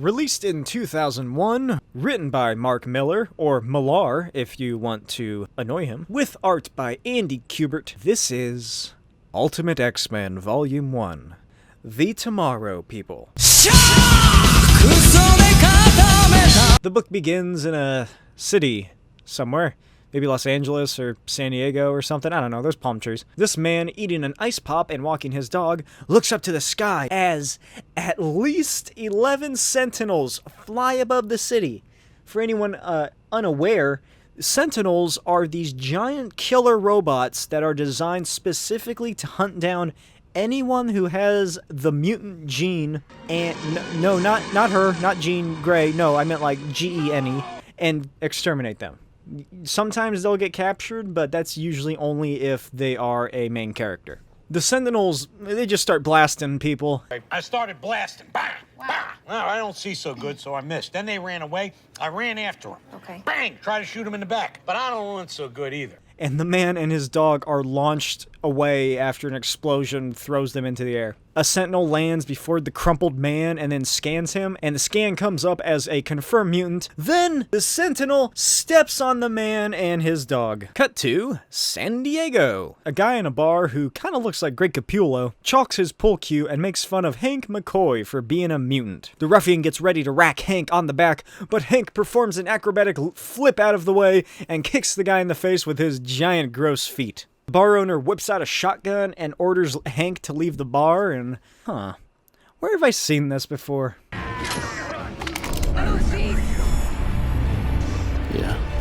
Released in 2001, written by Mark Millar, or Millar if you want to annoy him, with art by Andy Kubert, this is Ultimate X-Men Volume 1. The Tomorrow People. The book begins in a city somewhere. Maybe Los Angeles or San Diego or something. I don't know. There's palm trees. This man, eating an ice pop and walking his dog, looks up to the sky as at least 11 sentinels fly above the city. For anyone unaware, sentinels are these giant killer robots that are designed specifically to hunt down anyone who has the mutant gene. And no, not her, not Jean Grey. No, I meant like Gene, and exterminate them. Sometimes they'll get captured, but that's usually only if they are a main character. The Sentinels, they just start blasting people. I started blasting. Bang! Bang! Well, I don't see so good, so I missed. Then they ran away. I ran after them. Okay. Bang! Try to shoot him in the back. But I don't run so good either. And the man and his dog are launched away after an explosion throws them into the air. A sentinel lands before the crumpled man and then scans him, and the scan comes up as a confirmed mutant. Then the sentinel steps on the man and his dog. Cut to San Diego. A guy in a bar who kind of looks like Greg Capullo chalks his pull cue and makes fun of Hank McCoy for being a mutant. The ruffian gets ready to rack Hank on the back, but Hank performs an acrobatic flip out of the way and kicks the guy in the face with his giant gross feet. The bar owner whips out a shotgun and orders Hank to leave the bar, and, where have I seen this before? Yeah.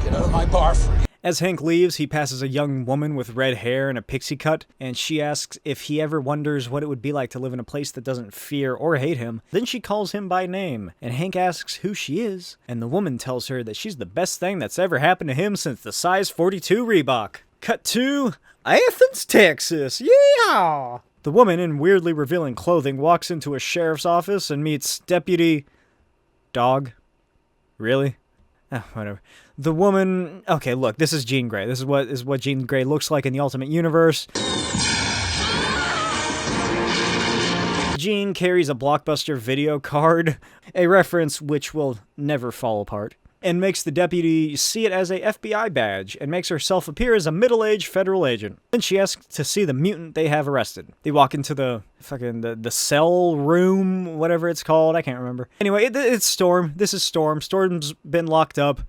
Get out of my bar, Frank. As Hank leaves, he passes a young woman with red hair and a pixie cut, and she asks if he ever wonders what it would be like to live in a place that doesn't fear or hate him. Then she calls him by name, and Hank asks who she is, and the woman tells her that she's the best thing that's ever happened to him since the size 42 Reebok. Cut to Athens, Texas. Yeah! The woman, in weirdly revealing clothing, walks into a sheriff's office and meets Deputy... Dog? Really? Whatever. The woman... Okay, look, this is Jean Grey. This is what Jean Grey looks like in the Ultimate Universe. Jean carries a Blockbuster video card, a reference which will never fall apart, and makes the deputy see it as a FBI badge, and makes herself appear as a middle-aged federal agent. Then she asks to see the mutant they have arrested. They walk into the cell room, whatever it's called, I can't remember. Anyway, it's Storm. This is Storm. Storm's been locked up.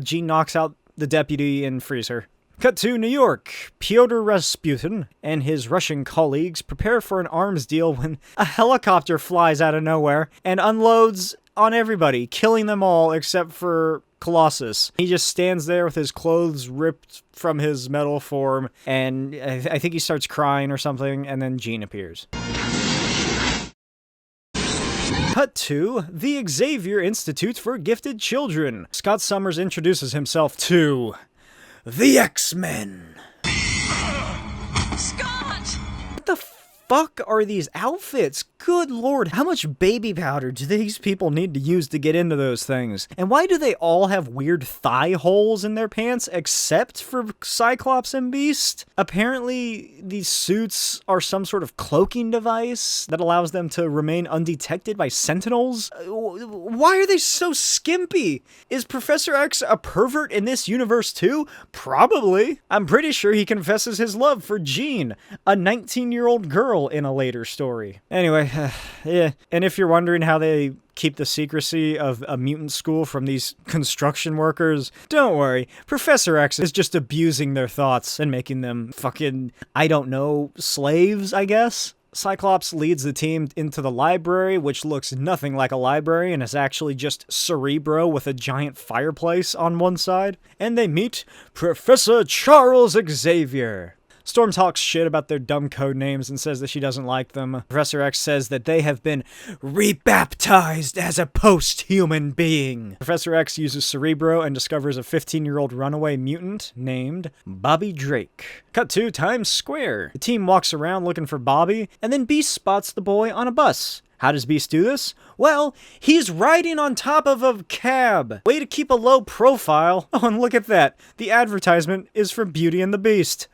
Jean knocks out the deputy and frees her. Cut to New York. Pyotr Rasputin and his Russian colleagues prepare for an arms deal when a helicopter flies out of nowhere and unloads on everybody, killing them all except for Colossus. He just stands there with his clothes ripped from his metal form, and I think he starts crying or something, and then Jean appears. Cut to the Xavier Institute for Gifted Children. Scott Summers introduces himself to the X-Men. Scott! What the fuck are these outfits? Good lord, how much baby powder do these people need to use to get into those things? And why do they all have weird thigh holes in their pants except for Cyclops and Beast? Apparently, these suits are some sort of cloaking device that allows them to remain undetected by Sentinels? Why are they so skimpy? Is Professor X a pervert in this universe too? Probably. I'm pretty sure he confesses his love for Jean, a 19-year-old girl in a later story. Anyway, yeah. And if you're wondering how they keep the secrecy of a mutant school from these construction workers, don't worry. Professor X is just abusing their thoughts and making them fucking, I don't know, slaves, I guess? Cyclops leads the team into the library, which looks nothing like a library and is actually just Cerebro with a giant fireplace on one side. And they meet Professor Charles Xavier. Storm talks shit about their dumb code names and says that she doesn't like them. Professor X says that they have been rebaptized as a post-human being. Professor X uses Cerebro and discovers a 15-year-old runaway mutant named Bobby Drake. Cut to Times Square. The team walks around looking for Bobby, and then Beast spots the boy on a bus. How does Beast do this? Well, he's riding on top of a cab. Way to keep a low profile. Oh, and look at that. The advertisement is for Beauty and the Beast.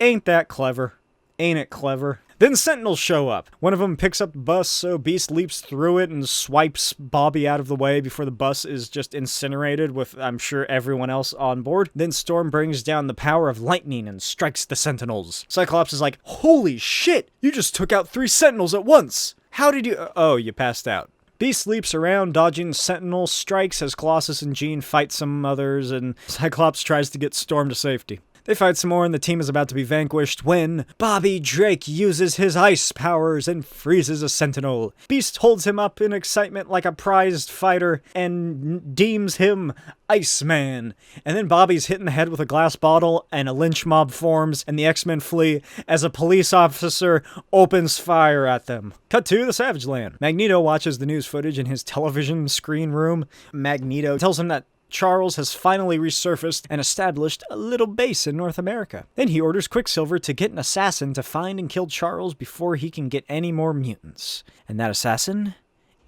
Ain't that clever? Ain't it clever? Then Sentinels show up. One of them picks up the bus, so Beast leaps through it and swipes Bobby out of the way before the bus is just incinerated with, I'm sure, everyone else on board. Then Storm brings down the power of lightning and strikes the Sentinels. Cyclops is like, holy shit, you just took out 3 Sentinels at once. How did you... Oh, you passed out. Beast leaps around, dodging Sentinel strikes as Colossus and Jean fight some others, and Cyclops tries to get Storm to safety. They fight some more, and the team is about to be vanquished when Bobby Drake uses his ice powers and freezes a Sentinel. Beast holds him up in excitement like a prized fighter and deems him Iceman. And then Bobby's hit in the head with a glass bottle, and a lynch mob forms, and the X-Men flee as a police officer opens fire at them. Cut to the Savage Land. Magneto watches the news footage in his television screen room. Magneto tells him that Charles has finally resurfaced and established a little base in North America. Then he orders Quicksilver to get an assassin to find and kill Charles before he can get any more mutants. And that assassin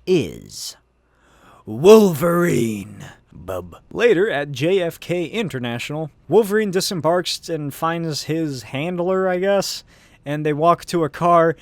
is Wolverine. Bub. Later, at JFK International, Wolverine disembarks and finds his handler, I guess, and they walk to a car,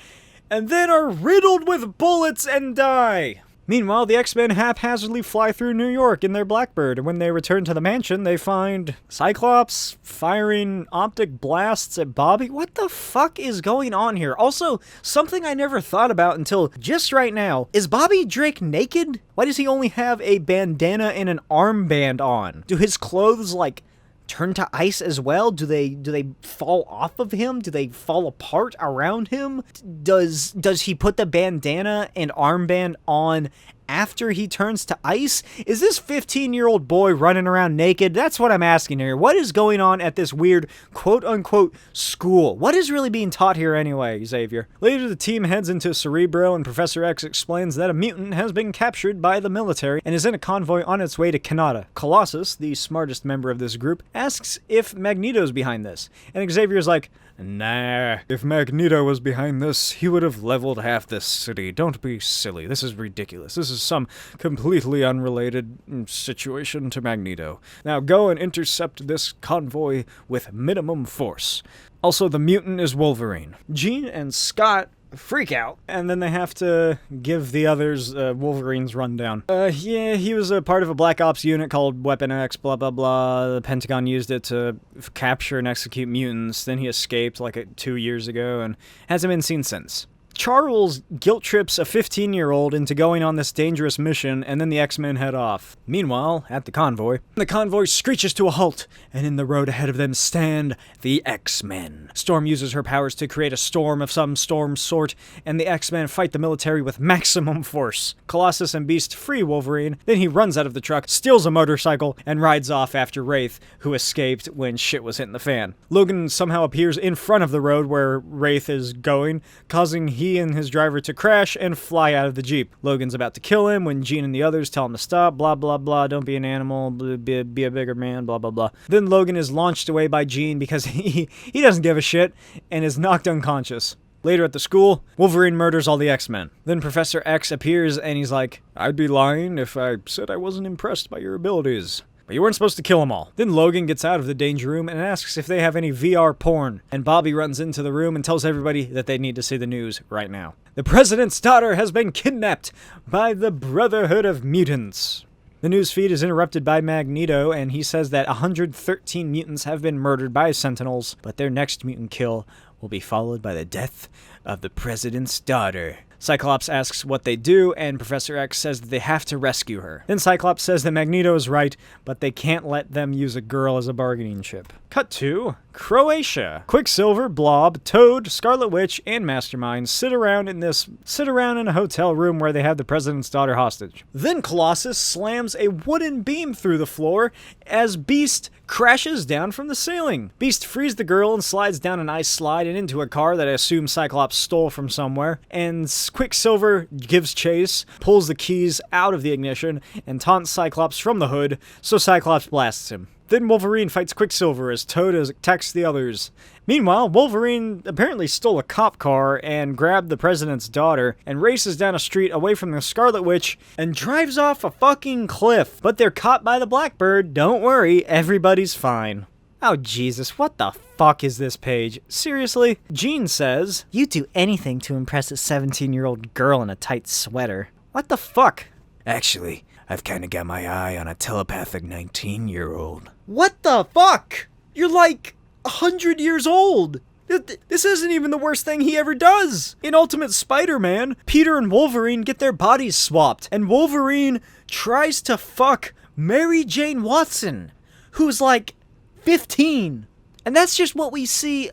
and then are riddled with bullets and die. Meanwhile, the X-Men haphazardly fly through New York in their Blackbird, and when they return to the mansion, they find Cyclops firing optic blasts at Bobby. What the fuck is going on here? Also, something I never thought about until just right now. Is Bobby Drake naked? Why does he only have a bandana and an armband on? Do his clothes, like, turn to ice as well? Do they fall off of him? Do they fall apart around him? Does he put the bandana and armband on after he turns to ice? Is this 15-year-old boy running around naked? That's what I'm asking here. What is going on at this weird quote-unquote school? What is really being taught here anyway, Xavier? Later, the team heads into Cerebro, and Professor X explains that a mutant has been captured by the military and is in a convoy on its way to Canada. Colossus, the smartest member of this group, asks if Magneto's behind this, and Xavier's like, nah, if Magneto was behind this, he would have leveled half this city. Don't be silly. This is ridiculous. This is some completely unrelated situation to Magneto. Now go and intercept this convoy with minimum force. Also, the mutant is Wolverine. Jean and Scott freak out, and then they have to give the others Wolverine's rundown. Yeah, he was a part of a Black Ops unit called Weapon X, blah blah blah. The Pentagon used it to capture and execute mutants. Then he escaped like 2 years ago and hasn't been seen since. Charles guilt trips a 15-year-old into going on this dangerous mission, and then the X-Men head off. Meanwhile, at the convoy screeches to a halt, and in the road ahead of them stand the X-Men. Storm uses her powers to create a storm of some storm sort, and the X-Men fight the military with maximum force. Colossus and Beast free Wolverine, then he runs out of the truck, steals a motorcycle, and rides off after Wraith, who escaped when shit was hitting the fan. Logan somehow appears in front of the road where Wraith is going, causing he and his driver to crash and fly out of the Jeep. Logan's about to kill him when Jean and the others tell him to stop, blah blah blah, don't be an animal, be a bigger man, blah blah blah. Then Logan is launched away by Jean because he doesn't give a shit and is knocked unconscious. Later at the school, Wolverine murders all the X-Men. Then Professor X appears and he's like, I'd be lying if I said I wasn't impressed by your abilities. But you weren't supposed to kill them all. Then Logan gets out of the danger room and asks if they have any VR porn. And Bobby runs into the room and tells everybody that they need to see the news right now. The president's daughter has been kidnapped by the Brotherhood of Mutants. The news feed is interrupted by Magneto, and he says that 113 mutants have been murdered by Sentinels, but their next mutant kill will be followed by the death of the president's daughter. Cyclops asks what they do, and Professor X says that they have to rescue her. Then Cyclops says that Magneto is right, but they can't let them use a girl as a bargaining chip. Cut to Croatia. Quicksilver, Blob, Toad, Scarlet Witch, and Mastermind sit around in a hotel room where they have the president's daughter hostage. Then Colossus slams a wooden beam through the floor as Beast crashes down from the ceiling. Beast frees the girl and slides down an ice slide and into a car that I assume Cyclops stole from somewhere, and Quicksilver gives chase, pulls the keys out of the ignition, and taunts Cyclops from the hood, so Cyclops blasts him. Then Wolverine fights Quicksilver as Toad attacks the others. Meanwhile, Wolverine apparently stole a cop car and grabbed the president's daughter and races down a street away from the Scarlet Witch and drives off a fucking cliff. But they're caught by the Blackbird. Don't worry, everybody's fine. Oh, Jesus, what the fuck is this page? Seriously? Jean says, "You'd do anything to impress a 17-year-old girl in a tight sweater." What the fuck? Actually, I've kinda got my eye on a telepathic 19-year-old. What the fuck? You're like 100 years old. This isn't even the worst thing he ever does. In Ultimate Spider-Man, Peter and Wolverine get their bodies swapped, and Wolverine tries to fuck Mary Jane Watson, who's like 15. And that's just what we see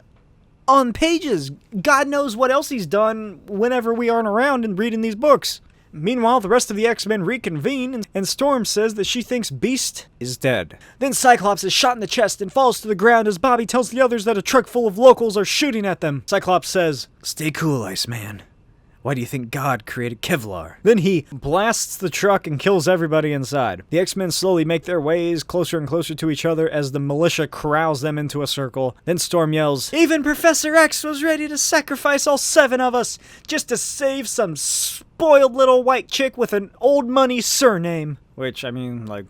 on pages. God knows what else he's done whenever we aren't around and reading these books. Meanwhile, the rest of the X-Men reconvene, and Storm says that she thinks Beast is dead. Then Cyclops is shot in the chest and falls to the ground as Bobby tells the others that a truck full of locals are shooting at them. Cyclops says, "Stay cool, Iceman. Why do you think God created Kevlar?" Then he blasts the truck and kills everybody inside. The X-Men slowly make their ways closer and closer to each other as the militia corrals them into a circle. Then Storm yells, "Even Professor X was ready to sacrifice all 7 of us just to save some spoiled little white chick with an old money surname." Which, I mean, like,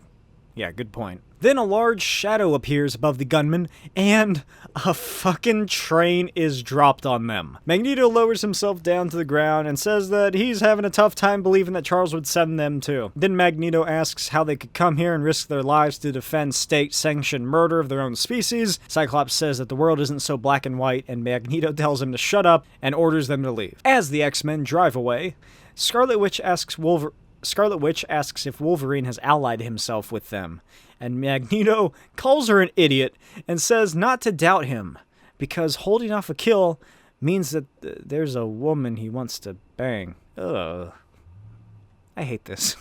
yeah, good point. Then a large shadow appears above the gunmen, and a fucking train is dropped on them. Magneto lowers himself down to the ground and says that he's having a tough time believing that Charles would send them too. Then Magneto asks how they could come here and risk their lives to defend state-sanctioned murder of their own species. Cyclops says that the world isn't so black and white, and Magneto tells him to shut up and orders them to leave. As the X-Men drive away, Scarlet Witch asks if Wolverine has allied himself with them, and Magneto calls her an idiot and says not to doubt him, because holding off a kill means that there's a woman he wants to bang. Ugh. I hate this.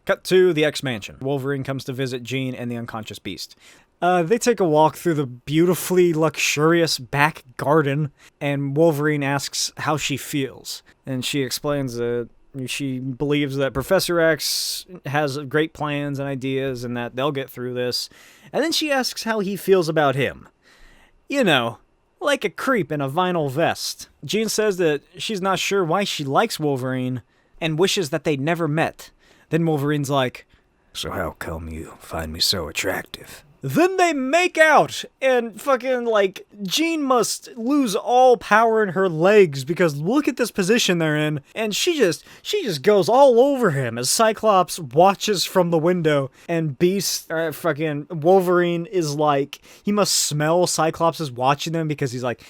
Cut to the X-Mansion. Wolverine comes to visit Jean and the unconscious Beast. They take a walk through the beautifully luxurious back garden, and Wolverine asks how she feels. And she explains that she believes that Professor X has great plans and ideas and that they'll get through this. And then she asks how he feels about him. You know, like a creep in a vinyl vest. Jean says that she's not sure why she likes Wolverine and wishes that they'd never met. Then Wolverine's like, "So how come you find me so attractive?" Then they make out, and fucking, like, Jean must lose all power in her legs because look at this position they're in, and she just goes all over him as Cyclops watches from the window, and fucking Wolverine is like, he must smell Cyclops is watching them because he's like,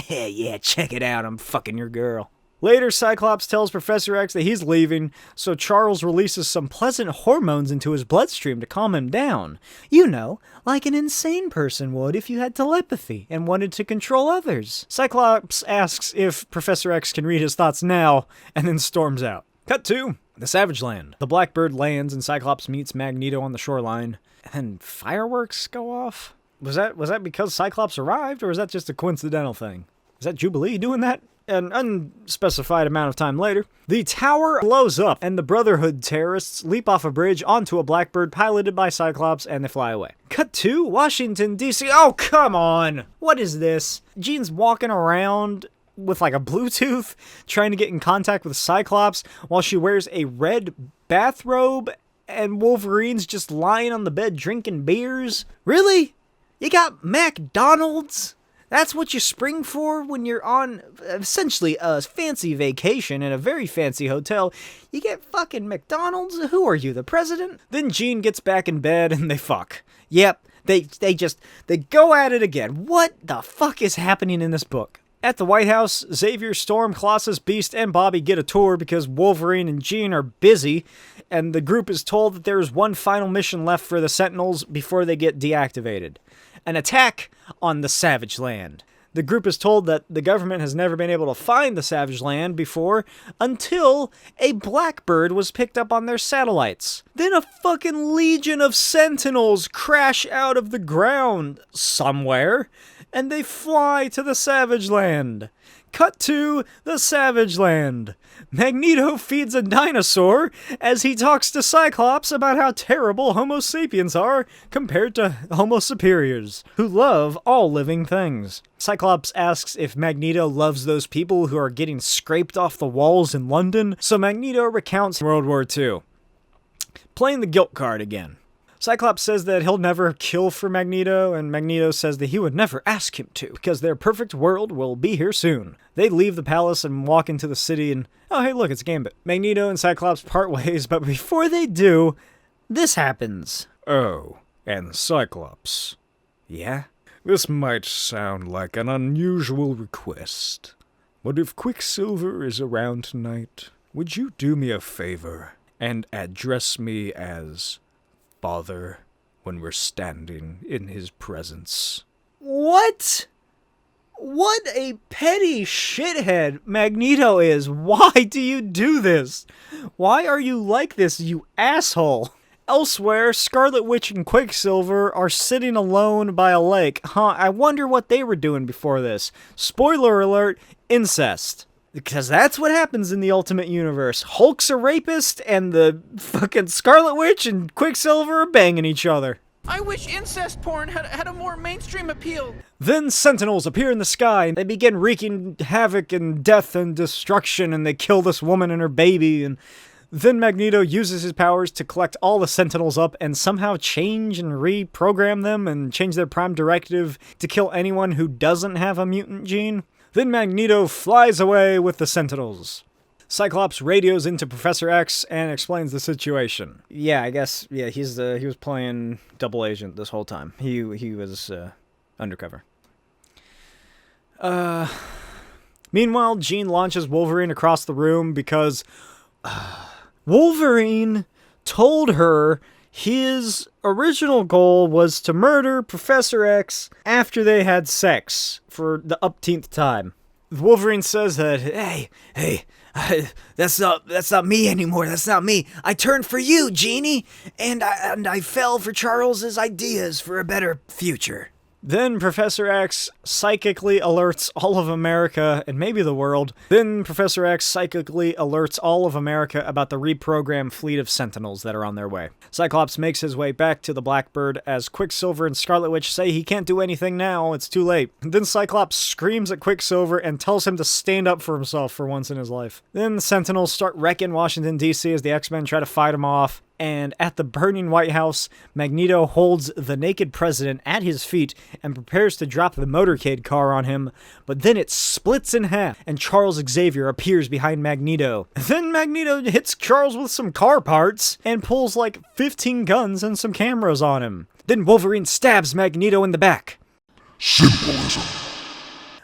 "Yeah, check it out, I'm fucking your girl." Later, Cyclops tells Professor X that he's leaving, so Charles releases some pleasant hormones into his bloodstream to calm him down. You know, like an insane person would if you had telepathy and wanted to control others. Cyclops asks if Professor X can read his thoughts now, and then storms out. Cut to the Savage Land. The Blackbird lands and Cyclops meets Magneto on the shoreline, and then fireworks go off? Was that because Cyclops arrived, or was that just a coincidental thing? Is that Jubilee doing that? An unspecified amount of time later, the tower blows up, and the Brotherhood terrorists leap off a bridge onto a Blackbird piloted by Cyclops, and they fly away. Cut to Washington, D.C. Oh, come on! What is this? Jean's walking around with like a Bluetooth, trying to get in contact with Cyclops, while she wears a red bathrobe, and Wolverine's just lying on the bed drinking beers. Really? You got McDonald's? That's what you spring for when you're on, essentially, a fancy vacation in a very fancy hotel. You get fucking McDonald's? Who are you, the president? Then Jean gets back in bed and they fuck. Yep, they go at it again. What the fuck is happening in this book? At the White House, Xavier, Storm, Colossus, Beast, and Bobby get a tour because Wolverine and Jean are busy, and the group is told that there is one final mission left for the Sentinels before they get deactivated. An attack on the Savage Land. The group is told that the government has never been able to find the Savage Land before until a Blackbird was picked up on their satellites. Then a fucking legion of Sentinels crash out of the ground somewhere, and they fly to the Savage Land. Cut to the Savage Land. Magneto feeds a dinosaur as he talks to Cyclops about how terrible Homo sapiens are compared to Homo superiors, who love all living things. Cyclops asks if Magneto loves those people who are getting scraped off the walls in London, so Magneto recounts World War II. Playing the guilt card again. Cyclops says that he'll never kill for Magneto, and Magneto says that he would never ask him to, because their perfect world will be here soon. They leave the palace and walk into the city, and oh hey look, it's Gambit. Magneto and Cyclops part ways, but before they do, this happens. Oh, and Cyclops. Yeah? This might sound like an unusual request, but if Quicksilver is around tonight, would you do me a favor and address me as Father when we're standing in his presence? What? What a petty shithead Magneto is. Why do you do this? Why are you like this, you asshole? Elsewhere, Scarlet Witch and Quicksilver are sitting alone by a lake. I wonder what they were doing before this. Spoiler alert, incest. Because that's what happens in the Ultimate Universe. Hulk's a rapist, and the fucking Scarlet Witch and Quicksilver are banging each other. I wish incest porn had a more mainstream appeal. Then Sentinels appear in the sky, and they begin wreaking havoc and death and destruction, and they kill this woman and her baby, and then Magneto uses his powers to collect all the Sentinels up and somehow change and reprogram them and change their prime directive to kill anyone who doesn't have a mutant gene. Then Magneto flies away with the Sentinels. Cyclops radios into Professor X and explains the situation. Yeah, I guess, yeah, he was playing double agent this whole time. He was undercover. Meanwhile, Jean launches Wolverine across the room because Wolverine told her his original goal was to murder Professor X after they had sex for the upteenth time. Wolverine says that, hey, that's not me anymore. That's not me. I turned for you, Jeannie, and I fell for Charles's ideas for a better future. Then Professor X psychically alerts all of America, and maybe the world. Then Professor X psychically alerts all of America about the reprogrammed fleet of Sentinels that are on their way. Cyclops makes his way back to the Blackbird as Quicksilver and Scarlet Witch say he can't do anything now, it's too late. Then Cyclops screams at Quicksilver and tells him to stand up for himself for once in his life. Then the Sentinels start wrecking Washington, D.C. as the X-Men try to fight him off. And at the burning White House, Magneto holds the naked president at his feet and prepares to drop the motorcade car on him, but then it splits in half, and Charles Xavier appears behind Magneto. Then Magneto hits Charles with some car parts and pulls like 15 guns and some cameras on him. Then Wolverine stabs Magneto in the back. Symbolism.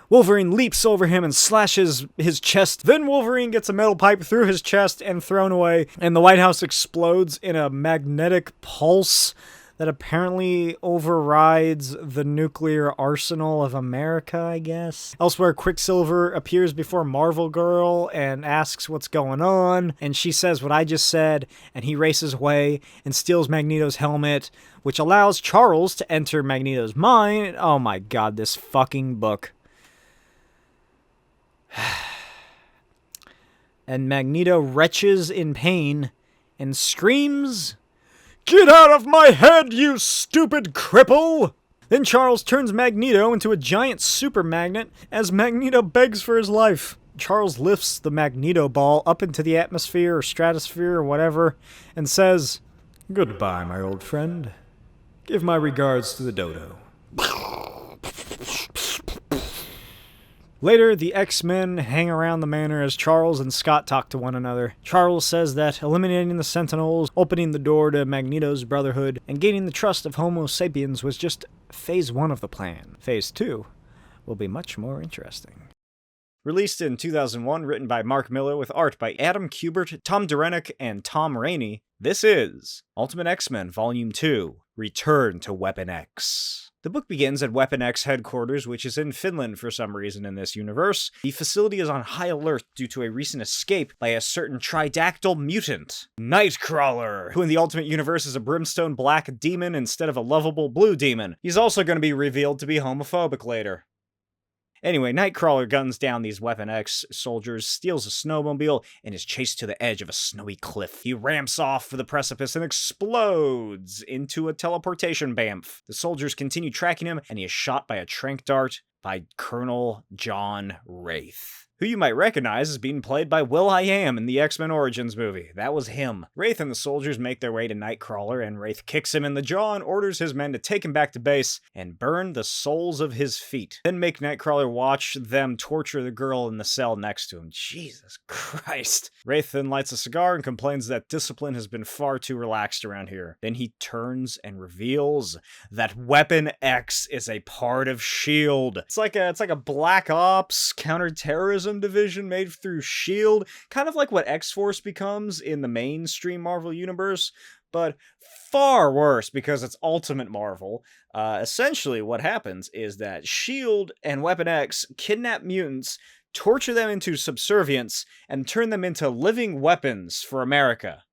Wolverine leaps over him and slashes his chest. Then Wolverine gets a metal pipe through his chest and thrown away, and the White House explodes in a magnetic pulse that apparently overrides the nuclear arsenal of America, I guess. Elsewhere, Quicksilver appears before Marvel Girl and asks what's going on, and she says what I just said, and he races away and steals Magneto's helmet, which allows Charles to enter Magneto's mind. Oh my god, this fucking book. And Magneto retches in pain and screams, "Get out of my head, you stupid cripple!" Then Charles turns Magneto into a giant super magnet as Magneto begs for his life. Charles lifts the Magneto ball up into the atmosphere or stratosphere or whatever and says, "Goodbye, my old friend. Give my regards to the dodo." Later, the X-Men hang around the manor as Charles and Scott talk to one another. Charles says that eliminating the Sentinels, opening the door to Magneto's Brotherhood, and gaining the trust of Homo sapiens was just phase 1 of the plan. Phase 2 will be much more interesting. Released in 2001, written by Mark Miller with art by Adam Kubert, Tom Derenick, and Tom Rainey, this is Ultimate X-Men Volume 2, Return to Weapon X. The book begins at Weapon X headquarters, which is in Finland for some reason in this universe. The facility is on high alert due to a recent escape by a certain tridactyl mutant, Nightcrawler, who in the Ultimate Universe is a brimstone black demon instead of a lovable blue demon. He's also going to be revealed to be homophobic later. Anyway, Nightcrawler guns down these Weapon X soldiers, steals a snowmobile, and is chased to the edge of a snowy cliff. He ramps off for the precipice and explodes into a teleportation bamf. The soldiers continue tracking him, and he is shot by a tranq dart by Colonel John Wraith. who you might recognize as being played by Will.I.Am in the X-Men Origins movie. That was him. Wraith and the soldiers make their way to Nightcrawler, and Wraith kicks him in the jaw and orders his men to take him back to base and burn the soles of his feet. Then make Nightcrawler watch them torture the girl in the cell next to him. Jesus Christ. Wraith then lights a cigar and complains that discipline has been far too relaxed around here. Then he turns and reveals that Weapon X is a part of S.H.I.E.L.D. It's like a Black Ops counterterrorism division made through S.H.I.E.L.D., kind of like what X-Force becomes in the mainstream Marvel universe, but far worse because it's Ultimate Marvel. Essentially what happens is that S.H.I.E.L.D. and Weapon X kidnap mutants, torture them into subservience, and turn them into living weapons for America.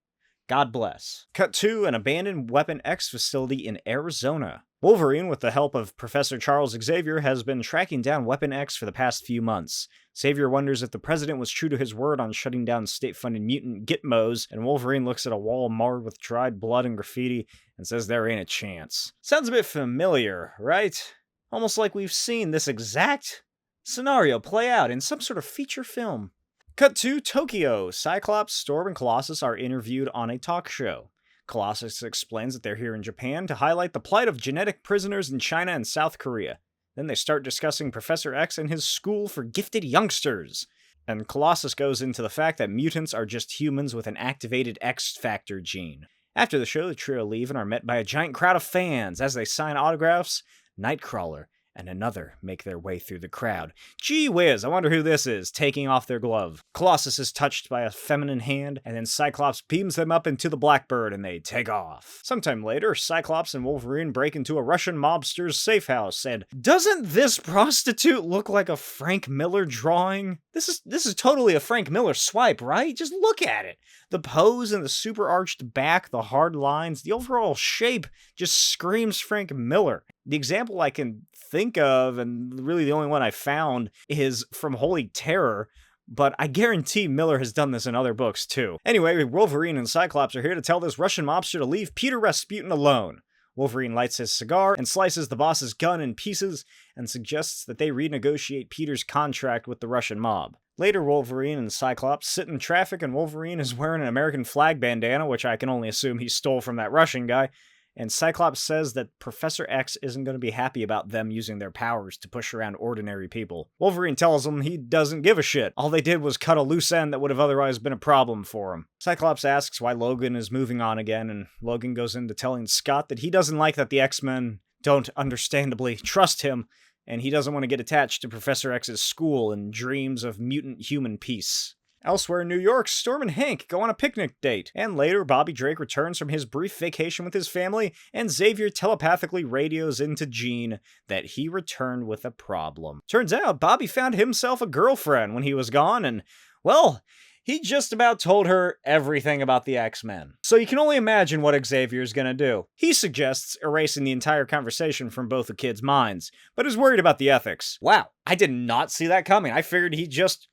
God bless. Cut to an abandoned Weapon X facility in Arizona. Wolverine, with the help of Professor Charles Xavier, has been tracking down Weapon X for the past few months. Xavier wonders if the president was true to his word on shutting down state-funded mutant Gitmos, and Wolverine looks at a wall marred with dried blood and graffiti and says there ain't a chance. Sounds a bit familiar, right? Almost like we've seen this exact scenario play out in some sort of feature film. Cut to Tokyo. Cyclops, Storm, and Colossus are interviewed on a talk show. Colossus explains that they're here in Japan to highlight the plight of genetic prisoners in China and South Korea. Then they start discussing Professor X and his school for gifted youngsters. And Colossus goes into the fact that mutants are just humans with an activated X-Factor gene. After the show, the trio leave and are met by a giant crowd of fans. As they sign autographs, Nightcrawler and another make their way through the crowd. Gee whiz, I wonder who this is, taking off their glove. Colossus is touched by a feminine hand, and then Cyclops beams them up into the Blackbird, and they take off. Sometime later, Cyclops and Wolverine break into a Russian mobster's safe house, and doesn't this prostitute look like a Frank Miller drawing? This is totally a Frank Miller swipe, right? Just look at it. The pose and the super arched back, the hard lines, the overall shape just screams Frank Miller. The example I can think of, and really the only one I found, is from Holy Terror, but I guarantee Miller has done this in other books too. Anyway, Wolverine and Cyclops are here to tell this Russian mobster to leave Peter Rasputin alone. Wolverine lights his cigar and slices the boss's gun in pieces and suggests that they renegotiate Peter's contract with the Russian mob. Later, Wolverine and Cyclops sit in traffic, and Wolverine is wearing an American flag bandana, which I can only assume he stole from that Russian guy, and Cyclops says that Professor X isn't going to be happy about them using their powers to push around ordinary people. Wolverine tells him he doesn't give a shit. All they did was cut a loose end that would have otherwise been a problem for him. Cyclops asks why Logan is moving on again, and Logan goes into telling Scott that he doesn't like that the X-Men don't understandably trust him, and he doesn't want to get attached to Professor X's school and dreams of mutant-human peace. Elsewhere in New York, Storm and Hank go on a picnic date, and later Bobby Drake returns from his brief vacation with his family, and Xavier telepathically radios into Jean that he returned with a problem. Turns out Bobby found himself a girlfriend when he was gone, and, well, he just about told her everything about the X-Men. So you can only imagine what Xavier's gonna do. He suggests erasing the entire conversation from both the kids' minds, but is worried about the ethics. Wow, I did not see that coming. I figured he'd just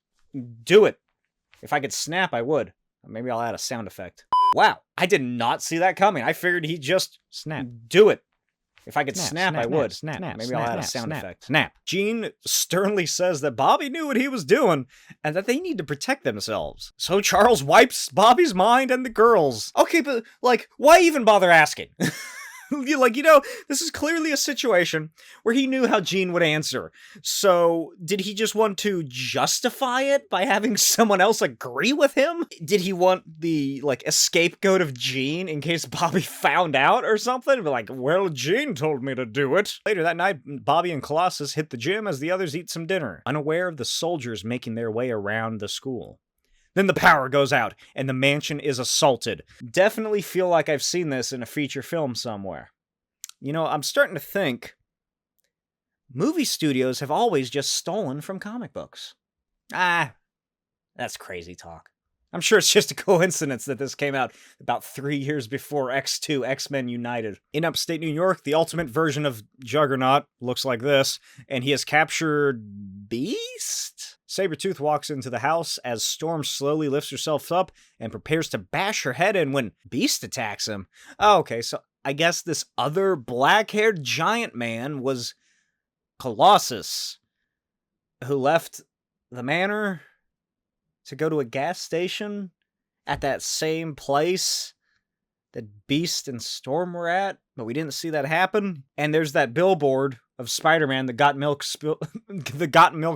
do it. If I could snap, I would. Maybe I'll add a sound effect. Wow, I did not see that coming. I figured he'd just do it. If I could snap, I would. Maybe I'll add a sound effect. Snap. Jean sternly says that Bobby knew what he was doing, and that they need to protect themselves. So Charles wipes Bobby's mind and the girls. Okay, but, why even bother asking? This is clearly a situation where he knew how Jean would answer. So, did he just want to justify it by having someone else agree with him? Did he want the, a scapegoat of Jean in case Bobby found out or something? Well, Jean told me to do it. Later that night, Bobby and Colossus hit the gym as the others eat some dinner, unaware of the soldiers making their way around the school. Then the power goes out, and the mansion is assaulted. Definitely feel like I've seen this in a feature film somewhere. I'm starting to think movie studios have always just stolen from comic books. That's crazy talk. I'm sure it's just a coincidence that this came out about 3 years before X2, X-Men United. In upstate New York, the ultimate version of Juggernaut looks like this, and he has captured Beast? Sabretooth walks into the house as Storm slowly lifts herself up and prepares to bash her head in when Beast attacks him. Oh, okay, so I guess this other black-haired giant man was Colossus, who left the manor to go to a gas station at that same place that Beast and Storm were at, but we didn't see that happen. And there's that billboard of Spider-Man, the Got Milk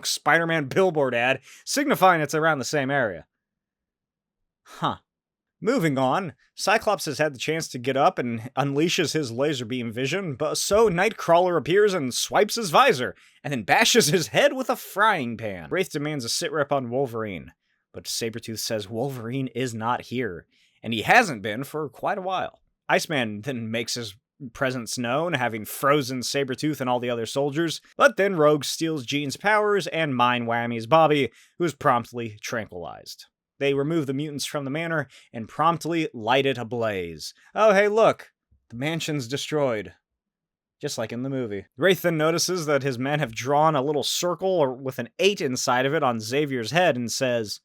Spider-Man billboard ad, signifying it's around the same area. Huh. Moving on, Cyclops has had the chance to get up and unleashes his laser beam vision, but so Nightcrawler appears and swipes his visor, and then bashes his head with a frying pan. Wraith demands a sitrep on Wolverine, but Sabretooth says Wolverine is not here, and he hasn't been for quite a while. Iceman then makes his presence known, having frozen Sabretooth and all the other soldiers, but then Rogue steals Jean's powers and mind whammies Bobby, who is promptly tranquilized. They remove the mutants from the manor and promptly light it ablaze. Oh, hey, look, the mansion's destroyed. Just like in the movie. Wraith then notices that his men have drawn a little circle with an 8 inside of it on Xavier's head and says,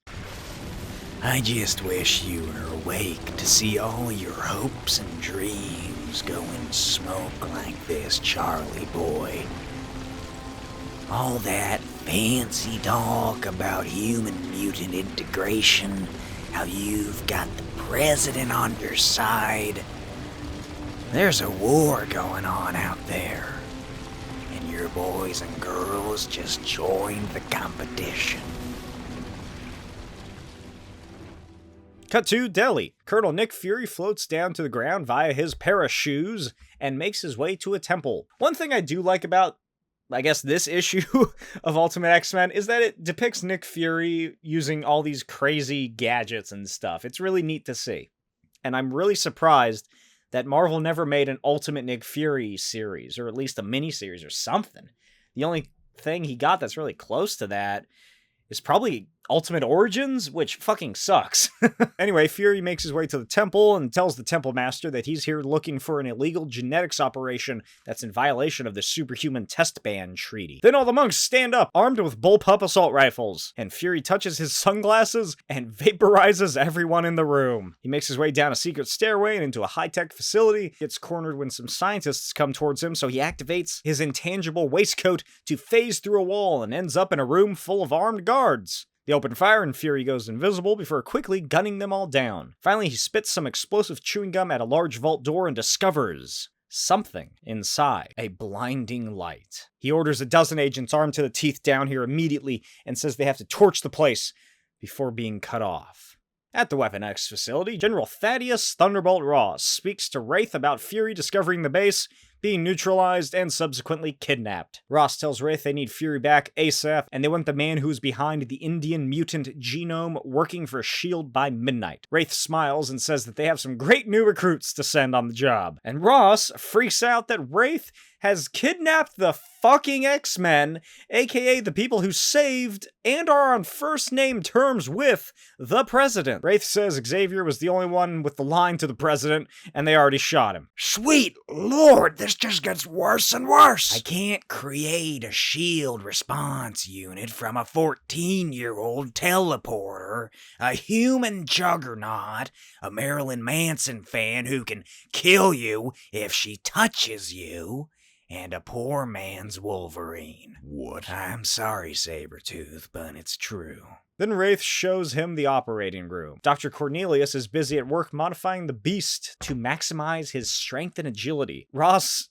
I just wish you were awake to see all your hopes and dreams go in smoke like this, Charlie boy. All that fancy talk about human-mutant integration, how you've got the president on your side. There's a war going on out there, and your boys and girls just joined the competition. Cut to Delhi. Colonel Nick Fury floats down to the ground via his pair of shoes and makes his way to a temple. One thing I do like about, I guess, this issue of Ultimate X-Men is that it depicts Nick Fury using all these crazy gadgets and stuff. It's really neat to see. And I'm really surprised that Marvel never made an Ultimate Nick Fury series, or at least a mini-series or something. The only thing he got that's really close to that is probably Ultimate Origins, which fucking sucks. Anyway, Fury makes his way to the temple and tells the temple master that he's here looking for an illegal genetics operation that's in violation of the Superhuman Test Ban Treaty. Then all the monks stand up, armed with bullpup assault rifles, and Fury touches his sunglasses and vaporizes everyone in the room. He makes his way down a secret stairway and into a high-tech facility, gets cornered when some scientists come towards him, so he activates his intangible waistcoat to phase through a wall and ends up in a room full of armed guards. They open fire and Fury goes invisible before quickly gunning them all down. Finally, he spits some explosive chewing gum at a large vault door and discovers something inside. A blinding light. He orders a dozen agents armed to the teeth down here immediately and says they have to torch the place before being cut off. At the Weapon X facility, General Thaddeus Thunderbolt Ross speaks to Wraith about Fury discovering the base, being neutralized, and subsequently kidnapped. Ross tells Wraith they need Fury back ASAP, and they want the man who's behind the Indian mutant genome working for S.H.I.E.L.D. by midnight. Wraith smiles and says that they have some great new recruits to send on the job. And Ross freaks out that Wraith has kidnapped the fucking X-Men, aka the people who saved and are on first-name terms with the president. Wraith says Xavier was the only one with the line to the president, and they already shot him. Sweet Lord, this just gets worse and worse. I can't create a S.H.I.E.L.D. response unit from a 14-year-old teleporter, a human juggernaut, a Marilyn Manson fan who can kill you if she touches you, and a poor man's Wolverine. What? I'm sorry, Sabretooth, but it's true. Then Wraith shows him the operating room. Dr. Cornelius is busy at work modifying the Beast to maximize his strength and agility. Ross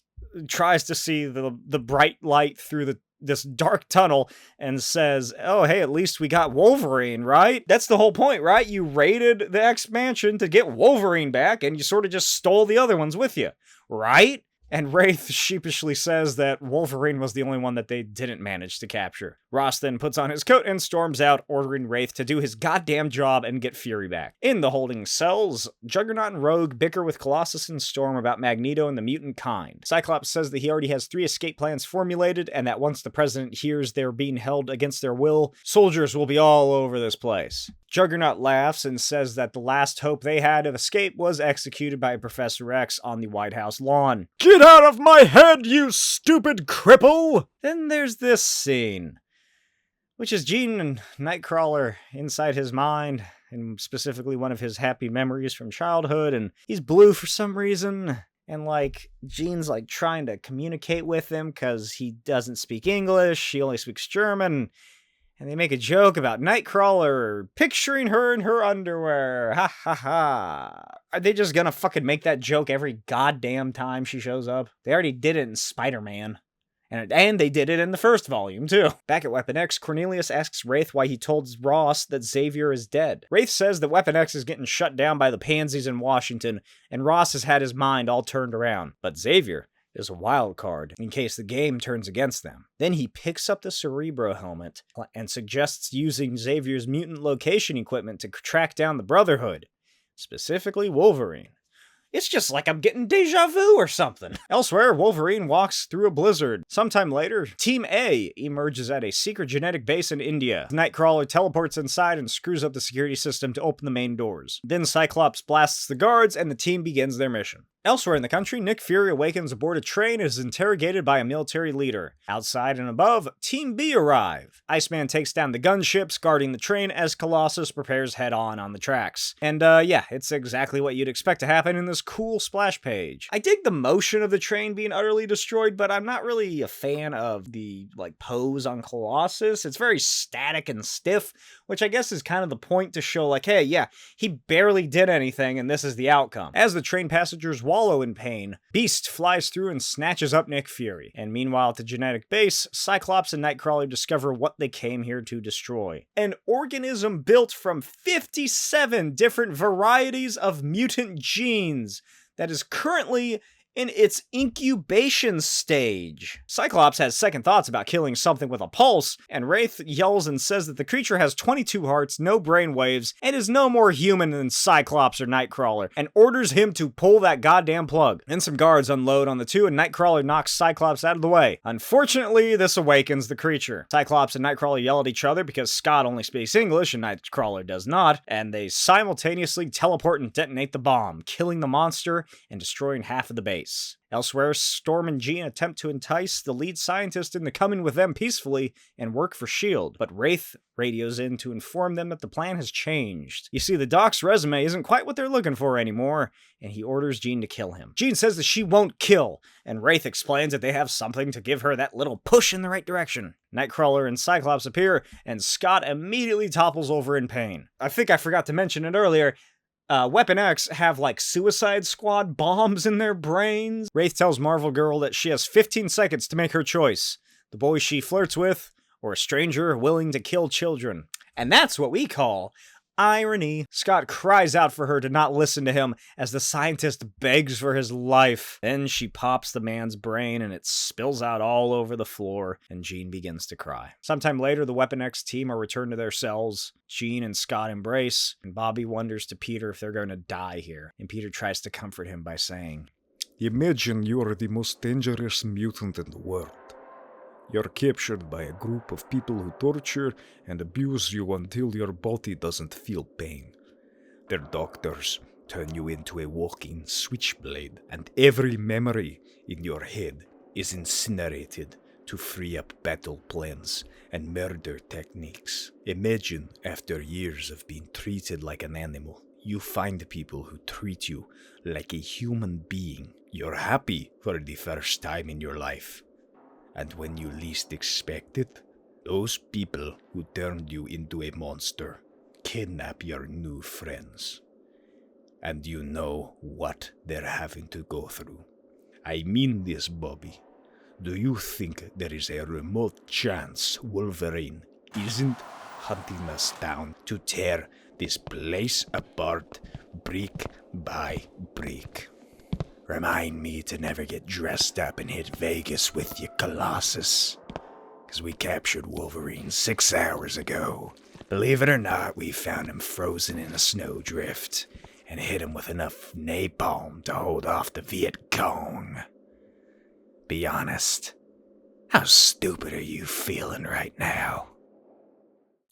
tries to see the bright light through this dark tunnel and says, oh, hey, at least we got Wolverine, right? That's the whole point, right? You raided the X-Mansion to get Wolverine back, and you sort of just stole the other ones with you, right? And Wraith sheepishly says that Wolverine was the only one that they didn't manage to capture. Ross then puts on his coat and storms out, ordering Wraith to do his goddamn job and get Fury back. In the holding cells, Juggernaut and Rogue bicker with Colossus and Storm about Magneto and the mutant kind. Cyclops says that he already has 3 escape plans formulated, and that once the president hears they're being held against their will, soldiers will be all over this place. Juggernaut laughs and says that the last hope they had of escape was executed by Professor X on the White House lawn. Get out of my head, you stupid cripple! Then there's this scene, which is Jean and Nightcrawler inside his mind, and specifically one of his happy memories from childhood, and he's blue for some reason, and Jean's trying to communicate with him because he doesn't speak English, he only speaks German, And they make a joke about Nightcrawler picturing her in her underwear. Ha ha ha. Are they just gonna fucking make that joke every goddamn time she shows up? They already did it in Spider-Man. And they did it in the first volume, too. Back at Weapon X, Cornelius asks Wraith why he told Ross that Xavier is dead. Wraith says that Weapon X is getting shut down by the pansies in Washington, and Ross has had his mind all turned around. But Xavier is a wild card in case the game turns against them. Then he picks up the Cerebro helmet and suggests using Xavier's mutant location equipment to track down the Brotherhood, specifically Wolverine. It's just like I'm getting deja vu or something. Elsewhere, Wolverine walks through a blizzard. Sometime later, Team A emerges at a secret genetic base in India. Nightcrawler teleports inside and screws up the security system to open the main doors. Then Cyclops blasts the guards and the team begins their mission. Elsewhere in the country, Nick Fury awakens aboard a train and is interrogated by a military leader. Outside and above, Team B arrive. Iceman takes down the gunships guarding the train as Colossus prepares head-on on the tracks. And yeah, it's exactly what you'd expect to happen in this cool splash page. I dig the motion of the train being utterly destroyed, but I'm not really a fan of the, pose on Colossus. It's very static and stiff, which I guess is kind of the point to show, hey, yeah, he barely did anything and this is the outcome. As the train passengers wallow in pain, Beast flies through and snatches up Nick Fury. And meanwhile, at the genetic base, Cyclops and Nightcrawler discover what they came here to destroy. An organism built from 57 different varieties of mutant genes that is currently in its incubation stage. Cyclops has second thoughts about killing something with a pulse, and Wraith yells and says that the creature has 22 hearts, no brain waves, and is no more human than Cyclops or Nightcrawler, and orders him to pull that goddamn plug. Then some guards unload on the two, and Nightcrawler knocks Cyclops out of the way. Unfortunately, this awakens the creature. Cyclops and Nightcrawler yell at each other because Scott only speaks English and Nightcrawler does not, and they simultaneously teleport and detonate the bomb, killing the monster and destroying half of the base. Elsewhere, Storm and Jean attempt to entice the lead scientist into coming with them peacefully and work for S.H.I.E.L.D., but Wraith radios in to inform them that the plan has changed. You see, the Doc's resume isn't quite what they're looking for anymore, and he orders Jean to kill him. Jean says that she won't kill, and Wraith explains that they have something to give her that little push in the right direction. Nightcrawler and Cyclops appear, and Scott immediately topples over in pain. I think I forgot to mention it earlier, Weapon X have, Suicide Squad bombs in their brains. Wraith tells Marvel Girl that she has 15 seconds to make her choice. The boy she flirts with, or a stranger willing to kill children. And that's what we call irony. Scott cries out for her to not listen to him as the scientist begs for his life. Then she pops the man's brain and it spills out all over the floor, and Jean begins to cry. Sometime later, the Weapon X team are returned to their cells. Jean and Scott embrace, and Bobby wonders to Peter if they're going to die here. And Peter tries to comfort him by saying, Imagine you are the most dangerous mutant in the world. You're captured by a group of people who torture and abuse you until your body doesn't feel pain. Their doctors turn you into a walking switchblade, and every memory in your head is incinerated to free up battle plans and murder techniques. Imagine, after years of being treated like an animal, you find people who treat you like a human being. You're happy for the first time in your life. And when you least expect it, those people who turned you into a monster kidnap your new friends. And you know what they're having to go through. I mean this, Bobby. Do you think there is a remote chance Wolverine isn't hunting us down to tear this place apart brick by brick? Remind me to never get dressed up and hit Vegas with you, Colossus. 'Cause we captured Wolverine 6 hours ago. Believe it or not, we found him frozen in a snowdrift and hit him with enough napalm to hold off the Viet Cong. Be honest, how stupid are you feeling right now?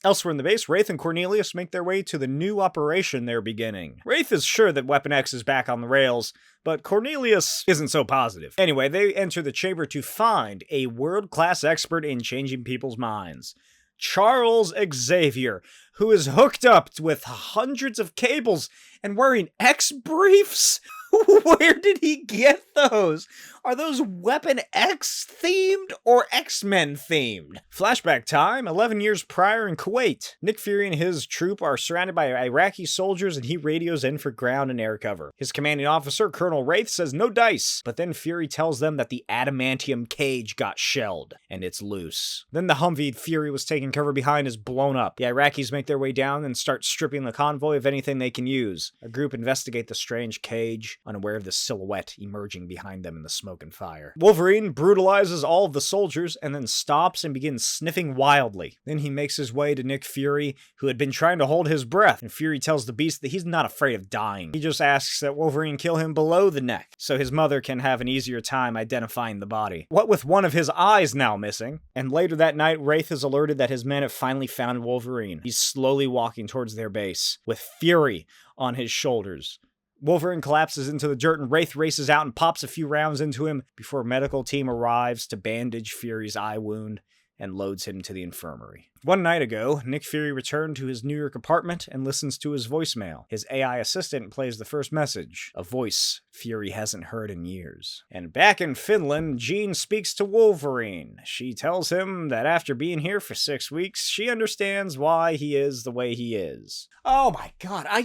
Elsewhere in the base, Wraith and Cornelius make their way to the new operation they're beginning. Wraith is sure that Weapon X is back on the rails, but Cornelius isn't so positive. Anyway, they enter the chamber to find a world-class expert in changing people's minds. Charles Xavier, who is hooked up with hundreds of cables and wearing X-briefs? Where did he get those? Are those Weapon X themed or X-Men themed? Flashback time, 11 years prior in Kuwait. Nick Fury and his troop are surrounded by Iraqi soldiers and he radios in for ground and air cover. His commanding officer, Colonel Wraith, says no dice, but then Fury tells them that the adamantium cage got shelled and it's loose. Then the Humvee Fury was taking cover behind is blown up. The Iraqis make their way down and start stripping the convoy of anything they can use. A group investigate the strange cage, unaware of the silhouette emerging behind them in the smoke and fire. Wolverine brutalizes all of the soldiers and then stops and begins sniffing wildly. Then he makes his way to Nick Fury, who had been trying to hold his breath, and Fury tells the Beast that he's not afraid of dying. He just asks that Wolverine kill him below the neck, so his mother can have an easier time identifying the body. What with one of his eyes now missing, and later that night, Wraith is alerted that his men have finally found Wolverine. He's slowly walking towards their base, with Fury on his shoulders. Wolverine collapses into the dirt and Wraith races out and pops a few rounds into him before a medical team arrives to bandage Fury's eye wound and loads him to the infirmary. One night ago, Nick Fury returned to his New York apartment and listens to his voicemail. His AI assistant plays the first message, a voice Fury hasn't heard in years. And back in Finland, Jean speaks to Wolverine. She tells him that after being here for 6 weeks, she understands why he is the way he is. Oh my god, I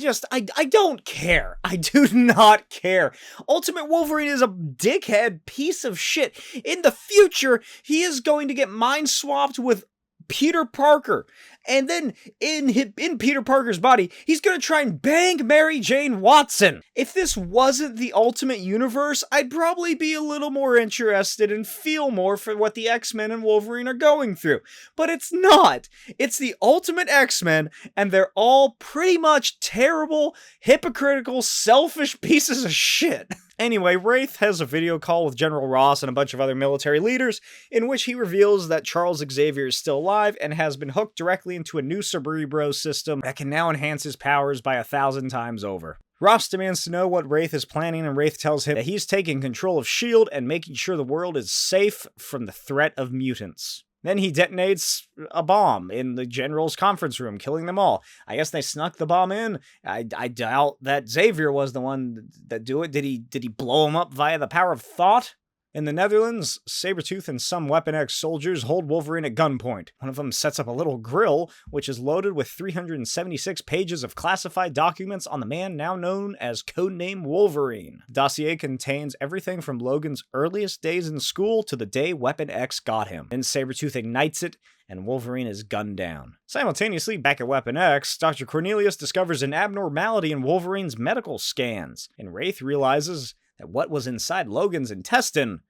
don't care. I do not care. Ultimate Wolverine is a dickhead piece of shit. In the future, he is going to get mind swapped with Peter Parker, and then in Peter Parker's body, he's gonna try and bang Mary Jane Watson. If this wasn't the Ultimate Universe, I'd probably be a little more interested and feel more for what the X-Men and Wolverine are going through. But it's not. It's the Ultimate X-Men, and they're all pretty much terrible, hypocritical, selfish pieces of shit. Anyway, Wraith has a video call with General Ross and a bunch of other military leaders, in which he reveals that Charles Xavier is still alive and has been hooked directly into a new Cerebro system that can now enhance his powers by 1,000 times over. Ross demands to know what Wraith is planning, and Wraith tells him that he's taking control of S.H.I.E.L.D. and making sure the world is safe from the threat of mutants. Then he detonates a bomb in the General's conference room, killing them all. I guess they snuck the bomb in. I doubt that Xavier was the one that do it. Did he blow him up via the power of thought? In the Netherlands, Sabretooth and some Weapon X soldiers hold Wolverine at gunpoint. One of them sets up a little grill, which is loaded with 376 pages of classified documents on the man now known as Codename Wolverine. The dossier contains everything from Logan's earliest days in school to the day Weapon X got him. Then Sabretooth ignites it, and Wolverine is gunned down. Simultaneously, back at Weapon X, Dr. Cornelius discovers an abnormality in Wolverine's medical scans, and Wraith realizes that what was inside Logan's intestine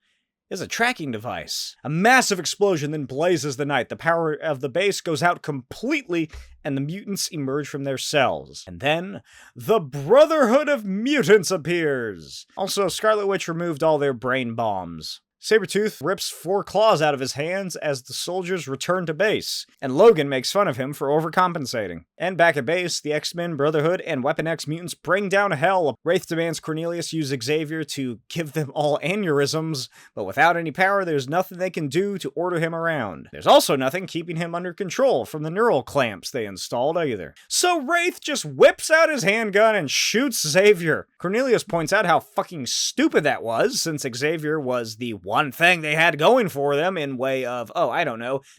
is a tracking device. A massive explosion then blazes the night. The power of the base goes out completely, and the mutants emerge from their cells. And then, the Brotherhood of Mutants appears! Also, Scarlet Witch removed all their brain bombs. Sabretooth rips 4 claws out of his hands as the soldiers return to base, and Logan makes fun of him for overcompensating. And back at base, the X-Men, Brotherhood, and Weapon X mutants bring down hell. Wraith demands Cornelius use Xavier to give them all aneurysms, but without any power, there's nothing they can do to order him around. There's also nothing keeping him under control from the neural clamps they installed either. So Wraith just whips out his handgun and shoots Xavier. Cornelius points out how fucking stupid that was, since Xavier was the one thing they had going for them in way of,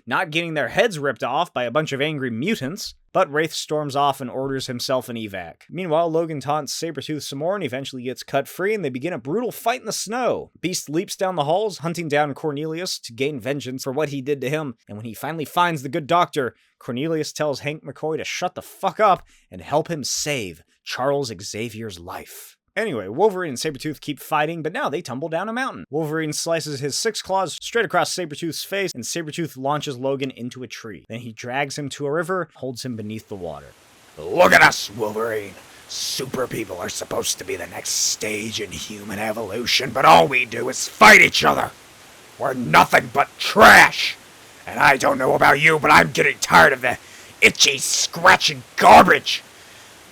not getting their heads ripped off by a bunch of angry mutants. But Wraith storms off and orders himself an evac. Meanwhile, Logan taunts Sabretooth some more and eventually gets cut free, and they begin a brutal fight in the snow. Beast leaps down the halls, hunting down Cornelius to gain vengeance for what he did to him, and when he finally finds the good doctor, Cornelius tells Hank McCoy to shut the fuck up and help him save Charles Xavier's life. Anyway, Wolverine and Sabretooth keep fighting, but now they tumble down a mountain. Wolverine slices his 6 claws straight across Sabretooth's face, and Sabretooth launches Logan into a tree. Then he drags him to a river, holds him beneath the water. Look at us, Wolverine. Super people are supposed to be the next stage in human evolution, but all we do is fight each other. We're nothing but trash. And I don't know about you, but I'm getting tired of the itchy, scratching garbage.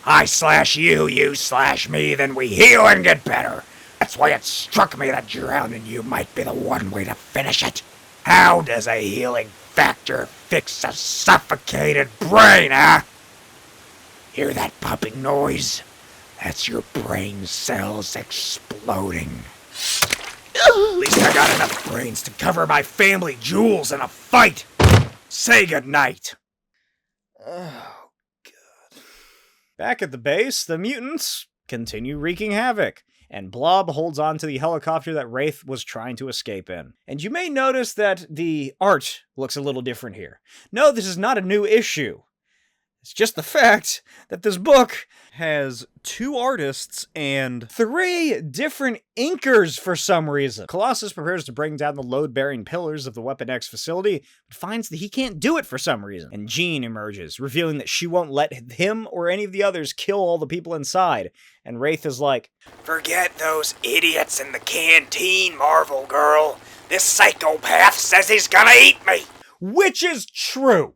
I slash you, you slash me, then we heal and get better. That's why it struck me that drowning you might be the one way to finish it. How does a healing factor fix a suffocated brain, huh? Hear that popping noise? That's your brain cells exploding. At least I got enough brains to cover my family jewels in a fight. Say goodnight. Oh, God. Back at the base, the mutants continue wreaking havoc, and Blob holds on to the helicopter that Wraith was trying to escape in. And you may notice that the art looks a little different here. No, this is not a new issue. It's just the fact that this book has 2 artists and 3 different inkers for some reason. Colossus prepares to bring down the load-bearing pillars of the Weapon X facility, but finds that he can't do it for some reason. And Jean emerges, revealing that she won't let him or any of the others kill all the people inside. And Wraith is like, Forget those idiots in the canteen, Marvel Girl. This psychopath says he's gonna eat me. which is true.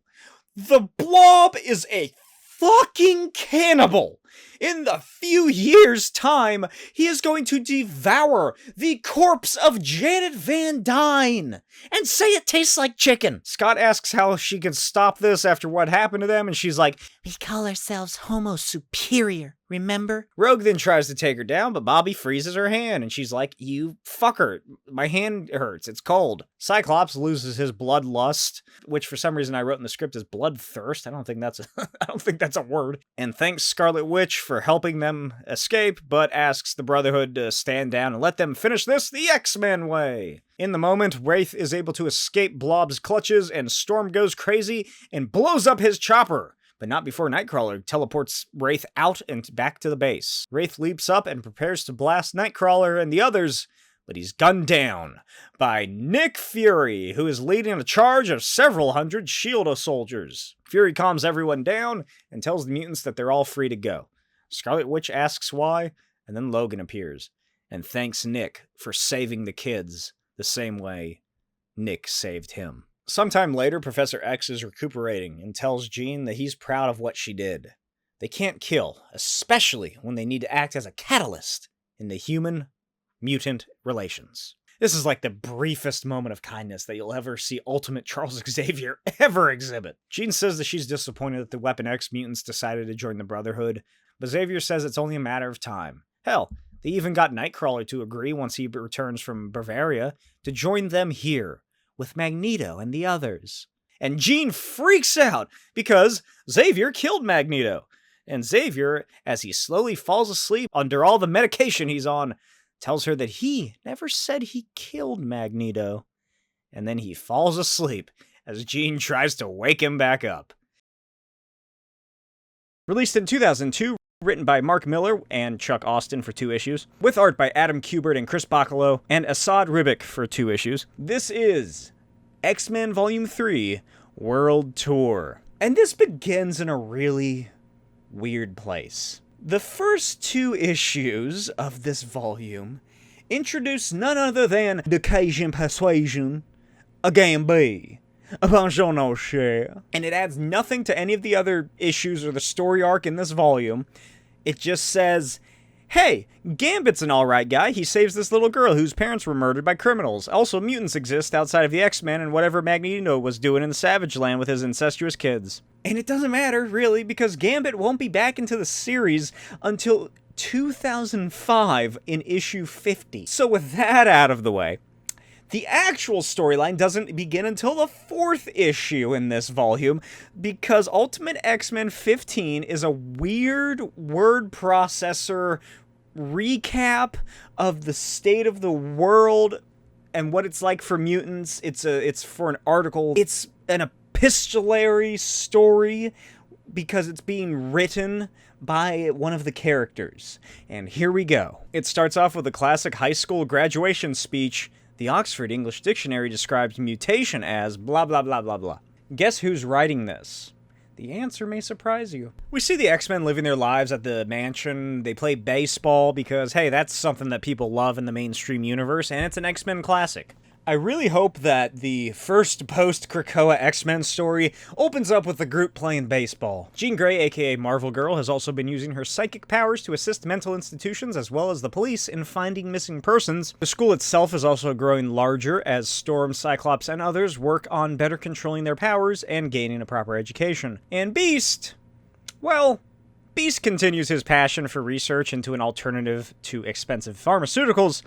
The Blob is a fucking cannibal. In the few years' time, he is going to devour the corpse of Janet Van Dyne and say it tastes like chicken. Scott asks how she can stop this after what happened to them, and she's like, We call ourselves Homo Superior, remember? Rogue then tries to take her down, but Bobby freezes her hand, and she's like, you fucker, my hand hurts, it's cold. Cyclops loses his bloodlust, which for some reason I wrote in the script as bloodthirst. I don't think that's a word. And thanks Scarlet Witch for helping them escape, but asks the Brotherhood to stand down and let them finish this the X-Men way. In the moment, Wraith is able to escape Blob's clutches, and Storm goes crazy and blows up his chopper. But not before Nightcrawler teleports Wraith out and back to the base. Wraith leaps up and prepares to blast Nightcrawler and the others, but he's gunned down by Nick Fury, who is leading a charge of several hundred S.H.I.E.L.D. soldiers. Fury calms everyone down and tells the mutants that they're all free to go. Scarlet Witch asks why, and then Logan appears and thanks Nick for saving the kids the same way Nick saved him. Sometime later, Professor X is recuperating and tells Jean that he's proud of what she did. They can't kill, especially when they need to act as a catalyst in the human-mutant relations. This is like the briefest moment of kindness that you'll ever see Ultimate Charles Xavier ever exhibit. Jean says that she's disappointed that the Weapon X mutants decided to join the Brotherhood, but Xavier says it's only a matter of time. Hell, they even got Nightcrawler to agree once he returns from Bavaria to join them here with Magneto and the others. And Jean freaks out because Xavier killed Magneto. And Xavier, as he slowly falls asleep under all the medication he's on, tells her that he never said he killed Magneto. And then he falls asleep as Jean tries to wake him back up. Released in 2002, written by Mark Miller and Chuck Austin for 2 issues, with art by Adam Kubert and Chris Bacalo, and Assad Ribic for 2 issues. This is X-Men Volume 3, World Tour. And this begins in a really weird place. The first 2 issues of this volume introduce none other than the Cajun Persuasion, a Gambit, a Bonjour No Cher, and it adds nothing to any of the other issues or the story arc in this volume. It just says, hey, Gambit's an alright guy. He saves this little girl whose parents were murdered by criminals. Also, mutants exist outside of the X-Men and whatever Magneto was doing in the Savage Land with his incestuous kids. And it doesn't matter, really, because Gambit won't be back into the series until 2005 in issue 50. So with that out of the way, the actual storyline doesn't begin until the 4th issue in this volume, because Ultimate X-Men 15 is a weird word processor recap of the state of the world and what it's like for mutants. It's for an article. It's an epistolary story because it's being written by one of the characters. And here we go. It starts off with a classic high school graduation speech. The Oxford English Dictionary describes mutation as blah blah blah blah blah. Guess who's writing this? The answer may surprise you. We see the X-Men living their lives at the mansion. They play baseball because, hey, that's something that people love in the mainstream universe, and it's an X-Men classic. I really hope that the first post-Krakoa X-Men story opens up with the group playing baseball. Jean Grey, aka Marvel Girl, has also been using her psychic powers to assist mental institutions as well as the police in finding missing persons. The school itself is also growing larger as Storm, Cyclops, and others work on better controlling their powers and gaining a proper education. And Beast, well, Beast continues his passion for research into an alternative to expensive pharmaceuticals,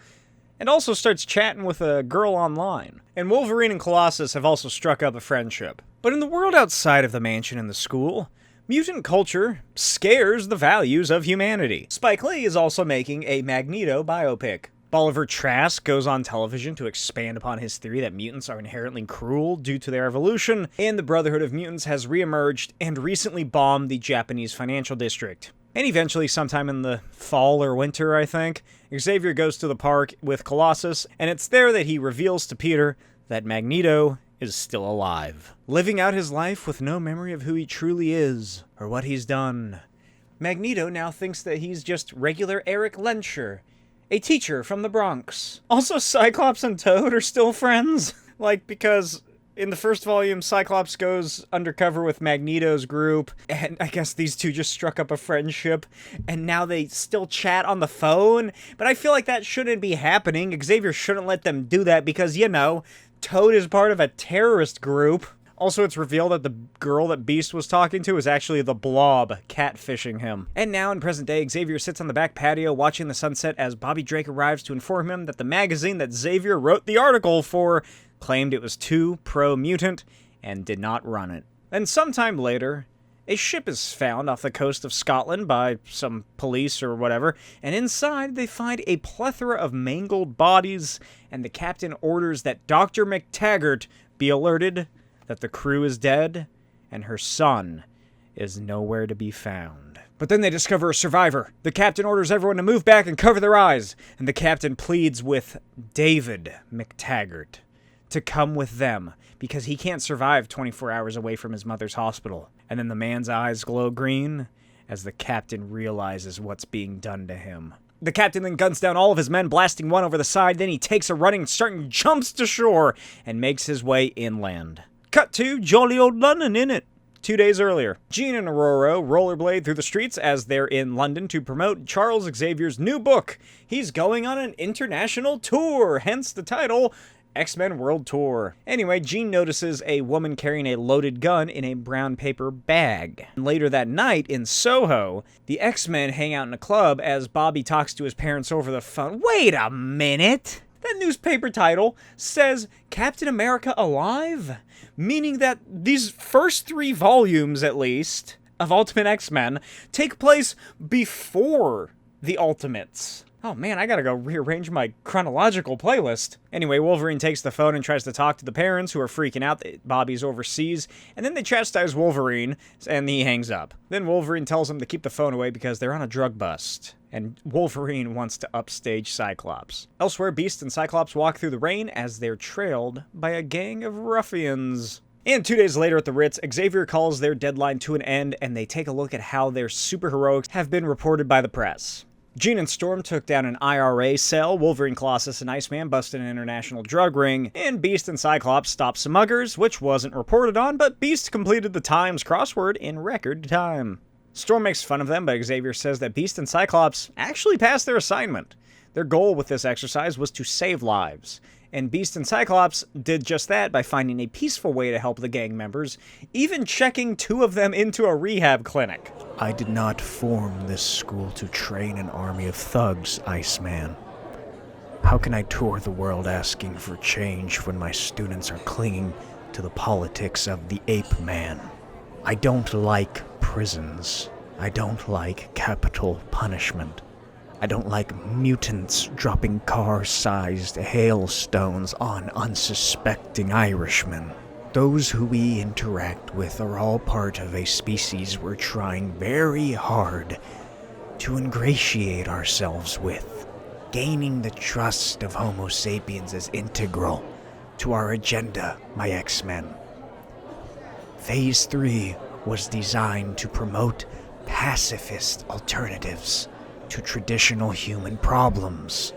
and also starts chatting with a girl online. And Wolverine and Colossus have also struck up a friendship. But in the world outside of the mansion and the school, mutant culture scares the values of humanity. Spike Lee is also making a Magneto biopic. Bolivar Trask goes on television to expand upon his theory that mutants are inherently cruel due to their evolution, and the Brotherhood of Mutants has reemerged and recently bombed the Japanese financial district. And eventually, sometime in the fall or winter, I think, Xavier goes to the park with Colossus, and it's there that he reveals to Peter that Magneto is still alive, living out his life with no memory of who he truly is or what he's done. Magneto now thinks that he's just regular Eric Lenscher, a teacher from the Bronx. Also, Cyclops and Toad are still friends. Because in the first volume, Cyclops goes undercover with Magneto's group, and I guess these two just struck up a friendship, and now they still chat on the phone, but I feel like that shouldn't be happening. Xavier shouldn't let them do that because, Toad is part of a terrorist group. Also, it's revealed that the girl that Beast was talking to is actually the Blob, catfishing him. And now, in present day, Xavier sits on the back patio watching the sunset as Bobby Drake arrives to inform him that the magazine that Xavier wrote the article for claimed it was too pro-mutant and did not run it. And sometime later, a ship is found off the coast of Scotland by some police or whatever, and inside they find a plethora of mangled bodies, and the captain orders that Dr. McTaggart be alerted that the crew is dead, and her son is nowhere to be found. But then they discover a survivor. The captain orders everyone to move back and cover their eyes, and the captain pleads with David McTaggart to come with them, because he can't survive 24 hours away from his mother's hospital. And then the man's eyes glow green as the captain realizes what's being done to him. The captain then guns down all of his men, blasting one over the side. Then he takes a running start and jumps to shore and makes his way inland. Cut to jolly old London, innit? 2 days earlier, Jean and Aurora rollerblade through the streets as they're in London to promote Charles Xavier's new book. He's going on an international tour, hence the title, X-Men World Tour. Anyway, Jean notices a woman carrying a loaded gun in a brown paper bag. And later that night, in Soho, the X-Men hang out in a club as Bobby talks to his parents over the phone. Wait a minute! That newspaper title says Captain America Alive? Meaning that these first 3 volumes, at least, of Ultimate X-Men take place before the Ultimates. Oh man, I gotta go rearrange my chronological playlist. Anyway, Wolverine takes the phone and tries to talk to the parents, who are freaking out that Bobby's overseas, and then they chastise Wolverine, and he hangs up. Then Wolverine tells him to keep the phone away because they're on a drug bust, and Wolverine wants to upstage Cyclops. Elsewhere, Beast and Cyclops walk through the rain as they're trailed by a gang of ruffians. And 2 days later at the Ritz, Xavier calls their deadline to an end, and they take a look at how their superheroics have been reported by the press. Jean and Storm took down an IRA cell, Wolverine, Colossus, and Iceman busted an international drug ring, and Beast and Cyclops stopped some muggers, which wasn't reported on, but Beast completed the Times crossword in record time. Storm makes fun of them, but Xavier says that Beast and Cyclops actually passed their assignment. Their goal with this exercise was to save lives, and Beast and Cyclops did just that by finding a peaceful way to help the gang members, even checking 2 of them into a rehab clinic. I did not form this school to train an army of thugs, Iceman. How can I tour the world asking for change when my students are clinging to the politics of the ape man? I don't like prisons. I don't like capital punishment. I don't like mutants dropping car-sized hailstones on unsuspecting Irishmen. Those who we interact with are all part of a species we're trying very hard to ingratiate ourselves with. Gaining the trust of Homo sapiens is integral to our agenda, my X-Men. Phase 3 was designed to promote pacifist alternatives to traditional human problems.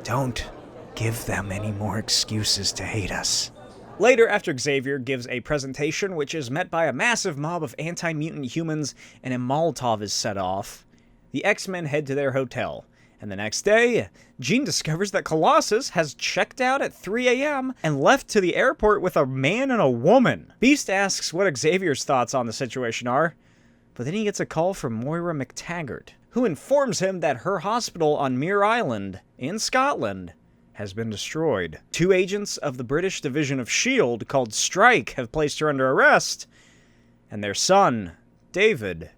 Don't give them any more excuses to hate us. Later, after Xavier gives a presentation which is met by a massive mob of anti-mutant humans and a Molotov is set off, the X-Men head to their hotel. And the next day, Jean discovers that Colossus has checked out at 3 a.m. and left to the airport with a man and a woman. Beast asks what Xavier's thoughts on the situation are, but then he gets a call from Moira McTaggart. who informs him that her hospital on Muir Island in Scotland has been destroyed. 2 agents of the British division of S.H.I.E.L.D. called Strike have placed her under arrest, and their son, David,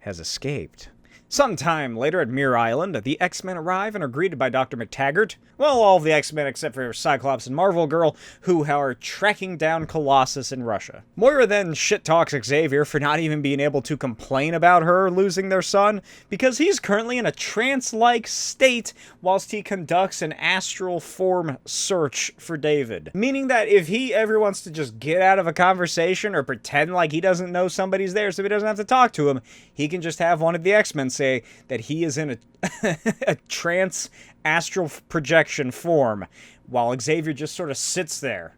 has escaped. Sometime later at Muir Island, the X-Men arrive and are greeted by Dr. McTaggart. Well, all of the X-Men except for Cyclops and Marvel Girl, who are tracking down Colossus in Russia. Moira then shit-talks Xavier for not even being able to complain about her losing their son, because he's currently in a trance-like state whilst he conducts an astral form search for David. Meaning that if he ever wants to just get out of a conversation or pretend like he doesn't know somebody's there so he doesn't have to talk to him, he can just have one of the X-Men say that he is in a trance astral projection form while Xavier just sort of sits there.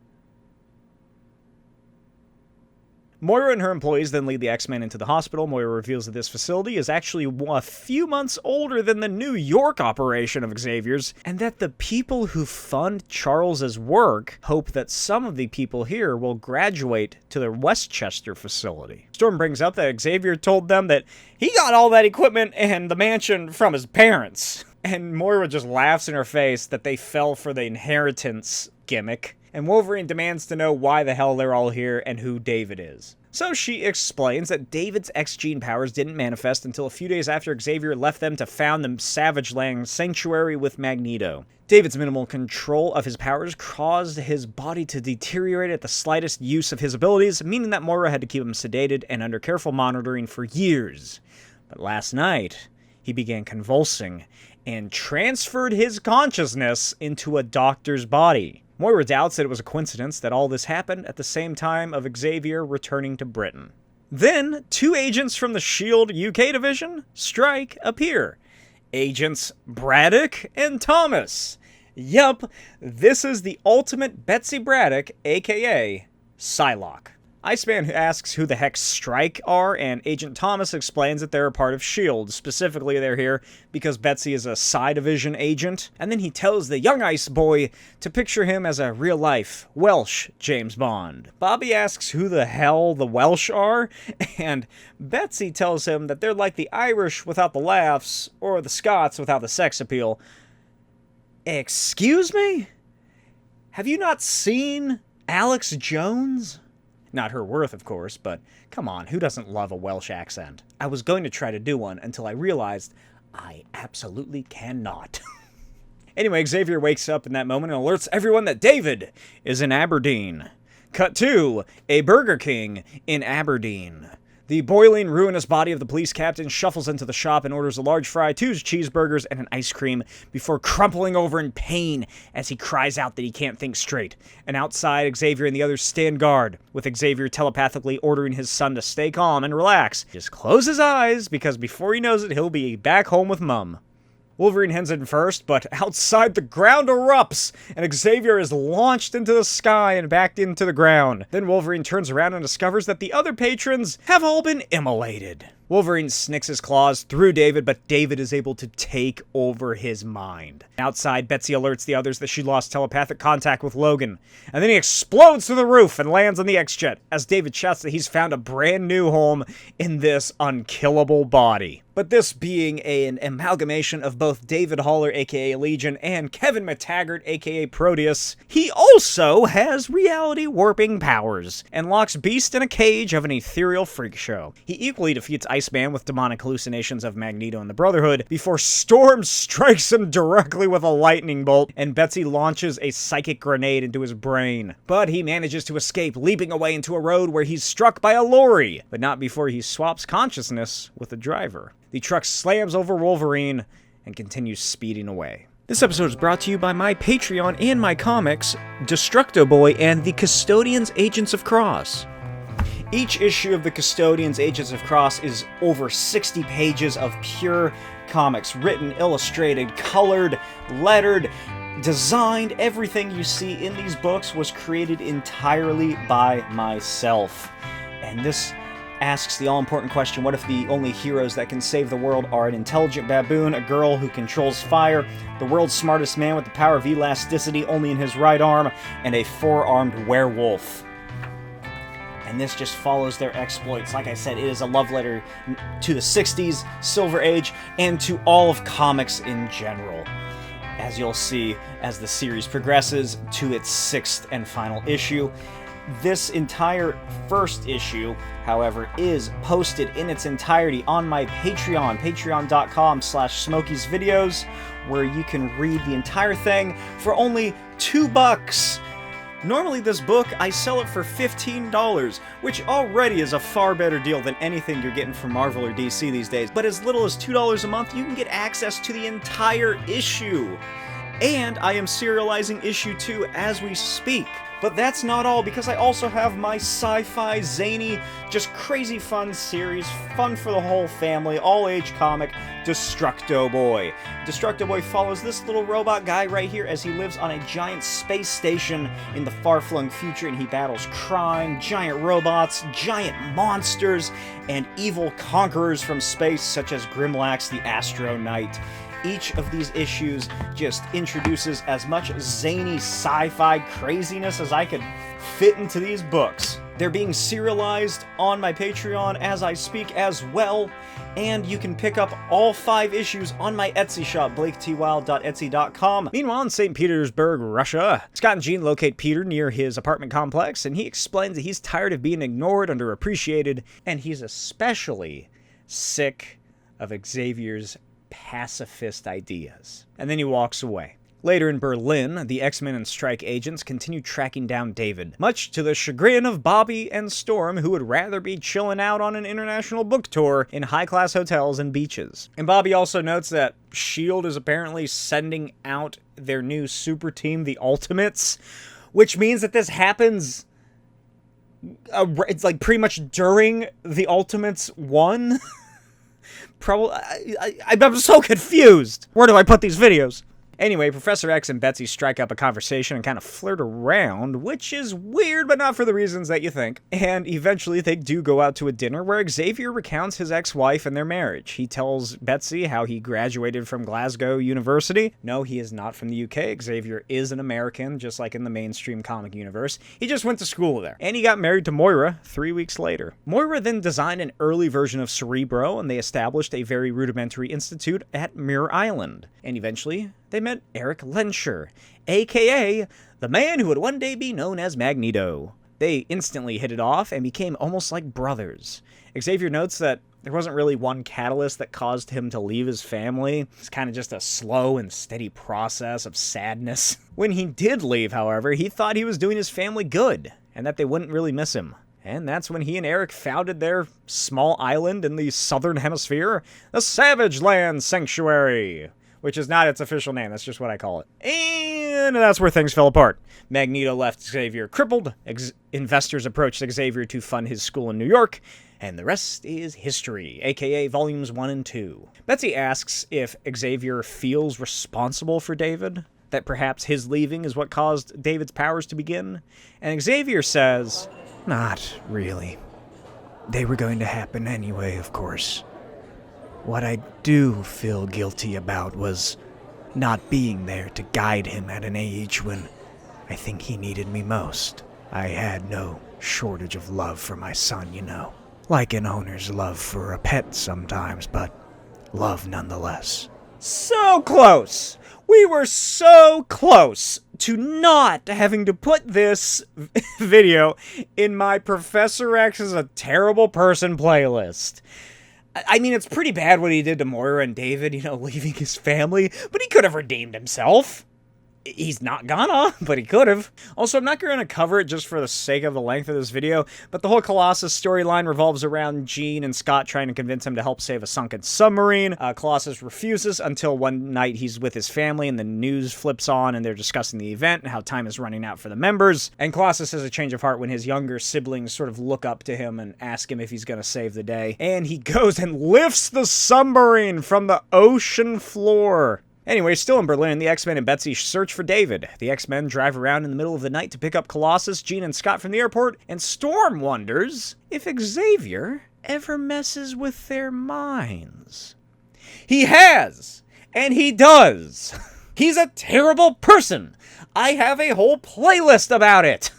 Moira and her employees then lead the X-Men into the hospital. Moira reveals that this facility is actually a few months older than the New York operation of Xavier's, and that the people who fund Charles's work hope that some of the people here will graduate to the Westchester facility. Storm brings up that Xavier told them that he got all that equipment and the mansion from his parents. And Moira just laughs in her face that they fell for the inheritance gimmick. And Wolverine demands to know why the hell they're all here and who David is. So she explains that David's X-gene powers didn't manifest until a few days after Xavier left them to found the Savage Land Sanctuary with Magneto. David's minimal control of his powers caused his body to deteriorate at the slightest use of his abilities, meaning that Moira had to keep him sedated and under careful monitoring for years. But last night, he began convulsing and transferred his consciousness into a doctor's body. Moira doubts that it was a coincidence that all this happened at the same time of Xavier returning to Britain. Then, 2 agents from the S.H.I.E.L.D. UK division, Strike, appear. Agents Braddock and Thomas. Yup, this is the ultimate Betsy Braddock, aka Psylocke. Iceman asks who the heck Strike are, and Agent Thomas explains that they're a part of S.H.I.E.L.D. Specifically, they're here because Betsy is a Psi-Division agent, and then he tells the young Ice Boy to picture him as a real-life Welsh James Bond. Bobby asks who the hell the Welsh are, and Betsy tells him that they're like the Irish without the laughs, or the Scots without the sex appeal. Excuse me? Have you not seen Alex Jones? Not her worth, of course, but come on, who doesn't love a Welsh accent? I was going to try to do one until I realized I absolutely cannot. Anyway, Xavier wakes up in that moment and alerts everyone that David is in Aberdeen. Cut to a Burger King in Aberdeen. The boiling, ruinous body of the police captain shuffles into the shop and orders a large fry, 2 cheeseburgers, and an ice cream before crumpling over in pain as he cries out that he can't think straight. And outside, Xavier and the others stand guard, with Xavier telepathically ordering his son to stay calm and relax. Just close his eyes, because before he knows it, he'll be back home with Mum. Wolverine heads in first, but outside the ground erupts, and Xavier is launched into the sky and backed into the ground. Then Wolverine turns around and discovers that the other patrons have all been immolated. Wolverine snicks his claws through David, but David is able to take over his mind. Outside, Betsy alerts the others that she lost telepathic contact with Logan. And then he explodes through the roof and lands on the X-Jet, as David shouts that he's found a brand new home in this unkillable body. But this being an amalgamation of both David Haller, aka Legion, and Kevin McTaggart, aka Proteus, he also has reality warping powers, and locks Beast in a cage of an ethereal freak show. He equally defeats Iceman with demonic hallucinations of Magneto and the Brotherhood, before Storm strikes him directly with a lightning bolt, and Betsy launches a psychic grenade into his brain. But he manages to escape, leaping away into a road where he's struck by a lorry, but not before he swaps consciousness with the driver. The truck slams over Wolverine and continues speeding away. This episode is brought to you by my Patreon and my comics, Destructo Boy and the Custodians Agents of Cross. Each issue of the Custodians Agents of Cross is over 60 pages of pure comics, written, illustrated, colored, lettered, designed. Everything you see in these books was created entirely by myself. And this asks the all-important question, what if the only heroes that can save the world are an intelligent baboon, a girl who controls fire, the world's smartest man with the power of elasticity only in his right arm, and a 4-armed werewolf? And and this just follows their exploits. Like I said, it is a love letter to the 60s, Silver Age, and to all of comics in general. As you'll see as the series progresses to its 6th and final issue. This entire first issue, however, is posted in its entirety on my Patreon, patreon.com/Smokey'sVideos, where you can read the entire thing for only $2. Normally this book, I sell it for $15, which already is a far better deal than anything you're getting from Marvel or DC these days. But as little as $2 a month, you can get access to the entire issue. And I am serializing issue 2 as we speak. But that's not all, because I also have my sci-fi, zany, just crazy fun series, fun for the whole family, all-age comic, Destructo Boy. Destructo Boy follows this little robot guy right here as he lives on a giant space station in the far-flung future, and he battles crime, giant robots, giant monsters, and evil conquerors from space such as Grimlax the Astro Knight. Each of these issues just introduces as much zany sci-fi craziness as I could fit into these books. They're being serialized on my Patreon as I speak as well, and you can pick up all 5 issues on my Etsy shop, blaketwild.etsy.com. Meanwhile, in St. Petersburg, Russia, Scott and Jean locate Peter near his apartment complex, and he explains that he's tired of being ignored, underappreciated, and he's especially sick of Xavier's pacifist ideas. And then he walks away. Later in Berlin, the X-Men and strike agents continue tracking down David, much to the chagrin of Bobby and Storm, who would rather be chilling out on an international book tour in high-class hotels and beaches. And Bobby also notes that S.H.I.E.L.D. is apparently sending out their new super team, the Ultimates, which means that this happens it's like pretty much during the Ultimates 1. Probably, I'm so confused. Where do I put these videos? Anyway, Professor X and Betsy strike up a conversation and kind of flirt around, which is weird, but not for the reasons that you think. And eventually they do go out to a dinner where Xavier recounts his ex-wife and their marriage. He tells Betsy how he graduated from Glasgow University. No, he is not from the UK. Xavier is an American, just like in the mainstream comic universe. He just went to school there. And he got married to Moira 3 weeks later. Moira then designed an early version of Cerebro, and they established a very rudimentary institute at Mirror Island. And eventually, they met Eric Lenscher, aka the man who would one day be known as Magneto. They instantly hit it off and became almost like brothers. Xavier notes that there wasn't really one catalyst that caused him to leave his family. It's kind of just a slow and steady process of sadness. When he did leave, however, he thought he was doing his family good, and that they wouldn't really miss him. And that's when he and Eric founded their small island in the southern hemisphere, the Savage Land Sanctuary, which is not its official name, that's just what I call it. And that's where things fell apart. Magneto left Xavier crippled, investors approached Xavier to fund his school in New York, and the rest is history, aka volumes 1 and 2. Betsy asks if Xavier feels responsible for David, that perhaps his leaving is what caused David's powers to begin, and Xavier says, Not really. They were going to happen anyway, of course. What I do feel guilty about was not being there to guide him at an age when I think he needed me most. I had no shortage of love for my son, you know. Like an owner's love for a pet sometimes, but love nonetheless. So close! We were so close to not having to put this video in my Professor X is a terrible person playlist. I mean, it's pretty bad what he did to Moira and David, you know, leaving his family, but he could have redeemed himself. He's not gonna, but he could have. Also, I'm not going to cover it just for the sake of the length of this video, but the whole Colossus storyline revolves around Jean and Scott trying to convince him to help save a sunken submarine. Colossus refuses until one night he's with his family and the news flips on and they're discussing the event and how time is running out for the members. And Colossus has a change of heart when his younger siblings sort of look up to him and ask him if he's going to save the day. And he goes and lifts the submarine from the ocean floor. Anyway, still in Berlin, the X-Men and Betsy search for David. The X-Men drive around in the middle of the night to pick up Colossus, Jean, and Scott from the airport, and Storm wonders if Xavier ever messes with their minds. He has! And he does! He's a terrible person! I have a whole playlist about it!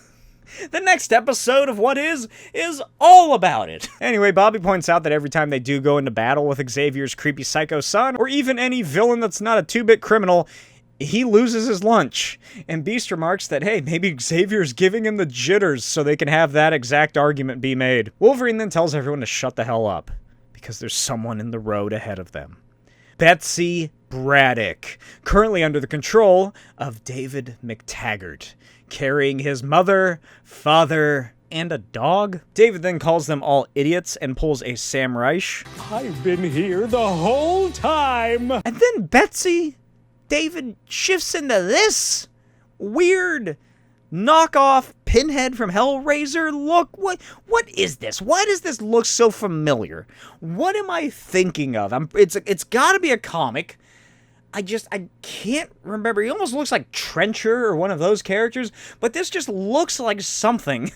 The next episode of What Is all about it. Anyway, Bobby points out that every time they do go into battle with Xavier's creepy psycho son, or even any villain that's not a 2-bit criminal, he loses his lunch. And Beast remarks that, hey, maybe Xavier's giving him the jitters so they can have that exact argument be made. Wolverine then tells everyone to shut the hell up, because there's someone in the road ahead of them. Betsy Braddock, currently under the control of David McTaggart, carrying his mother, father, and a dog. David then calls them all idiots and pulls a Sam Reich. I've been here the whole time! And then David shifts into this weird knockoff Pinhead from Hellraiser look. What is this? Why does this look so familiar? What am I thinking of? It's got to be a comic. I can't remember. He almost looks like Trencher or one of those characters, but this just looks like something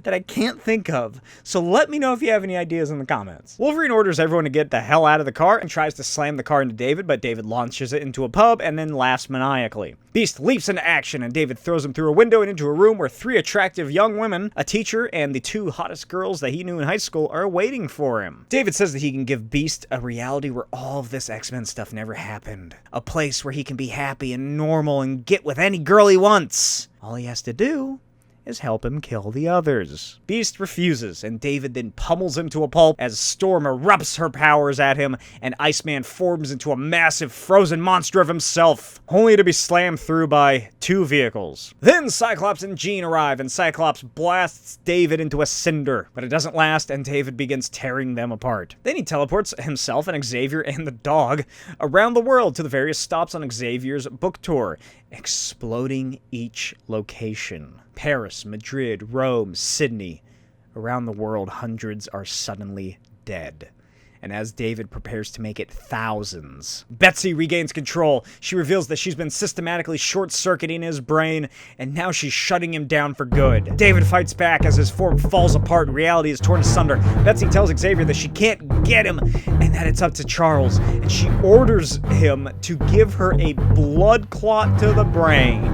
that I can't think of. So let me know if you have any ideas in the comments. Wolverine orders everyone to get the hell out of the car and tries to slam the car into David, but David launches it into a pub and then laughs maniacally. Beast leaps into action and David throws him through a window and into a room where 3 attractive young women, a teacher, and the 2 hottest girls that he knew in high school are waiting for him. David says that he can give Beast a reality where all of this X-Men stuff never happened. A place where he can be happy and normal and get with any girl he wants. All he has to do is help him kill the others. Beast refuses, and David then pummels him to a pulp as Storm erupts her powers at him, and Iceman forms into a massive frozen monster of himself, only to be slammed through by 2 vehicles. Then Cyclops and Jean arrive, and Cyclops blasts David into a cinder, but it doesn't last, and David begins tearing them apart. Then he teleports himself and Xavier and the dog around the world to the various stops on Xavier's book tour, exploding each location. Paris, Madrid, Rome, Sydney. Around the world, hundreds are suddenly dead. And as David prepares to make it thousands, Betsy regains control. She reveals that she's been systematically short-circuiting his brain, and now she's shutting him down for good. David fights back as his form falls apart and reality is torn asunder. Betsy tells Xavier that she can't get him, and that it's up to Charles, and she orders him to give her a blood clot to the brain.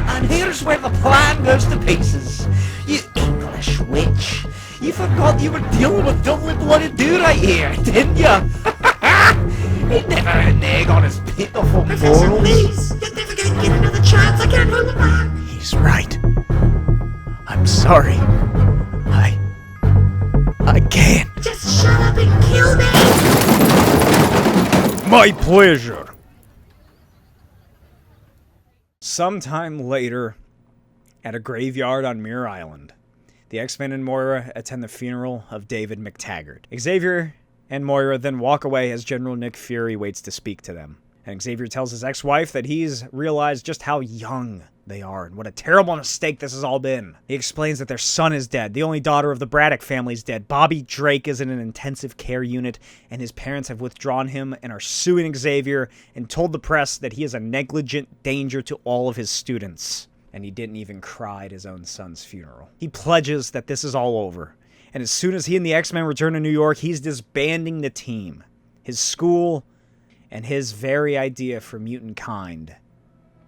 And here's where the plan goes to pieces. You English witch. You forgot you were dealing with doubly bloody do right here, didn't you? He never had an egg on his pitiful morals. Please, you're never gonna get another chance. I can't hold him back. He's right. I'm sorry. I can't. Just shut up and kill me. My pleasure. Sometime later, at a graveyard on Muir Island, the X-Men and Moira attend the funeral of David McTaggart. Xavier and Moira then walk away as General Nick Fury waits to speak to them. And Xavier tells his ex-wife that he's realized just how young they are and what a terrible mistake this has all been. He explains that their son is dead, the only daughter of the Braddock family is dead, Bobby Drake is in an intensive care unit, and his parents have withdrawn him and are suing Xavier and told the press that he is a negligent danger to all of his students. And he didn't even cry at his own son's funeral. He pledges that this is all over, and as soon as he and the X-Men return to New York, he's disbanding the team, his school, and his very idea for mutant kind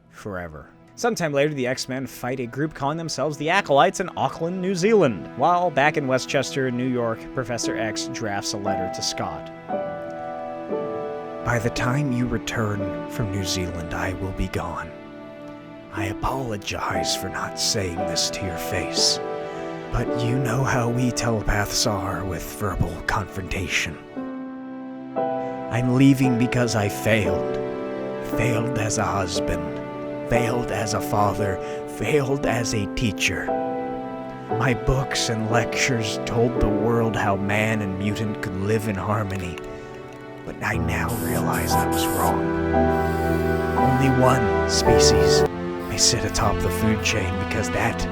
forever. Sometime later, the X-Men fight a group calling themselves the Acolytes in Auckland, New Zealand, while back in Westchester, New York, Professor X drafts a letter to Scott. By the time you return from New Zealand, I will be gone. I apologize for not saying this to your face, but you know how we telepaths are with verbal confrontation. I'm leaving because I failed. Failed as a husband. Failed as a father, failed as a teacher. My books and lectures told the world how man and mutant could live in harmony, but I now realize I was wrong. Only one species may sit atop the food chain because that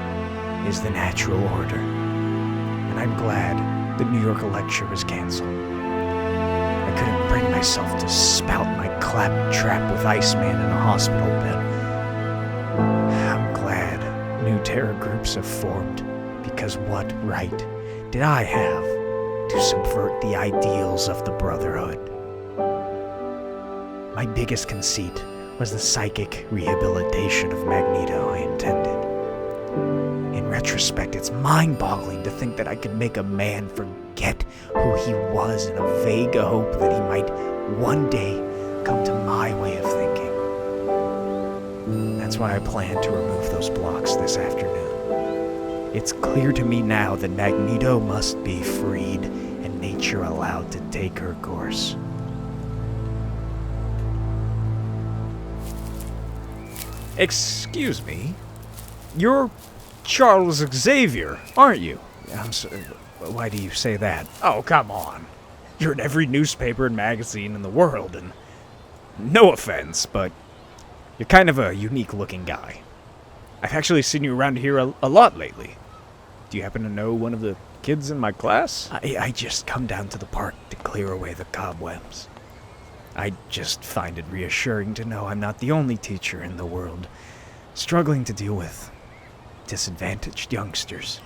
is the natural order. And I'm glad the New York lecture was canceled. I couldn't bring myself to spout my claptrap with Iceman in a hospital bed. I'm glad new terror groups have formed, because what right did I have to subvert the ideals of the Brotherhood? My biggest conceit was the psychic rehabilitation of Magneto I intended. retrospect, it's mind-boggling to think that I could make a man forget who he was in a vague hope that he might one day come to my way of thinking. That's why I plan to remove those blocks this afternoon. It's clear to me now that Magneto must be freed and nature allowed to take her course. Excuse me? You're Charles Xavier, aren't you? I'm sorry, why do you say that? Oh, come on. You're in every newspaper and magazine in the world, and no offense, but you're kind of a unique-looking guy. I've actually seen you around here a lot lately. Do you happen to know one of the kids in my class? I just come down to the park to clear away the cobwebs. I just find it reassuring to know I'm not the only teacher in the world struggling to deal with disadvantaged youngsters.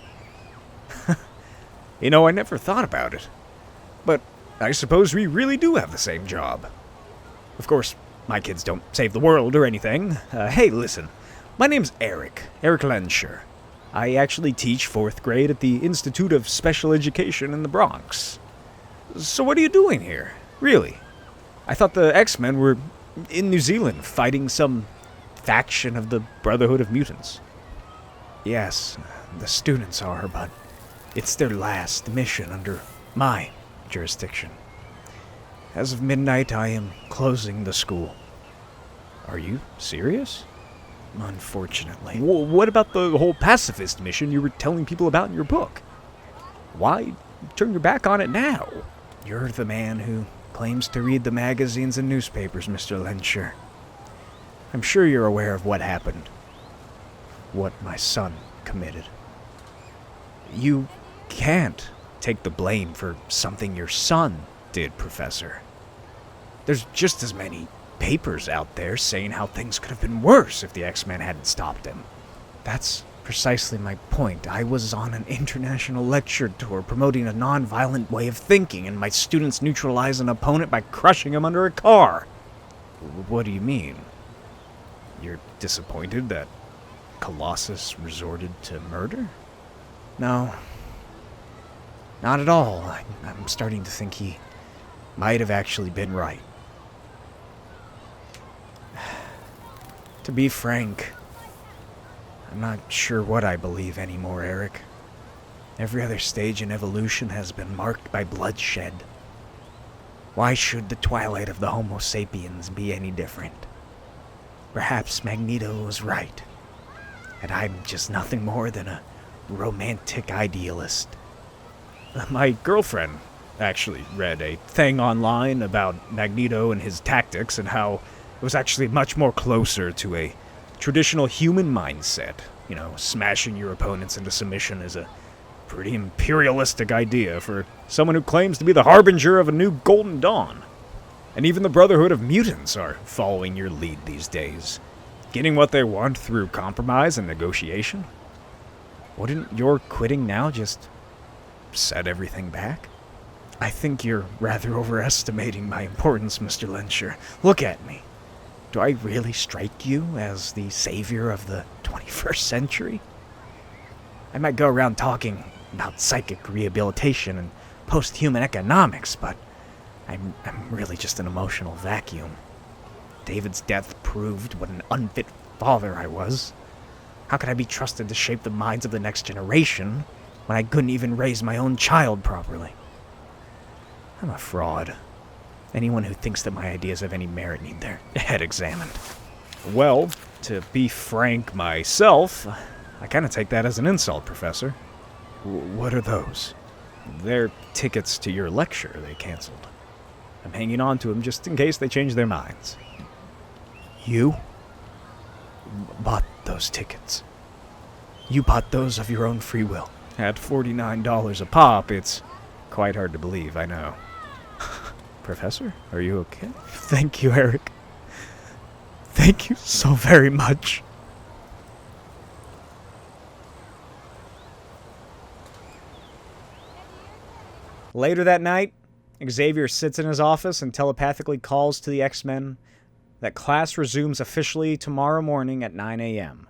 You know, I never thought about it. But I suppose we really do have the same job. Of course, my kids don't save the world or anything. Hey, listen. My name's Eric Lensher. I actually teach 4th grade at the Institute of Special Education in the Bronx. So what are you doing here? Really? I thought the X-Men were in New Zealand fighting some faction of the Brotherhood of Mutants. Yes, the students are, but it's their last mission under my jurisdiction. As of midnight, I am closing the school. Are you serious? Unfortunately. What about the whole pacifist mission you were telling people about in your book? Why turn your back on it now? You're the man who claims to read the magazines and newspapers, Mr. Lensher. I'm sure you're aware of what happened. What my son committed. You can't take the blame for something your son did, Professor. There's just as many papers out there saying how things could have been worse if the X-Men hadn't stopped him. That's precisely my point. I was on an international lecture tour promoting a non-violent way of thinking, and my students neutralize an opponent by crushing him under a car. What do you mean? You're disappointed that Colossus resorted to murder? No. Not at all. I'm starting to think he might have actually been right. To be frank, I'm not sure what I believe anymore, Eric. Every other stage in evolution has been marked by bloodshed. Why should the twilight of the Homo sapiens be any different? Perhaps Magneto was right, and I'm just nothing more than a romantic idealist. My girlfriend actually read a thing online about Magneto and his tactics and how it was actually much more closer to a traditional human mindset. You know, smashing your opponents into submission is a pretty imperialistic idea for someone who claims to be the harbinger of a new golden dawn. And even the Brotherhood of Mutants are following your lead these days, getting what they want through compromise and negotiation. Wouldn't your quitting now just set everything back? I think you're rather overestimating my importance, Mr. Lensher. Look at me. Do I really strike you as the savior of the 21st century? I might go around talking about psychic rehabilitation and post-human economics, but I'm really just an emotional vacuum. David's death proved what an unfit father I was. How could I be trusted to shape the minds of the next generation when I couldn't even raise my own child properly? I'm a fraud. Anyone who thinks that my ideas have any merit need their head examined. Well, to be frank myself, I kind of take that as an insult, Professor. What are those? They're tickets to your lecture they canceled. I'm hanging on to them just in case they change their minds. You bought those tickets. You bought those of your own free will. At $49 a pop, it's quite hard to believe, I know. Professor, are you okay? Thank you, Eric. Thank you so very much. Later that night, Xavier sits in his office and telepathically calls to the X-Men that class resumes officially tomorrow morning at 9 a.m.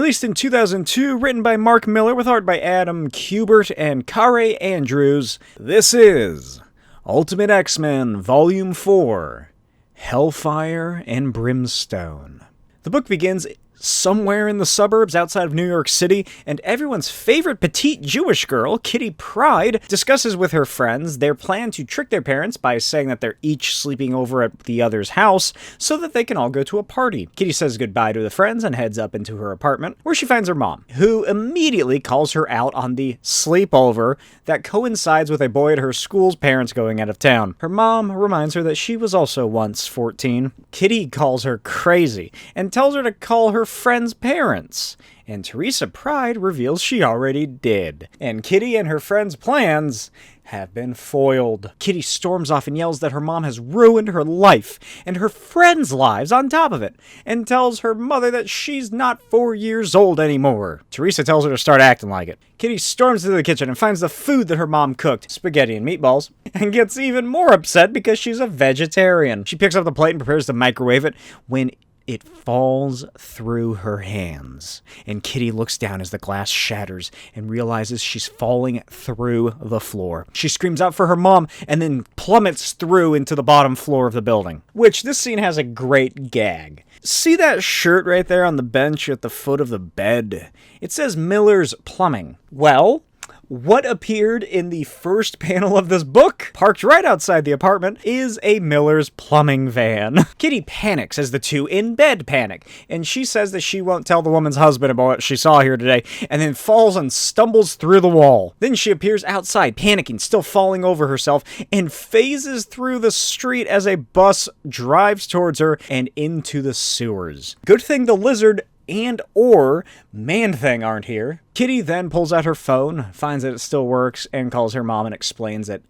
Released in 2002, written by Mark Miller with art by Adam Kubert and Kare Andrews, this is Ultimate X-Men Volume 4, Hellfire and Brimstone. The book begins somewhere in the suburbs outside of New York City, and everyone's favorite petite Jewish girl, Kitty Pryde, discusses with her friends their plan to trick their parents by saying that they're each sleeping over at the other's house so that they can all go to a party. Kitty says goodbye to the friends and heads up into her apartment, where she finds her mom, who immediately calls her out on the sleepover that coincides with a boy at her school's parents going out of town. Her mom reminds her that she was also once 14. Kitty calls her crazy and tells her to call her friend's parents, and Teresa Pryde reveals she already did, and Kitty and her friend's plans have been foiled. Kitty storms off and yells that her mom has ruined her life and her friends' lives on top of it, and tells her mother that she's not 4 years old anymore. Teresa tells her to start acting like it. Kitty storms into the kitchen and finds the food that her mom cooked, spaghetti and meatballs, and gets even more upset because she's a vegetarian. She picks up the plate and prepares to microwave it when it falls through her hands, and Kitty looks down as the glass shatters and realizes she's falling through the floor. She screams out for her mom and then plummets through into the bottom floor of the building, which this scene has a great gag. See that shirt right there on the bench at the foot of the bed? It says Miller's Plumbing. Well, what appeared in the first panel of this book, parked right outside the apartment, is a Miller's Plumbing van. Kitty panics as the two in bed panic, and she says that she won't tell the woman's husband about what she saw here today, and then falls and stumbles through the wall. Then she appears outside, panicking, still falling over herself, and phases through the street as a bus drives towards her and into the sewers. Good thing the lizard and or Man-Thing aren't here. Kitty then pulls out her phone, finds that it still works, and calls her mom and explains that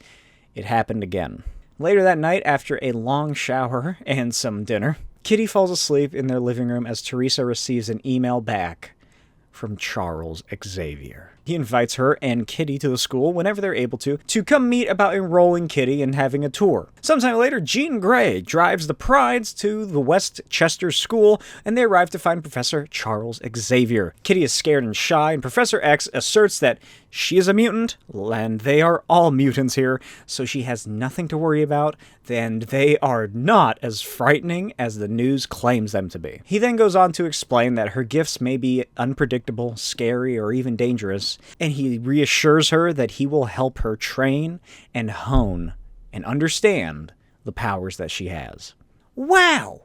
it happened again. Later that night, after a long shower and some dinner, Kitty falls asleep in their living room as Teresa receives an email back from Charles Xavier. He invites her and Kitty to the school whenever they're able to come meet about enrolling Kitty and having a tour. Sometime later, Jean Grey drives the Prydes to the Westchester School, and they arrive to find Professor Charles Xavier. Kitty is scared and shy, and Professor X asserts that she is a mutant, and they are all mutants here, so she has nothing to worry about, and they are not as frightening as the news claims them to be. He then goes on to explain that her gifts may be unpredictable, scary, or even dangerous, and he reassures her that he will help her train and hone and understand the powers that she has. Wow!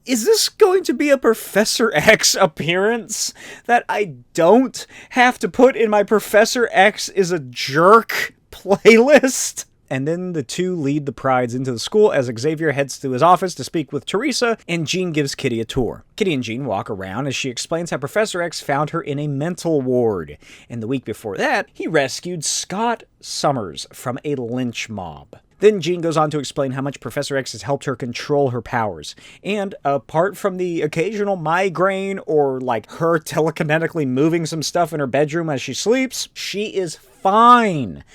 Is this going to be a Professor X appearance that I don't have to put in my Professor X is a jerk playlist? And then the two lead the Prydes into the school as Xavier heads to his office to speak with Teresa, and Jean gives Kitty a tour. Kitty and Jean walk around as she explains how Professor X found her in a mental ward. And the week before that, he rescued Scott Summers from a lynch mob. Then Jean goes on to explain how much Professor X has helped her control her powers. And apart from the occasional migraine or like her telekinetically moving some stuff in her bedroom as she sleeps, she is fine.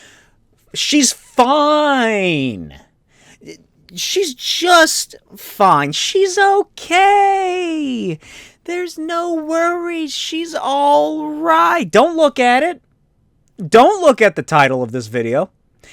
She's fine. She's just fine. She's okay. There's no worries. She's all right. Don't look at it. Don't look at the title of this video.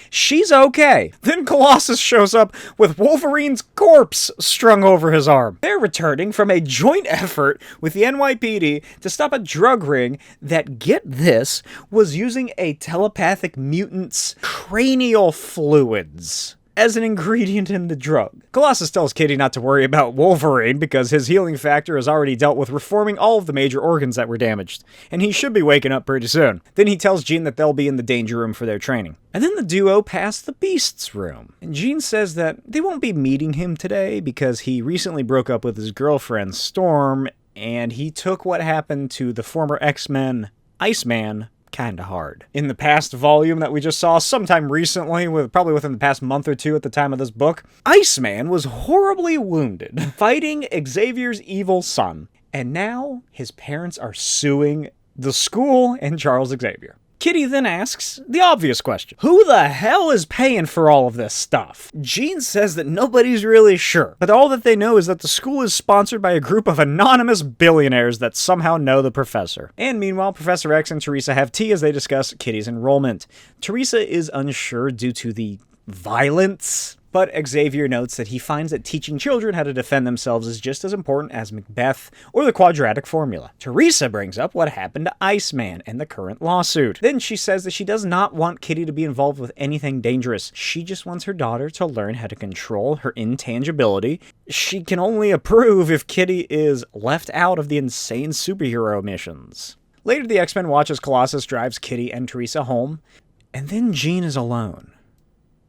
She's okay. Then Colossus shows up with Wolverine's corpse strung over his arm. They're returning from a joint effort with the NYPD to stop a drug ring that, get this, was using a telepathic mutant's cranial fluids as an ingredient in the drug. Colossus tells Kitty not to worry about Wolverine because his healing factor has already dealt with reforming all of the major organs that were damaged, and he should be waking up pretty soon. Then he tells Jean that they'll be in the danger room for their training. And then the duo pass the Beast's room, and Jean says that they won't be meeting him today because he recently broke up with his girlfriend Storm, and he took what happened to the former X-Men Iceman kinda hard. In the past volume that we just saw sometime recently, probably within the past month or two at the time of this book, Iceman was horribly wounded fighting Xavier's evil son, and now his parents are suing the school and Charles Xavier. Kitty then asks the obvious question. Who the hell is paying for all of this stuff? Jean says that nobody's really sure, but all that they know is that the school is sponsored by a group of anonymous billionaires that somehow know the professor. And meanwhile, Professor X and Teresa have tea as they discuss Kitty's enrollment. Teresa is unsure due to the violence, but Xavier notes that he finds that teaching children how to defend themselves is just as important as Macbeth or the quadratic formula. Teresa brings up what happened to Iceman and the current lawsuit. Then she says that she does not want Kitty to be involved with anything dangerous. She just wants her daughter to learn how to control her intangibility. She can only approve if Kitty is left out of the insane superhero missions. Later, the X-Men watch as Colossus drives Kitty and Teresa home, and then Jean is alone.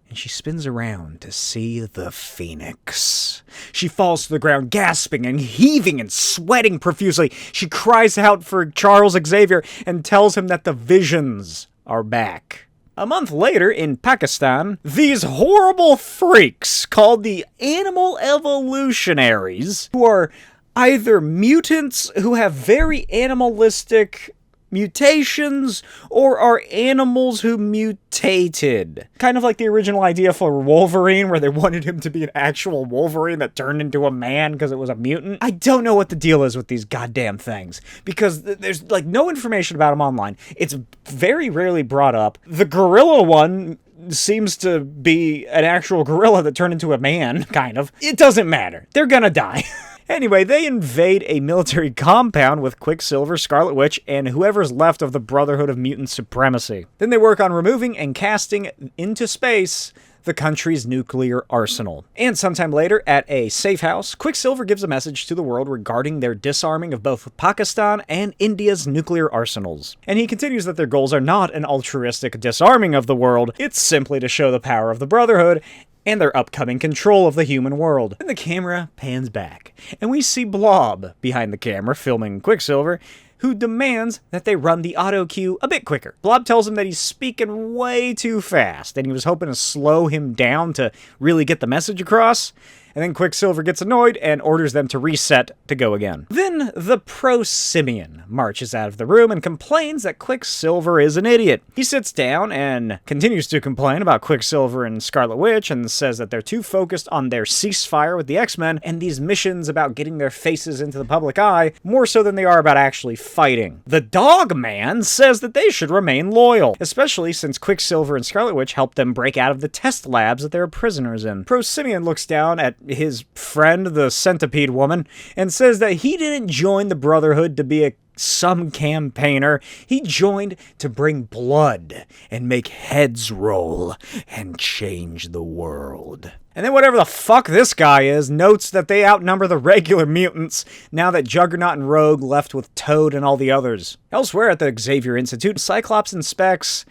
And she spins around to see the Phoenix. She falls to the ground, gasping and heaving and sweating profusely. She cries out for Charles Xavier and tells him that the visions are back. A month later, in Pakistan, these horrible freaks called the Animal Evolutionaries, who are either mutants who have very animalistic mutations, or are animals who mutated. Kind of like the original idea for Wolverine, where they wanted him to be an actual Wolverine that turned into a man because it was a mutant. I don't know what the deal is with these goddamn things, because there's like no information about them online. It's very rarely brought up. The gorilla one seems to be an actual gorilla that turned into a man, kind of. It doesn't matter. They're gonna die. Anyway, they invade a military compound with Quicksilver, Scarlet Witch, and whoever's left of the Brotherhood of Mutant Supremacy. Then they work on removing and casting into space the country's nuclear arsenal. And sometime later, at a safe house, Quicksilver gives a message to the world regarding their disarming of both Pakistan and India's nuclear arsenals. And he continues that their goals are not an altruistic disarming of the world, it's simply to show the power of the Brotherhood and their upcoming control of the human world. And the camera pans back, and we see Blob behind the camera filming Quicksilver, who demands that they run the auto cue a bit quicker. Blob tells him that he's speaking way too fast, and he was hoping to slow him down to really get the message across. And then Quicksilver gets annoyed and orders them to reset to go again. Then the Pro-Simian marches out of the room and complains that Quicksilver is an idiot. He sits down and continues to complain about Quicksilver and Scarlet Witch and says that they're too focused on their ceasefire with the X-Men and these missions about getting their faces into the public eye more so than they are about actually fighting. The Dog Man says that they should remain loyal, especially since Quicksilver and Scarlet Witch helped them break out of the test labs that they were prisoners in. Pro-Simian looks down at his friend, the Centipede Woman, and says that he didn't join the Brotherhood to be some campaigner. He joined to bring blood and make heads roll and change the world. And then whatever the fuck this guy is notes that they outnumber the regular mutants now that Juggernaut and Rogue left with Toad and all the others. Elsewhere at the Xavier Institute, Cyclops inspects...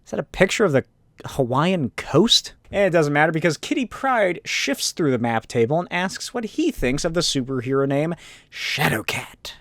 Is that a picture of the Hawaiian coast? And it doesn't matter because Kitty Pryde shifts through the map table and asks what he thinks of the superhero name Shadowcat.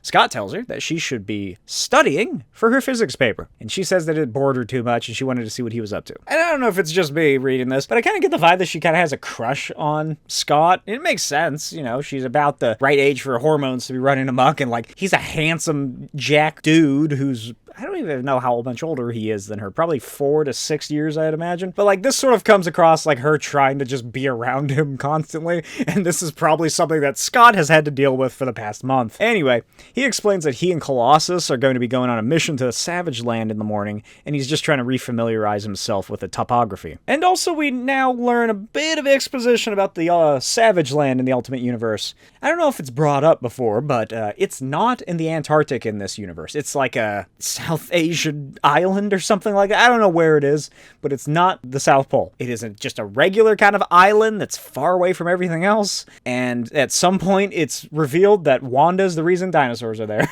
Scott tells her that she should be studying for her physics paper, and she says that it bored her too much and she wanted to see what he was up to. And I don't know if it's just me reading this, but I kind of get the vibe that she kind of has a crush on Scott. It makes sense, you know, she's about the right age for hormones to be running amok, and like, he's a handsome jack dude who's, I don't even know how much older he is than her. Probably 4 to 6 years, I'd imagine. But like, this sort of comes across like her trying to just be around him constantly. And this is probably something that Scott has had to deal with for the past month. Anyway, he explains that he and Colossus are going to be going on a mission to Savage Land in the morning. And he's just trying to refamiliarize himself with the topography. And also we now learn a bit of exposition about the Savage Land in the Ultimate Universe. I don't know if it's brought up before, but it's not in the Antarctic in this universe. It's like a South Asian island or something like that. I don't know where it is, but it's not the South Pole. It isn't just a regular kind of island that's far away from everything else. And at some point, it's revealed that Wanda's the reason dinosaurs are there.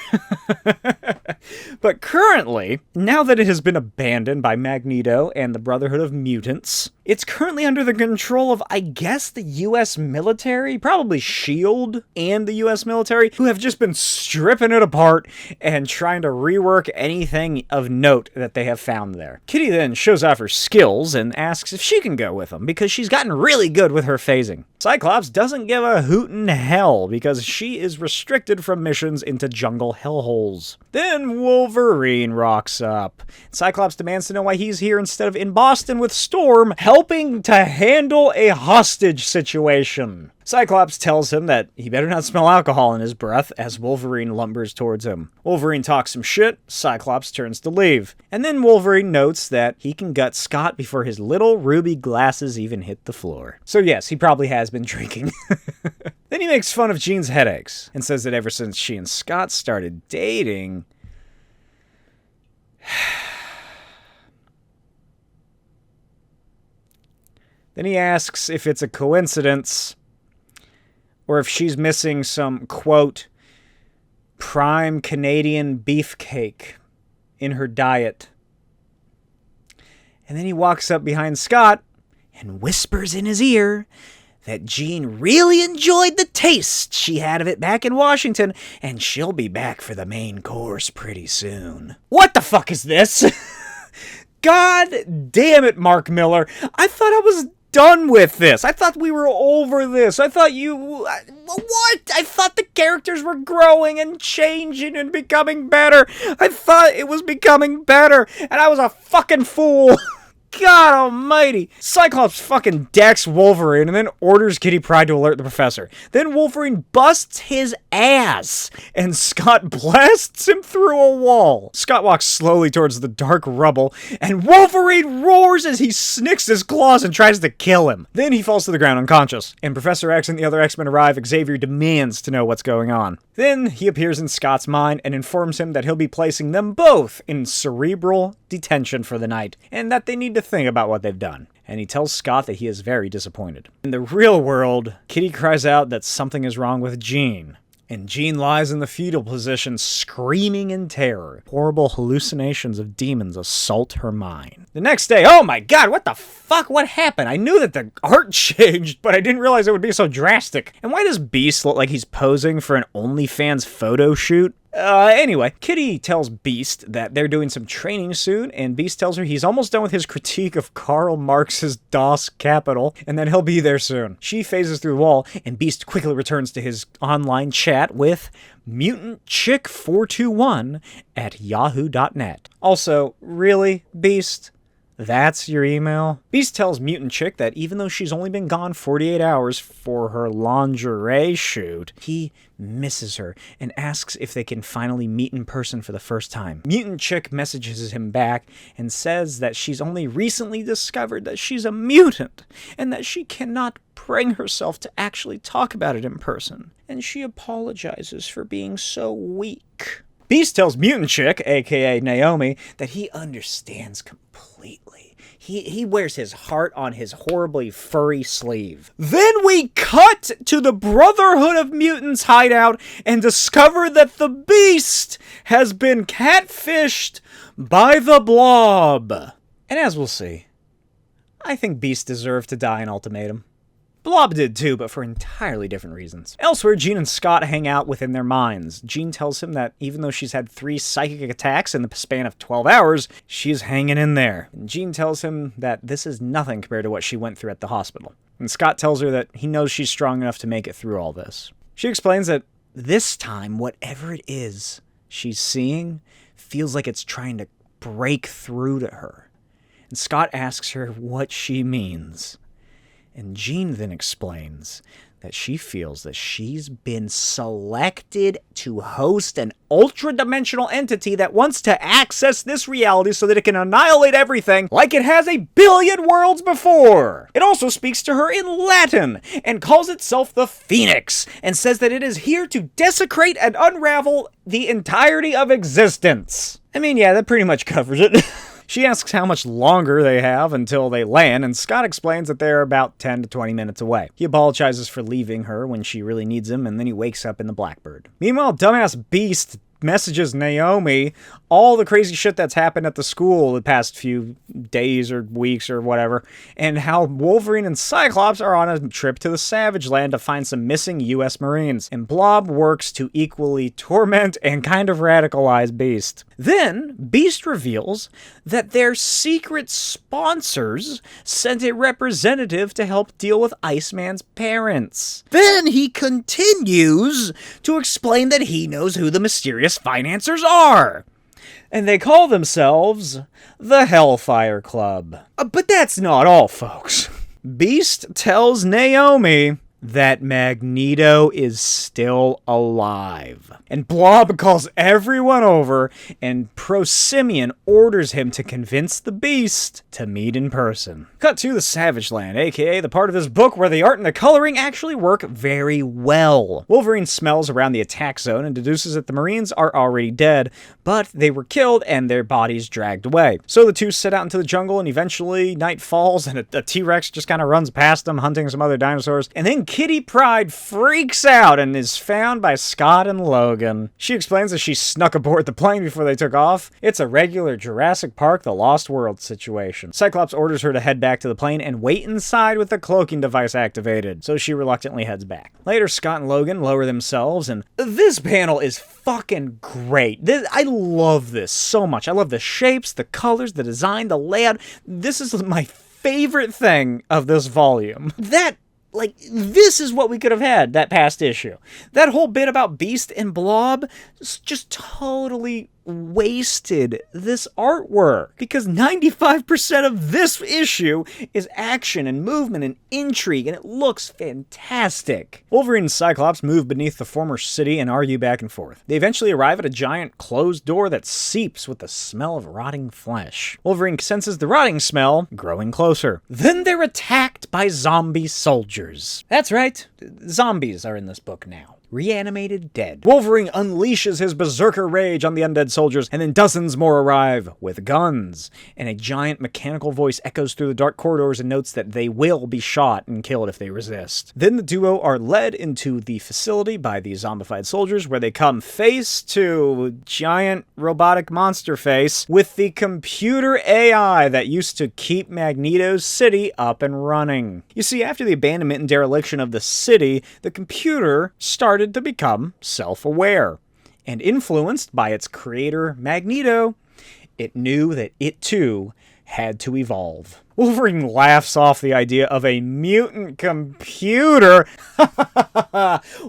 But currently, now that it has been abandoned by Magneto and the Brotherhood of Mutants, it's currently under the control of, I guess, the US military, probably S.H.I.E.L.D. and the US military, who have just been stripping it apart and trying to rework anything of note that they have found there. Kitty then shows off her skills and asks if she can go with them, because she's gotten really good with her phasing. Cyclops doesn't give a hoot in hell because she is restricted from missions into jungle hellholes. Then Wolverine rocks up. Cyclops demands to know why he's here instead of in Boston with Storm, helping to handle a hostage situation. Cyclops tells him that he better not smell alcohol in his breath as Wolverine lumbers towards him. Wolverine talks some shit, Cyclops turns to leave. And then Wolverine notes that he can gut Scott before his little ruby glasses even hit the floor. So yes, he probably has been drinking. Then he makes fun of Jean's headaches and says that ever since she and Scott started dating... Then he asks if it's a coincidence or if she's missing some, quote, prime Canadian beefcake in her diet. And then he walks up behind Scott and whispers in his ear that Jean really enjoyed the taste she had of it back in Washington, and she'll be back for the main course pretty soon. What the fuck is this? God damn it, Mark Miller. I thought I was done with this. I thought we were over this. I thought what? I thought the characters were growing and changing and becoming better. I thought it was becoming better, and I was a fucking fool. God almighty. Cyclops fucking decks Wolverine and then orders Kitty Pryde to alert the professor. Then Wolverine busts his ass and Scott blasts him through a wall. Scott walks slowly towards the dark rubble and Wolverine roars as he snicks his claws and tries to kill him. Then he falls to the ground unconscious, and Professor X and the other X-Men arrive. Xavier demands to know what's going on. Then he appears in Scott's mind and informs him that he'll be placing them both in cerebral detention for the night, and that they need to think about what they've done. And he tells Scott that he is very disappointed. In the real world, Kitty cries out that something is wrong with Jean, and Jean lies in the fetal position screaming in terror. Horrible hallucinations of demons assault her mind. The next day, oh my god, what the fuck? What happened? I knew that the art changed, but I didn't realize it would be so drastic. And why does Beast look like he's posing for an OnlyFans photo shoot? Anyway, Kitty tells Beast that they're doing some training soon, and Beast tells her he's almost done with his critique of Karl Marx's Das Kapital, and that he'll be there soon. She phases through the wall, and Beast quickly returns to his online chat with mutantchick421 at yahoo.net. Also, really, Beast? That's your email? Beast tells Mutant Chick that even though she's only been gone 48 hours for her lingerie shoot, he misses her and asks if they can finally meet in person for the first time. Mutant Chick messages him back and says that she's only recently discovered that she's a mutant and that she cannot bring herself to actually talk about it in person. And she apologizes for being so weak. Beast tells Mutant Chick, aka Naomi, that he understands completely. He wears his heart on his horribly furry sleeve. Then we cut to the Brotherhood of Mutants hideout and discover that the Beast has been catfished by the Blob. And as we'll see, I think Beast deserved to die in Ultimatum. Blob did too, but for entirely different reasons. Elsewhere, Jean and Scott hang out within their minds. Jean tells him that even though she's had 3 psychic attacks in the span of 12 hours, she's hanging in there. And Jean tells him that this is nothing compared to what she went through at the hospital. And Scott tells her that he knows she's strong enough to make it through all this. She explains that this time, whatever it is she's seeing feels like it's trying to break through to her. And Scott asks her what she means. And Jean then explains that she feels that she's been selected to host an ultra-dimensional entity that wants to access this reality so that it can annihilate everything like it has 1 billion worlds before. It also speaks to her in Latin and calls itself the Phoenix and says that it is here to desecrate and unravel the entirety of existence. I mean, yeah, that pretty much covers it. She asks how much longer they have until they land, and Scott explains that they're about 10 to 20 minutes away. He apologizes for leaving her when she really needs him, and then he wakes up in the Blackbird. Meanwhile, dumbass Beast messages Naomi all the crazy shit that's happened at the school the past few days or weeks or whatever, and how Wolverine and Cyclops are on a trip to the Savage Land to find some missing U.S. Marines, and Blob works to equally torment and kind of radicalize Beast. Then, Beast reveals that their secret sponsors sent a representative to help deal with Iceman's parents. Then he continues to explain that he knows who the mysterious financiers are. And they call themselves the Hellfire Club. But that's not all, folks. Beast tells Naomi that Magneto is still alive. And Blob calls everyone over, and Procimian orders him to convince the Beast to meet in person. Cut to the Savage Land, aka the part of this book where the art and the coloring actually work very well. Wolverine smells around the attack zone and deduces that the Marines are already dead, but they were killed and their bodies dragged away. So the two set out into the jungle, and eventually night falls, and a T-Rex just kind of runs past them, hunting some other dinosaurs, and then Kitty Pryde freaks out and is found by Scott and Logan. She explains that she snuck aboard the plane before they took off. It's a regular Jurassic Park The Lost World situation. Cyclops orders her to head back to the plane and wait inside with the cloaking device activated, so she reluctantly heads back. Later, Scott and Logan lower themselves, and this panel is fucking great. I love this so much. I love the shapes, the colors, the design, the layout. This is my favorite thing of this volume. This is what we could have had, that past issue. That whole bit about Beast and Blob just totally wasted this artwork, because 95% of this issue is action and movement and intrigue, and it looks fantastic. Wolverine and Cyclops move beneath the former city and argue back and forth. They eventually arrive at a giant closed door that seeps with the smell of rotting flesh. Wolverine senses the rotting smell growing closer. Then they're attacked by zombie soldiers. That's right, zombies are in this book now. Reanimated dead. Wolverine unleashes his berserker rage on the undead soldiers, and then dozens more arrive with guns. And a giant mechanical voice echoes through the dark corridors and notes that they will be shot and killed if they resist. Then the duo are led into the facility by the zombified soldiers, where they come face to giant robotic monster face with the computer AI that used to keep Magneto's city up and running. You see, after the abandonment and dereliction of the city, the computer started to become self-aware, and influenced by its creator, Magneto, it knew that it too had to evolve. Wolverine laughs off the idea of a mutant computer.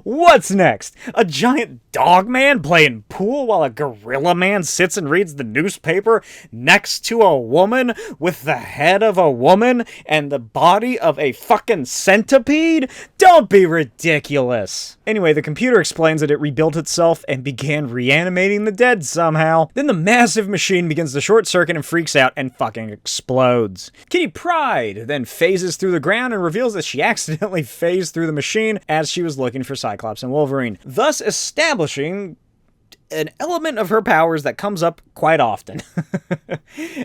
What's next? A giant dog man playing pool while a gorilla man sits and reads the newspaper next to a woman with the head of a woman and the body of a fucking centipede? Don't be ridiculous. Anyway, the computer explains that it rebuilt itself and began reanimating the dead somehow. Then the massive machine begins to short circuit and freaks out and fucking explodes. Kitty Pryde then phases through the ground and reveals that she accidentally phased through the machine as she was looking for Cyclops and Wolverine, thus establishing an element of her powers that comes up quite often.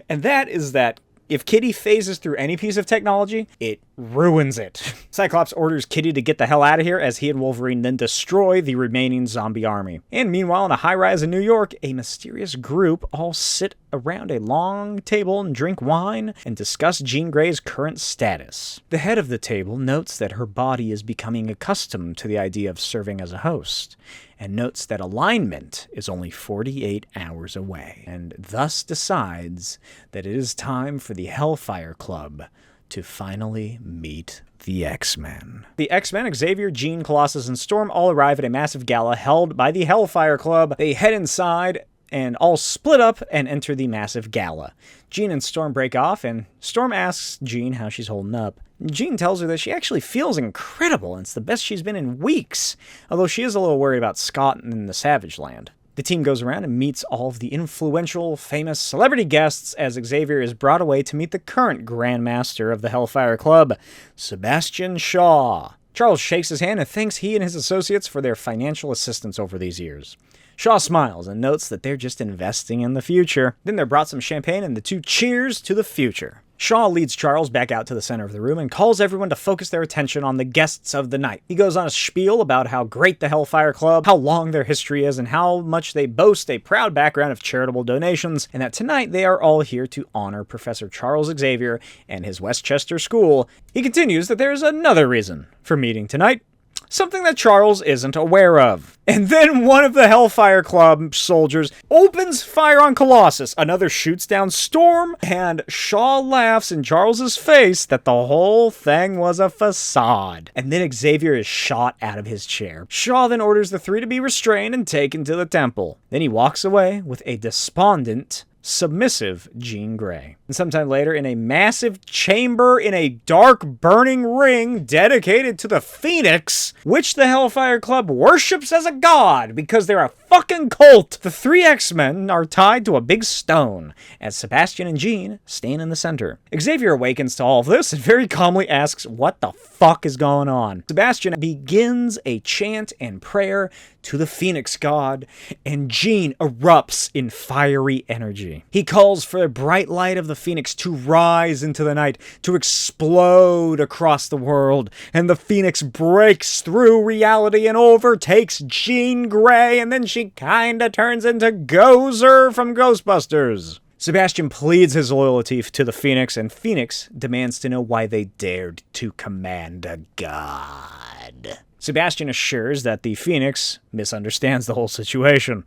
And that is that if Kitty phases through any piece of technology, it ruins it. Cyclops orders Kitty to get the hell out of here as he and Wolverine then destroy the remaining zombie army. And meanwhile, in a high-rise in New York, a mysterious group all sit around a long table and drink wine and discuss Jean Grey's current status. The head of the table notes that her body is becoming accustomed to the idea of serving as a host, and notes that alignment is only 48 hours away, and thus decides that it is time for the Hellfire Club to finally meet the X-Men. The X-Men, Xavier, Jean, Colossus, and Storm all arrive at a massive gala held by the Hellfire Club. They head inside and all split up and enter the massive gala. Jean and Storm break off, and Storm asks Jean how she's holding up. Jean tells her that she actually feels incredible, and it's the best she's been in weeks, although she is a little worried about Scott and the Savage Land. The team goes around and meets all of the influential, famous celebrity guests as Xavier is brought away to meet the current Grand Master of the Hellfire Club, Sebastian Shaw. Charles shakes his hand and thanks he and his associates for their financial assistance over these years. Shaw smiles and notes that they're just investing in the future. Then they're brought some champagne and the two cheers to the future. Shaw leads Charles back out to the center of the room and calls everyone to focus their attention on the guests of the night. He goes on a spiel about how great the Hellfire Club, how long their history is, and how much they boast a proud background of charitable donations, and that tonight they are all here to honor Professor Charles Xavier and his Westchester school. He continues that there is another reason for meeting tonight, something that Charles isn't aware of. And then one of the Hellfire Club soldiers opens fire on Colossus. Another shoots down Storm, and Shaw laughs in Charles's face that the whole thing was a facade. And then Xavier is shot out of his chair. Shaw then orders the three to be restrained and taken to the temple. Then he walks away with a despondent, submissive Jean Grey. And sometime later, in a massive chamber in a dark burning ring dedicated to the Phoenix, which the Hellfire Club worships as a god because they're a fucking cult, the three X-Men are tied to a big stone as Sebastian and Jean stand in the center. Xavier awakens to all of this and very calmly asks what the fuck is going on. Sebastian begins a chant and prayer to the Phoenix god, and Jean erupts in fiery energy. He calls for the bright light of the Phoenix to rise into the night, to explode across the world, and the Phoenix breaks through reality and overtakes Jean Grey, and then she kinda turns into Gozer from Ghostbusters. Sebastian pleads his loyalty to the Phoenix, and Phoenix demands to know why they dared to command a god. Sebastian assures that the Phoenix misunderstands the whole situation.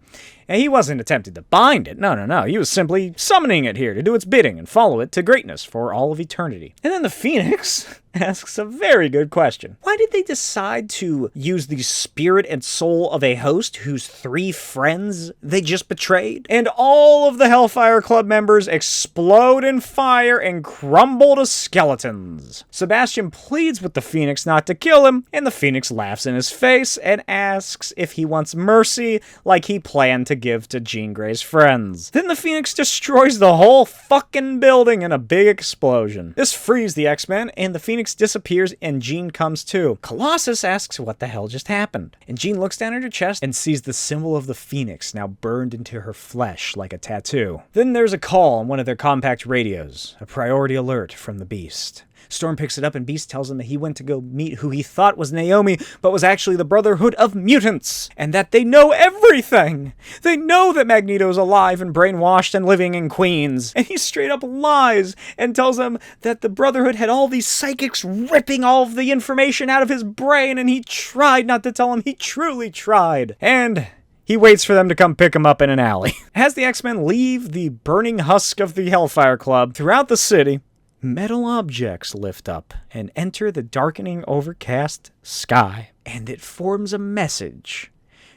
And he wasn't attempting to bind it. No. He was simply summoning it here to do its bidding and follow it to greatness for all of eternity. And then the Phoenix asks a very good question. Why did they decide to use the spirit and soul of a host whose three friends they just betrayed? And all of the Hellfire Club members explode in fire and crumble to skeletons. Sebastian pleads with the Phoenix not to kill him, and the Phoenix laughs in his face and asks if he wants mercy like he planned to give to Jean Grey's friends. Then the Phoenix destroys the whole fucking building in a big explosion. This frees the X-Men, and the Phoenix disappears and Jean comes too. Colossus asks what the hell just happened, and Jean looks down at her chest and sees the symbol of the Phoenix now burned into her flesh like a tattoo. Then there's a call on one of their compact radios, a priority alert from the Beast. Storm picks it up and Beast tells him that he went to go meet who he thought was Naomi, but was actually the Brotherhood of Mutants, and that they know everything. They know that Magneto's alive and brainwashed and living in Queens, and he straight up lies and tells them that the Brotherhood had all these psychics ripping all of the information out of his brain, and he tried not to tell him he truly tried. And he waits for them to come pick him up in an alley. As the X-Men leave the burning husk of the Hellfire Club throughout the city, metal objects lift up and enter the darkening, overcast sky, and it forms a message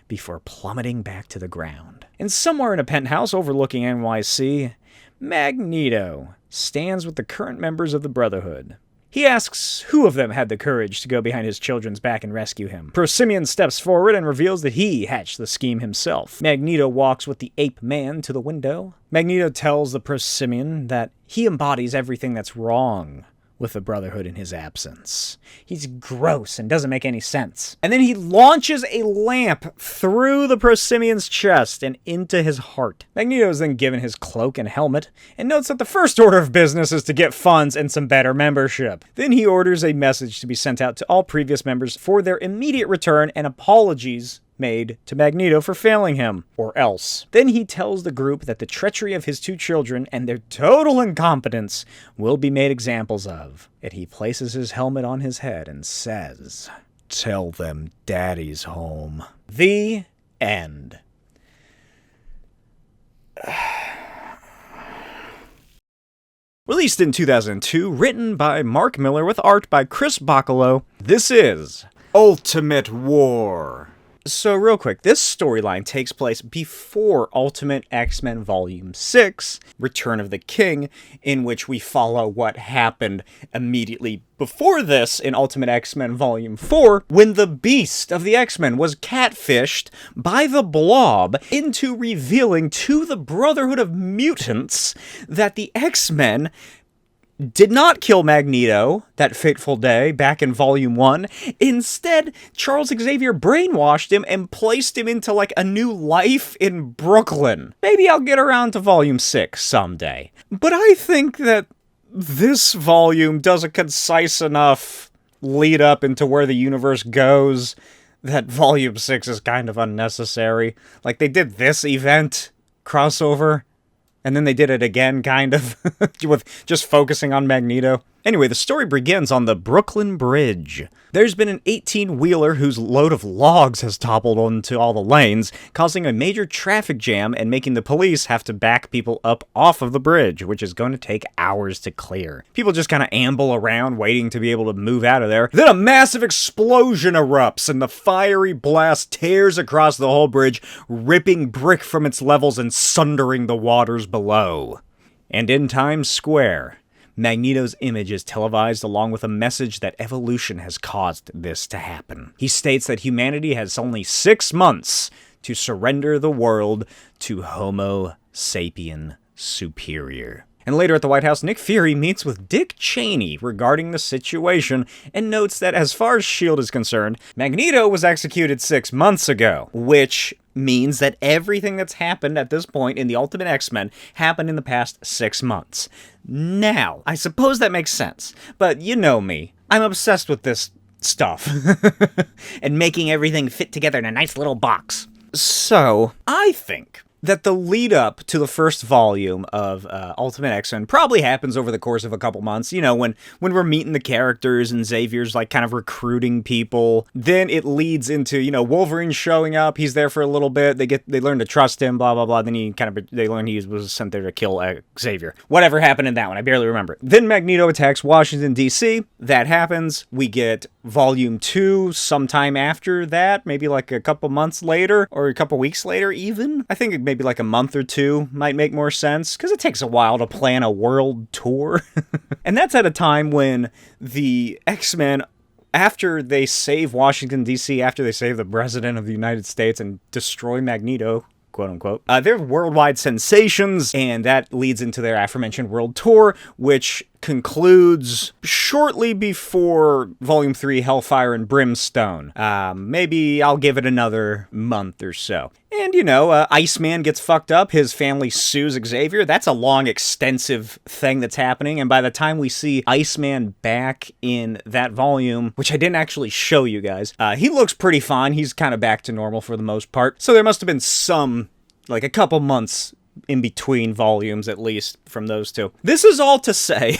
before plummeting back to the ground. And somewhere in a penthouse overlooking NYC, Magneto stands with the current members of the Brotherhood. He asks who of them had the courage to go behind his children's back and rescue him. Procyon steps forward and reveals that he hatched the scheme himself. Magneto walks with the ape man to the window. Magneto tells the Procyon that he embodies everything that's wrong with the Brotherhood in his absence. He's gross and doesn't make any sense. And then he launches a lamp through the Procyon's chest and into his heart. Magneto is then given his cloak and helmet, and notes that the first order of business is to get funds and some better membership. Then he orders a message to be sent out to all previous members for their immediate return and apologies made to Magneto for failing him, or else. Then he tells the group that the treachery of his two children and their total incompetence will be made examples of. And he places his helmet on his head and says, "Tell them Daddy's home." The end. Released in 2002, written by Mark Miller with art by Chris Bacalo, this is Ultimate War. So real quick, this storyline takes place before Ultimate X-Men Volume 6, Return of the King, in which we follow what happened immediately before this in Ultimate X-Men Volume 4, when the Beast of the X-Men was catfished by the Blob into revealing to the Brotherhood of Mutants that the X-Men did not kill Magneto that fateful day back in Volume 1. Instead, Charles Xavier brainwashed him and placed him into like a new life in Brooklyn. Maybe I'll get around to Volume 6 someday. But I think that this volume does a concise enough lead up into where the universe goes that volume 6 is kind of unnecessary. Like, they did this event crossover, and then they did it again, kind of, with just focusing on Magneto. Anyway, the story begins on the Brooklyn Bridge. There's been an 18-wheeler whose load of logs has toppled onto all the lanes, causing a major traffic jam and making the police have to back people up off of the bridge, which is going to take hours to clear. People just kind of amble around, waiting to be able to move out of there. Then a massive explosion erupts, and the fiery blast tears across the whole bridge, ripping brick from its levels and sundering the waters below. And in Times Square, Magneto's image is televised along with a message that evolution has caused this to happen. He states that humanity has only 6 months to surrender the world to Homo sapien superior. And later at the White House, Nick Fury meets with Dick Cheney regarding the situation and notes that as far as S.H.I.E.L.D. is concerned, Magneto was executed 6 months ago, which means that everything that's happened at this point in the Ultimate X-Men happened in the past 6 months. Now, I suppose that makes sense, but you know me. I'm obsessed with this stuff and making everything fit together in a nice little box. So, I think that the lead up to the first volume of Ultimate X-Men probably happens over the course of a couple months. You know, when we're meeting the characters and Xavier's like kind of recruiting people. Then it leads into, you know, Wolverine showing up. He's there for a little bit. They learn to trust him, blah, blah, blah. Then they learn he was sent there to kill Xavier. Whatever happened in that one, I barely remember. Then Magneto attacks Washington, D.C. That happens. We get Volume 2 sometime after that, maybe like a couple months later, or a couple weeks later even. I think maybe like a month or two might make more sense, because it takes a while to plan a world tour. And that's at a time when the X-Men, after they save Washington, D.C., after they save the President of the United States and destroy Magneto, quote-unquote, they're worldwide sensations, and that leads into their aforementioned world tour, which concludes shortly before Volume 3, Hellfire and Brimstone. Maybe I'll give it another month or so. And, you know, Iceman gets fucked up, his family sues Xavier. That's a long, extensive thing that's happening, and by the time we see Iceman back in that volume, which I didn't actually show you guys, he looks pretty fine. He's kind of back to normal for the most part. So there must have been some, like a couple months in between volumes, at least, from those two. This is all to say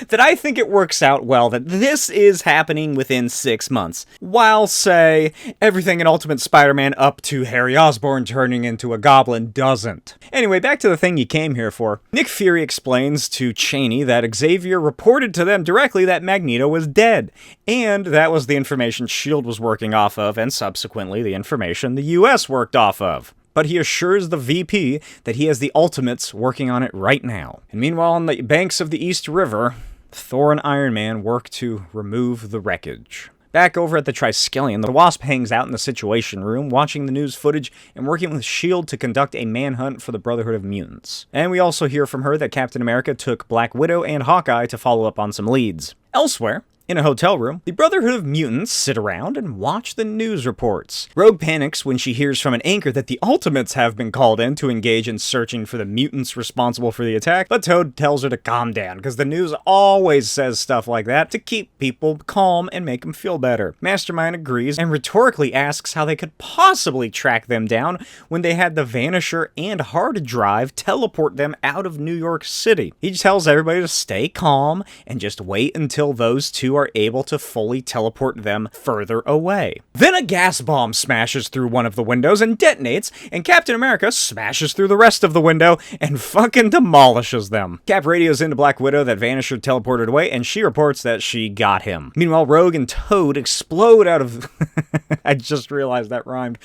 that I think it works out well that this is happening within 6 months, while, say, everything in Ultimate Spider-Man up to Harry Osborn turning into a goblin doesn't. Anyway, back to the thing you came here for. Nick Fury explains to Cheney that Xavier reported to them directly that Magneto was dead, and that was the information S.H.I.E.L.D. was working off of, and subsequently the information the U.S. worked off of. But he assures the VP that he has the Ultimates working on it right now. And meanwhile, on the banks of the East River, Thor and Iron Man work to remove the wreckage. Back over at the Triskelion, the Wasp hangs out in the Situation Room, watching the news footage and working with S.H.I.E.L.D. to conduct a manhunt for the Brotherhood of Mutants. And we also hear from her that Captain America took Black Widow and Hawkeye to follow up on some leads. Elsewhere, in a hotel room, the Brotherhood of Mutants sit around and watch the news reports. Rogue panics when she hears from an anchor that the Ultimates have been called in to engage in searching for the mutants responsible for the attack, but Toad tells her to calm down, because the news always says stuff like that to keep people calm and make them feel better. Mastermind agrees and rhetorically asks how they could possibly track them down when they had the Vanisher and Hard Drive teleport them out of New York City. He tells everybody to stay calm and just wait until those two are able to fully teleport them further away. Then a gas bomb smashes through one of the windows and detonates, and Captain America smashes through the rest of the window and fucking demolishes them. Cap radios into Black Widow that Vanisher teleported away, and she reports that she got him. Meanwhile, Rogue and Toad explode out of... I just realized that rhymed.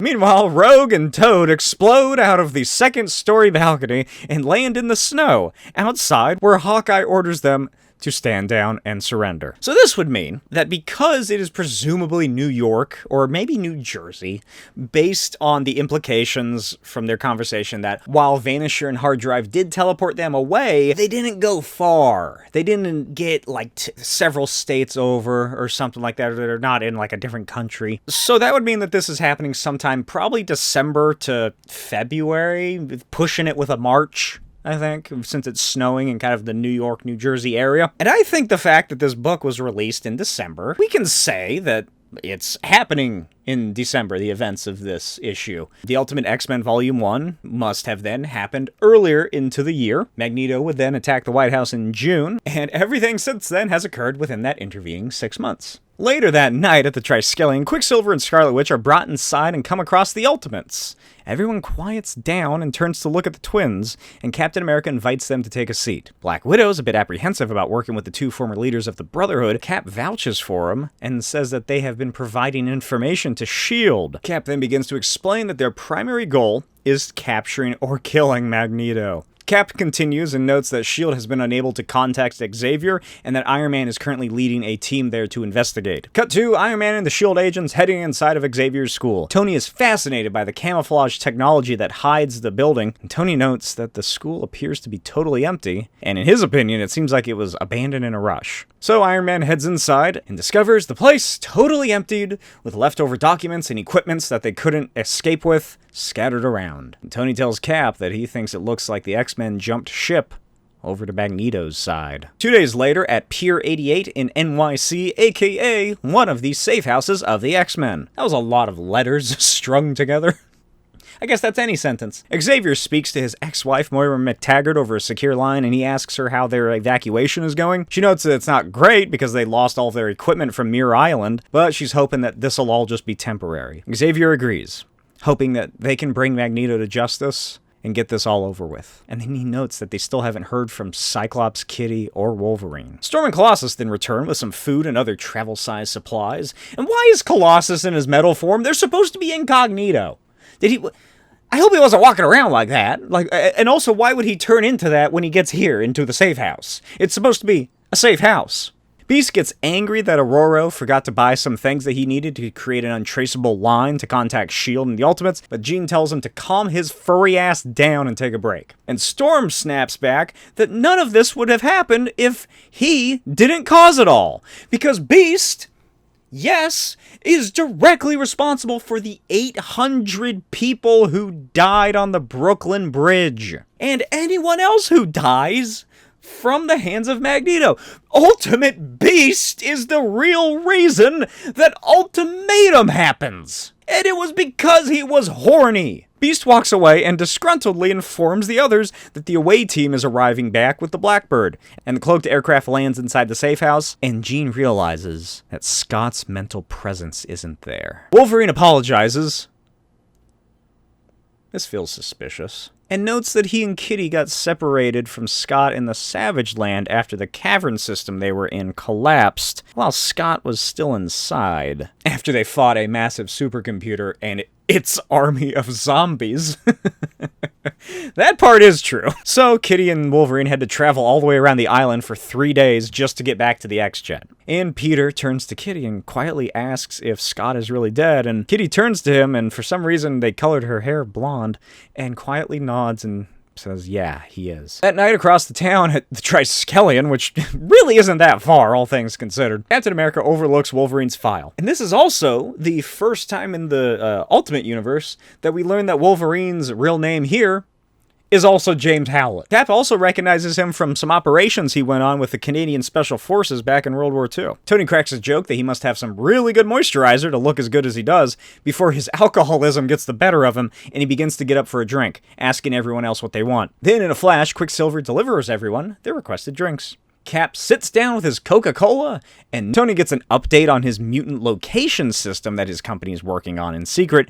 Meanwhile, Rogue and Toad explode out of the second-story balcony and land in the snow, outside where Hawkeye orders them to stand down and surrender. So this would mean that because it is presumably New York, or maybe New Jersey, based on the implications from their conversation that while Vanisher and Hard Drive did teleport them away, they didn't go far. They didn't get like several states over or something like that, or they're not in like a different country. So that would mean that this is happening sometime probably December to February, pushing it with a March. I think, since it's snowing in kind of the New York, New Jersey area. And I think the fact that this book was released in December, we can say that it's happening in December, the events of this issue. The Ultimate X-Men Volume 1 must have then happened earlier into the year. Magneto would then attack the White House in June, and everything since then has occurred within that intervening 6 months. Later that night at the Triskelion, Quicksilver and Scarlet Witch are brought inside and come across the Ultimates. Everyone quiets down and turns to look at the twins, and Captain America invites them to take a seat. Black Widow's a bit apprehensive about working with the two former leaders of the Brotherhood. Cap vouches for them and says that they have been providing information to S.H.I.E.L.D. Cap then begins to explain that their primary goal is capturing or killing Magneto. Cap continues and notes that S.H.I.E.L.D. has been unable to contact Xavier, and that Iron Man is currently leading a team there to investigate. Cut to Iron Man and the S.H.I.E.L.D. agents heading inside of Xavier's school. Tony is fascinated by the camouflage technology that hides the building, and Tony notes that the school appears to be totally empty, and in his opinion, it seems like it was abandoned in a rush. So Iron Man heads inside and discovers the place totally emptied, with leftover documents and equipments that they couldn't escape with scattered around. And Tony tells Cap that he thinks it looks like the X-Men jumped ship over to Magneto's side. 2 days later, at Pier 88 in NYC, aka one of the safe houses of the X-Men. That was a lot of letters strung together. I guess that's any sentence. Xavier speaks to his ex-wife, Moira McTaggart, over a secure line, and he asks her how their evacuation is going. She notes that it's not great because they lost all of their equipment from Muir Island, but she's hoping that this'll all just be temporary. Xavier agrees, hoping that they can bring Magneto to justice and get this all over with. And then he notes that they still haven't heard from Cyclops, Kitty, or Wolverine. Storm and Colossus then return with some food and other travel-sized supplies. And why is Colossus in his metal form? They're supposed to be incognito. I hope he wasn't walking around like that. And also, why would he turn into that when he gets here, into the safe house? It's supposed to be a safe house. Beast gets angry that Aurora forgot to buy some things that he needed to create an untraceable line to contact S.H.I.E.L.D. and the Ultimates, but Jean tells him to calm his furry ass down and take a break. And Storm snaps back that none of this would have happened if he didn't cause it all. Because Beast, yes, is directly responsible for the 800 people who died on the Brooklyn Bridge. And anyone else who dies from the hands of Magneto. Ultimate Beast is the real reason that Ultimatum happens. And it was because he was horny. Beast walks away and disgruntledly informs the others that the away team is arriving back with the Blackbird. And the cloaked aircraft lands inside the safe house, and Jean realizes that Scott's mental presence isn't there. Wolverine apologizes. This feels suspicious. And notes that he and Kitty got separated from Scott in the Savage Land after the cavern system they were in collapsed, while Scott was still inside, after they fought a massive supercomputer and its army of zombies. That part is true. So Kitty and Wolverine had to travel all the way around the island for 3 days just to get back to the X-Jet. And Peter turns to Kitty and quietly asks if Scott is really dead, and Kitty turns to him, and for some reason they colored her hair blonde, and quietly nods and says, yeah, he is. That night across the town at the Triskelion, which really isn't that far, all things considered, Captain America overlooks Wolverine's file. And this is also the first time in the Ultimate Universe that we learn that Wolverine's real name here is also James Howlett. Cap also recognizes him from some operations he went on with the Canadian Special Forces back in World War II. Tony cracks a joke that he must have some really good moisturizer to look as good as he does before his alcoholism gets the better of him and he begins to get up for a drink, asking everyone else what they want. Then in a flash, Quicksilver delivers everyone their requested drinks. Cap sits down with his Coca-Cola, and Tony gets an update on his mutant location system that his company is working on in secret,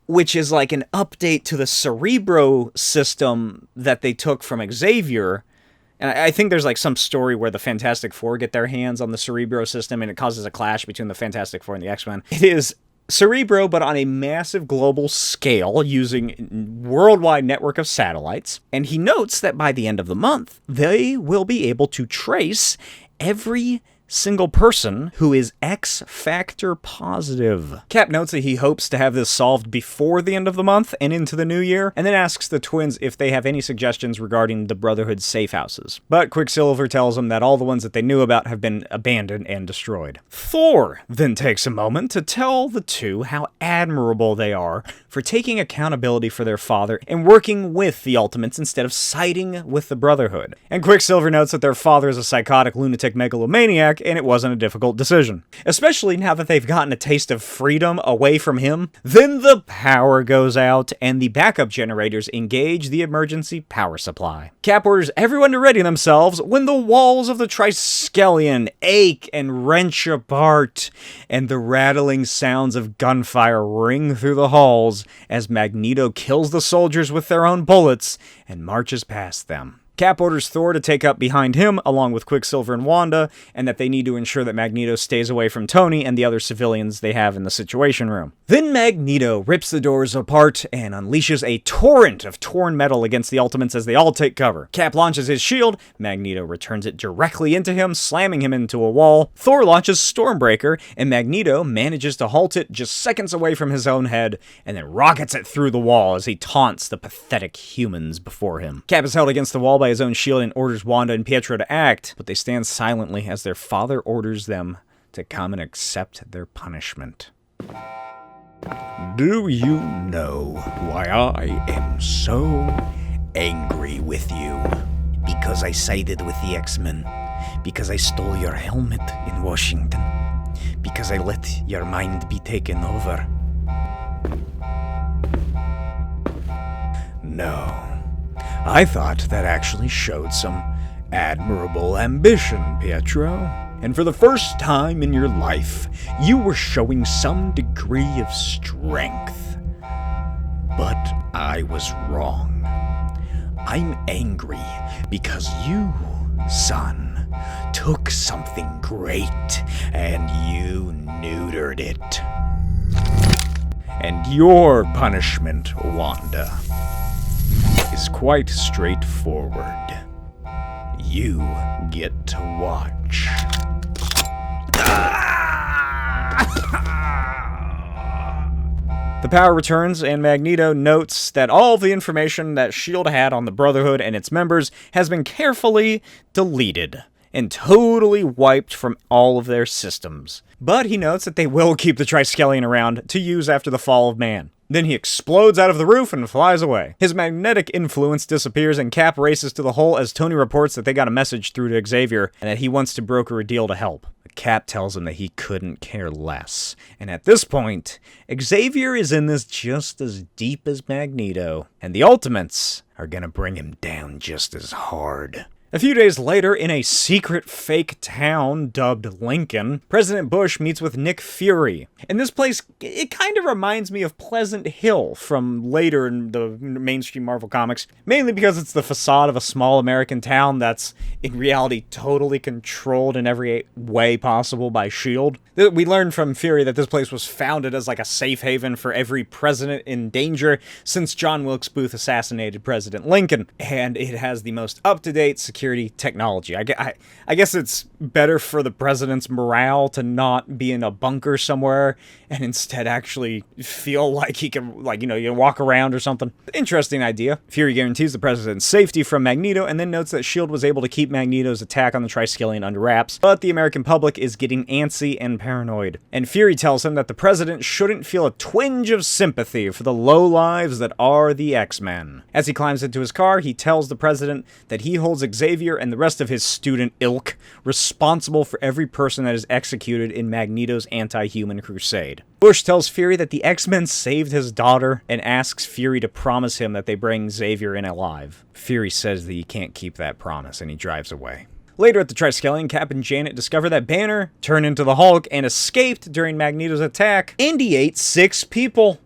which is like an update to the Cerebro system that they took from Xavier. And I think there's like some story where the Fantastic Four get their hands on the Cerebro system and it causes a clash between the Fantastic Four and the X-Men. It is Cerebro, but on a massive global scale using a worldwide network of satellites. And he notes that by the end of the month, they will be able to trace every single person who is X Factor positive. Cap notes that he hopes to have this solved before the end of the month and into the new year, and then asks the twins if they have any suggestions regarding the Brotherhood's safe houses. But Quicksilver tells them that all the ones that they knew about have been abandoned and destroyed. Thor then takes a moment to tell the two how admirable they are for taking accountability for their father and working with the Ultimates instead of siding with the Brotherhood. And Quicksilver notes that their father is a psychotic lunatic megalomaniac and it wasn't a difficult decision. Especially now that they've gotten a taste of freedom away from him. Then the power goes out and the backup generators engage the emergency power supply. Cap orders everyone to ready themselves when the walls of the Triskelion ache and wrench apart and the rattling sounds of gunfire ring through the halls as Magneto kills the soldiers with their own bullets and marches past them. Cap orders Thor to take up behind him, along with Quicksilver and Wanda, and that they need to ensure that Magneto stays away from Tony and the other civilians they have in the Situation Room. Then Magneto rips the doors apart and unleashes a torrent of torn metal against the Ultimates as they all take cover. Cap launches his shield, Magneto returns it directly into him, slamming him into a wall. Thor launches Stormbreaker, and Magneto manages to halt it just seconds away from his own head, and then rockets it through the wall as he taunts the pathetic humans before him. Cap is held against the wall by his own shield and orders Wanda and Pietro to act, but they stand silently as their father orders them to come and accept their punishment. Do you know why I am so angry with you? Because I sided with the X-Men. Because I stole your helmet in Washington. Because I let your mind be taken over. No. I thought that actually showed some admirable ambition, Pietro. And for the first time in your life, you were showing some degree of strength. But I was wrong. I'm angry because you, son, took something great and you neutered it. And your punishment, Wanda, is quite straightforward. You get to watch. The power returns, and Magneto notes that all of the information that S.H.I.E.L.D. had on the Brotherhood and its members has been carefully deleted and totally wiped from all of their systems. But he notes that they will keep the Triskelion around to use after the fall of man. Then he explodes out of the roof and flies away. His magnetic influence disappears and Cap races to the hole as Tony reports that they got a message through to Xavier and that he wants to broker a deal to help. But Cap tells him that he couldn't care less. And at this point, Xavier is in this just as deep as Magneto, and the Ultimates are gonna bring him down just as hard. A few days later, in a secret fake town dubbed Lincoln, President Bush meets with Nick Fury. And this place, it kind of reminds me of Pleasant Hill from later in the mainstream Marvel comics, mainly because it's the facade of a small American town that's, in reality, totally controlled in every way possible by S.H.I.E.L.D. We learned from Fury that this place was founded as like a safe haven for every president in danger since John Wilkes Booth assassinated President Lincoln. And it has the most up-to-date security technology. I guess it's better for the president's morale to not be in a bunker somewhere and instead actually feel like he can, walk around or something. Interesting idea. Fury guarantees the president's safety from Magneto and then notes that S.H.I.E.L.D. was able to keep Magneto's attack on the Triskelion under wraps, but the American public is getting antsy and paranoid. And Fury tells him that the president shouldn't feel a twinge of sympathy for the lowlives that are the X-Men. As he climbs into his car, he tells the president that he holds Xavier and the rest of his student ilk responsible for every person that is executed in Magneto's anti-human crusade. Bush tells Fury that the X-Men saved his daughter and asks Fury to promise him that they bring Xavier in alive. Fury says that he can't keep that promise and he drives away. Later at the Triskelion, Cap and Janet discover that Banner turned into the Hulk and escaped during Magneto's attack, and he ate 6 people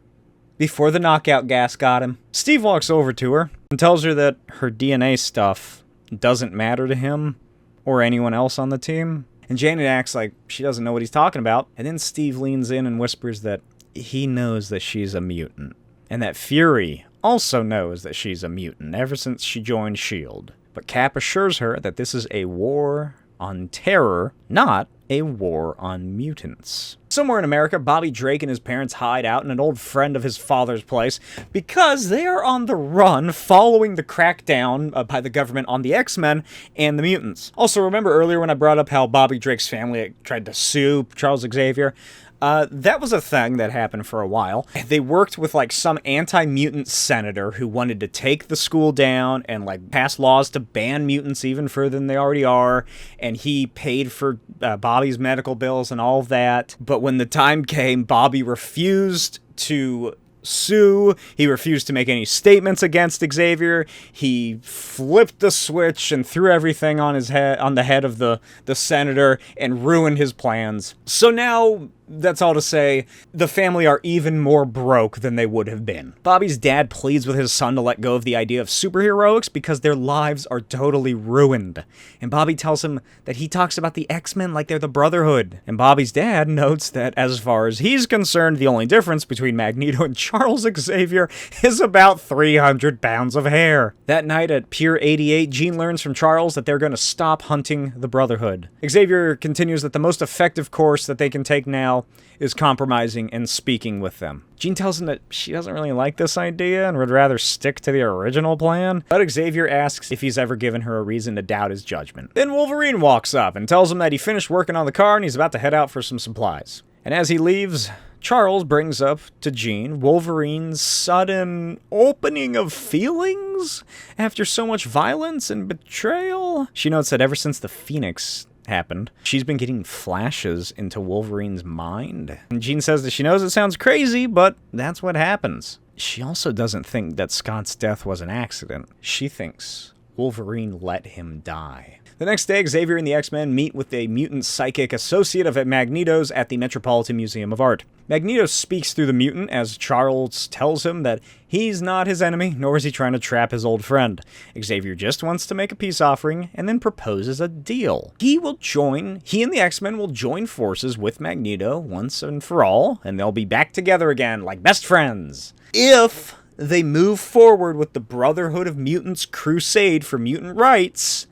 before the knockout gas got him. Steve walks over to her and tells her that her DNA stuff doesn't matter to him or anyone else on the team. And Janet acts like she doesn't know what he's talking about. And then Steve leans in and whispers that he knows that she's a mutant. And that Fury also knows that she's a mutant ever since she joined S.H.I.E.L.D. But Cap assures her that this is a war on terror, not a war on mutants. Somewhere in America, Bobby Drake and his parents hide out in an old friend of his father's place because they are on the run following the crackdown by the government on the X-Men and the mutants. Also, remember earlier when I brought up how Bobby Drake's family tried to sue Charles Xavier? That was a thing that happened for a while. They worked with, like, some anti-mutant senator who wanted to take the school down and, like, pass laws to ban mutants even further than they already are, and he paid for Bobby's medical bills and all of that. But when the time came, Bobby refused to sue. He refused to make any statements against Xavier. He flipped the switch and threw everything on the head of the senator and ruined his plans. So now, that's all to say, the family are even more broke than they would have been. Bobby's dad pleads with his son to let go of the idea of superheroics because their lives are totally ruined. And Bobby tells him that he talks about the X-Men like they're the Brotherhood. And Bobby's dad notes that as far as he's concerned, the only difference between Magneto and Charles Xavier is about 300 pounds of hair. That night at Pier 88, Jean learns from Charles that they're going to stop hunting the Brotherhood. Xavier continues that the most effective course that they can take now is compromising and speaking with them. Jean tells him that she doesn't really like this idea and would rather stick to the original plan, but Xavier asks if he's ever given her a reason to doubt his judgment. Then Wolverine walks up and tells him that he finished working on the car and he's about to head out for some supplies. And as he leaves, Charles brings up to Jean Wolverine's sudden opening of feelings after so much violence and betrayal. She notes that ever since the Phoenix happened, she's been getting flashes into Wolverine's mind. And Jean says that she knows it sounds crazy, but that's what happens. She also doesn't think that Scott's death was an accident. She thinks Wolverine let him die. The next day, Xavier and the X-Men meet with a mutant psychic associate of Magneto's at the Metropolitan Museum of Art. Magneto speaks through the mutant as Charles tells him that he's not his enemy, nor is he trying to trap his old friend. Xavier just wants to make a peace offering and then proposes a deal. He and the X-Men will join forces with Magneto once and for all, and they'll be back together again like best friends. If they move forward with the Brotherhood of Mutants crusade for mutant rights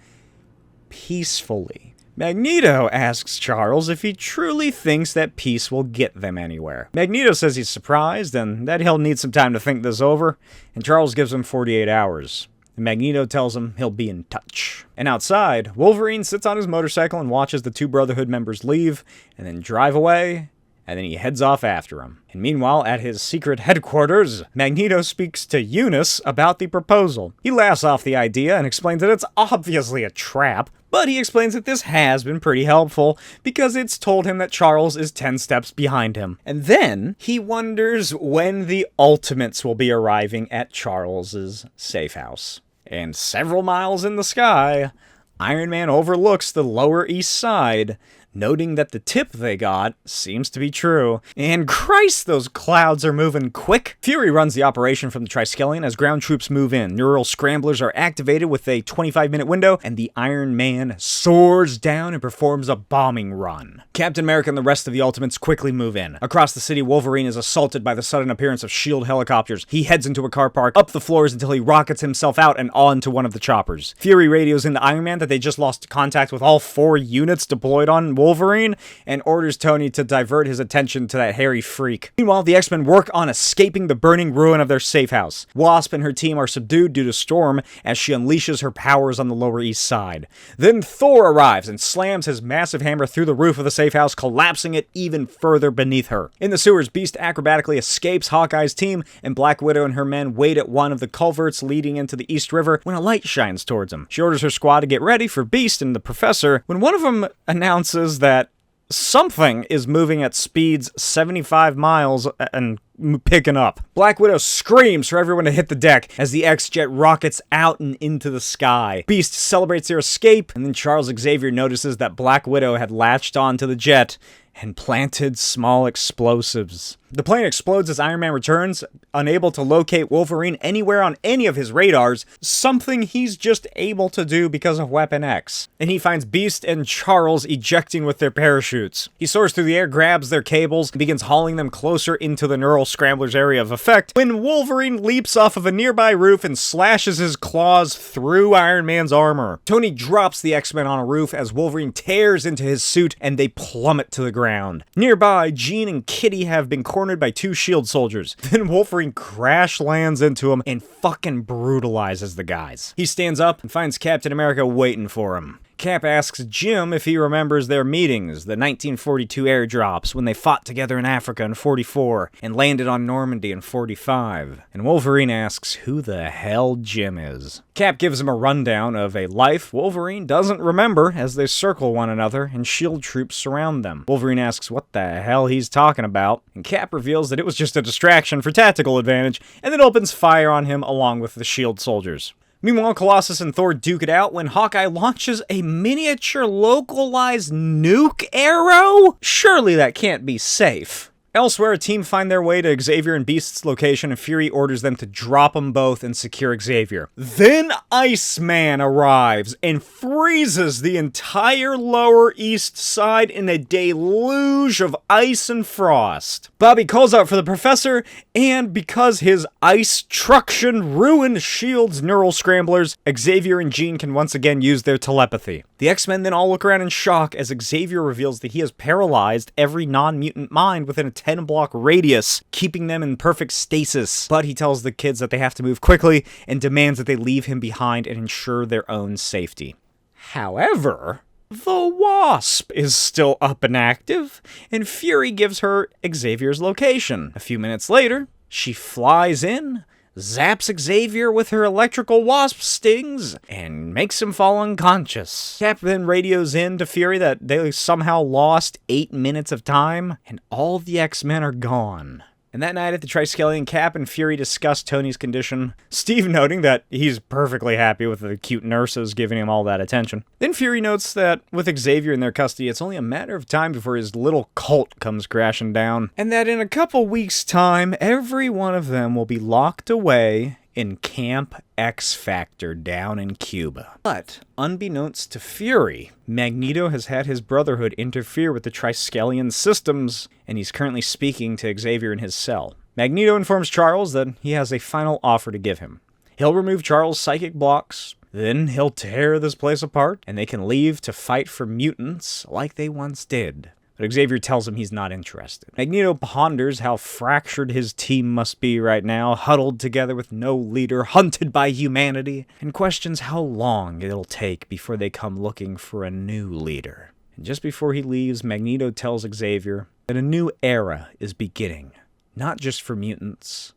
peacefully. Magneto asks Charles if he truly thinks that peace will get them anywhere. Magneto says he's surprised and that he'll need some time to think this over, and Charles gives him 48 hours. And Magneto tells him he'll be in touch. And outside, Wolverine sits on his motorcycle and watches the two Brotherhood members leave and then drive away, and then he heads off after him. And meanwhile, at his secret headquarters, Magneto speaks to Eunice about the proposal. He laughs off the idea and explains that it's obviously a trap, but he explains that this has been pretty helpful because it's told him that Charles is 10 steps behind him. And then he wonders when the Ultimates will be arriving at Charles's safe house. And several miles in the sky, Iron Man overlooks the Lower East Side, noting that the tip they got seems to be true. And Christ, those clouds are moving quick! Fury runs the operation from the Triskelion as ground troops move in. Neural scramblers are activated with a 25-minute window, and the Iron Man soars down and performs a bombing run. Captain America and the rest of the Ultimates quickly move in. Across the city, Wolverine is assaulted by the sudden appearance of S.H.I.E.L.D. helicopters. He heads into a car park, up the floors until he rockets himself out and onto one of the choppers. Fury radios into Iron Man that they just lost contact with all 4 units deployed on Wolverine, and orders Tony to divert his attention to that hairy freak. Meanwhile, the X-Men work on escaping the burning ruin of their safe house. Wasp and her team are subdued due to Storm as she unleashes her powers on the Lower East Side. Then Thor arrives and slams his massive hammer through the roof of the safe house, collapsing it even further beneath her. In the sewers, Beast acrobatically escapes Hawkeye's team, and Black Widow and her men wait at one of the culverts leading into the East River when a light shines towards them. She orders her squad to get ready for Beast and the Professor when one of them announces that something is moving at speeds 75 miles and picking up. Black Widow screams for everyone to hit the deck as the X-Jet rockets out and into the sky. Beast celebrates their escape, and then Charles Xavier notices that Black Widow had latched onto the jet and planted small explosives. The plane explodes as Iron Man returns, unable to locate Wolverine anywhere on any of his radars, something he's just able to do because of Weapon X. And he finds Beast and Charles ejecting with their parachutes. He soars through the air, grabs their cables, and begins hauling them closer into the Neural Scrambler's area of effect, when Wolverine leaps off of a nearby roof and slashes his claws through Iron Man's armor. Tony drops the X-Men on a roof as Wolverine tears into his suit and they plummet to the ground. Nearby, Jean and Kitty have been cornered by 2 shield soldiers. Then Wolverine crash lands into him and fucking brutalizes the guys. He stands up and finds Captain America waiting for him. Cap asks Jim if he remembers their meetings, the 1942 airdrops, when they fought together in Africa in 44 and landed on Normandy in 45. And Wolverine asks who the hell Jim is. Cap gives him a rundown of a life Wolverine doesn't remember as they circle one another and shield troops surround them. Wolverine asks what the hell he's talking about, and Cap reveals that it was just a distraction for tactical advantage, and then opens fire on him along with the shield soldiers. Meanwhile, Colossus and Thor duke it out when Hawkeye launches a miniature localized nuke arrow? Surely that can't be safe. Elsewhere, a team find their way to Xavier and Beast's location, and Fury orders them to drop them both and secure Xavier. Then Iceman arrives and freezes the entire Lower East Side in a deluge of ice and frost. Bobby calls out for the Professor, and because his ice-truction ruined S.H.I.E.L.D.'s neural scramblers, Xavier and Jean can once again use their telepathy. The X-Men then all look around in shock as Xavier reveals that he has paralyzed every non-mutant mind within a 10-block radius, keeping them in perfect stasis. But he tells the kids that they have to move quickly and demands that they leave him behind and ensure their own safety. However, the Wasp is still up and active, and Fury gives her Xavier's location. A few minutes later, she flies in, zaps Xavier with her electrical wasp stings, and makes him fall unconscious. Cap then radios in to Fury that they somehow lost 8 minutes of time, and all the X-Men are gone. And that night at the Triskelion, Cap and Fury discuss Tony's condition, Steve noting that he's perfectly happy with the cute nurses giving him all that attention. Then Fury notes that with Xavier in their custody, it's only a matter of time before his little cult comes crashing down, and that in a couple weeks' time, every one of them will be locked away in Camp X Factor down in Cuba. But, unbeknownst to Fury, Magneto has had his Brotherhood interfere with the Triskelion systems, and he's currently speaking to Xavier in his cell. Magneto informs Charles that he has a final offer to give him. He'll remove Charles' psychic blocks, then he'll tear this place apart, and they can leave to fight for mutants like they once did. But Xavier tells him he's not interested. Magneto ponders how fractured his team must be right now, huddled together with no leader, hunted by humanity, and questions how long it'll take before they come looking for a new leader. And just before he leaves, Magneto tells Xavier that a new era is beginning, not just for mutants,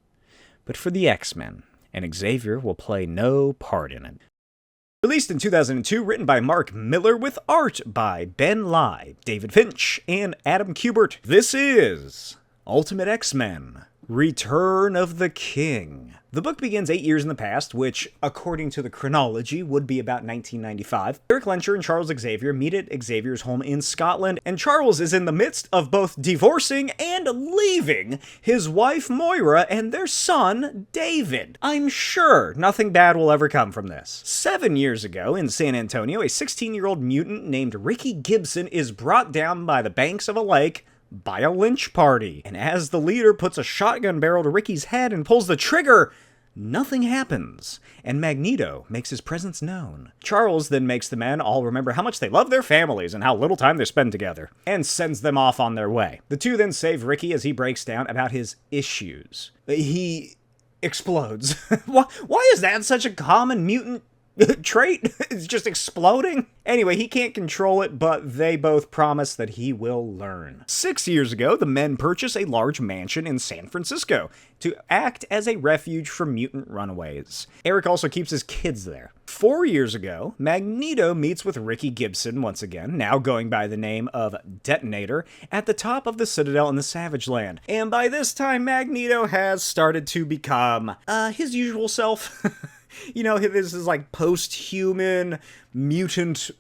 but for the X-Men, and Xavier will play no part in it. Released in 2002, written by Mark Miller with art by Ben Lai, David Finch, and Adam Kubert. This is Ultimate X-Men: Return of the King. The book begins 8 years in the past, which, according to the chronology, would be about 1995. Eric Lencher and Charles Xavier meet at Xavier's home in Scotland, and Charles is in the midst of both divorcing and leaving his wife Moira and their son David. I'm sure nothing bad will ever come from this. 7 years ago, in San Antonio, a 16-year-old mutant named Ricky Gibson is brought down by the banks of a lake by a lynch party. And as the leader puts a shotgun barrel to Ricky's head and pulls the trigger, nothing happens, and Magneto makes his presence known. Charles then makes the men all remember how much they love their families and how little time they spend together, and sends them off on their way. The two then save Ricky as he breaks down about his issues. He explodes. Why is that such a common mutant trait? It's just exploding? Anyway, he can't control it, but they both promise that he will learn. 6 years ago, the men purchase a large mansion in San Francisco to act as a refuge for mutant runaways. Eric also keeps his kids there. 4 years ago, Magneto meets with Ricky Gibson once again, now going by the name of Detonator, at the top of the Citadel in the Savage Land. And by this time, Magneto has started to become, his usual self. You know, this is like post-human, mutant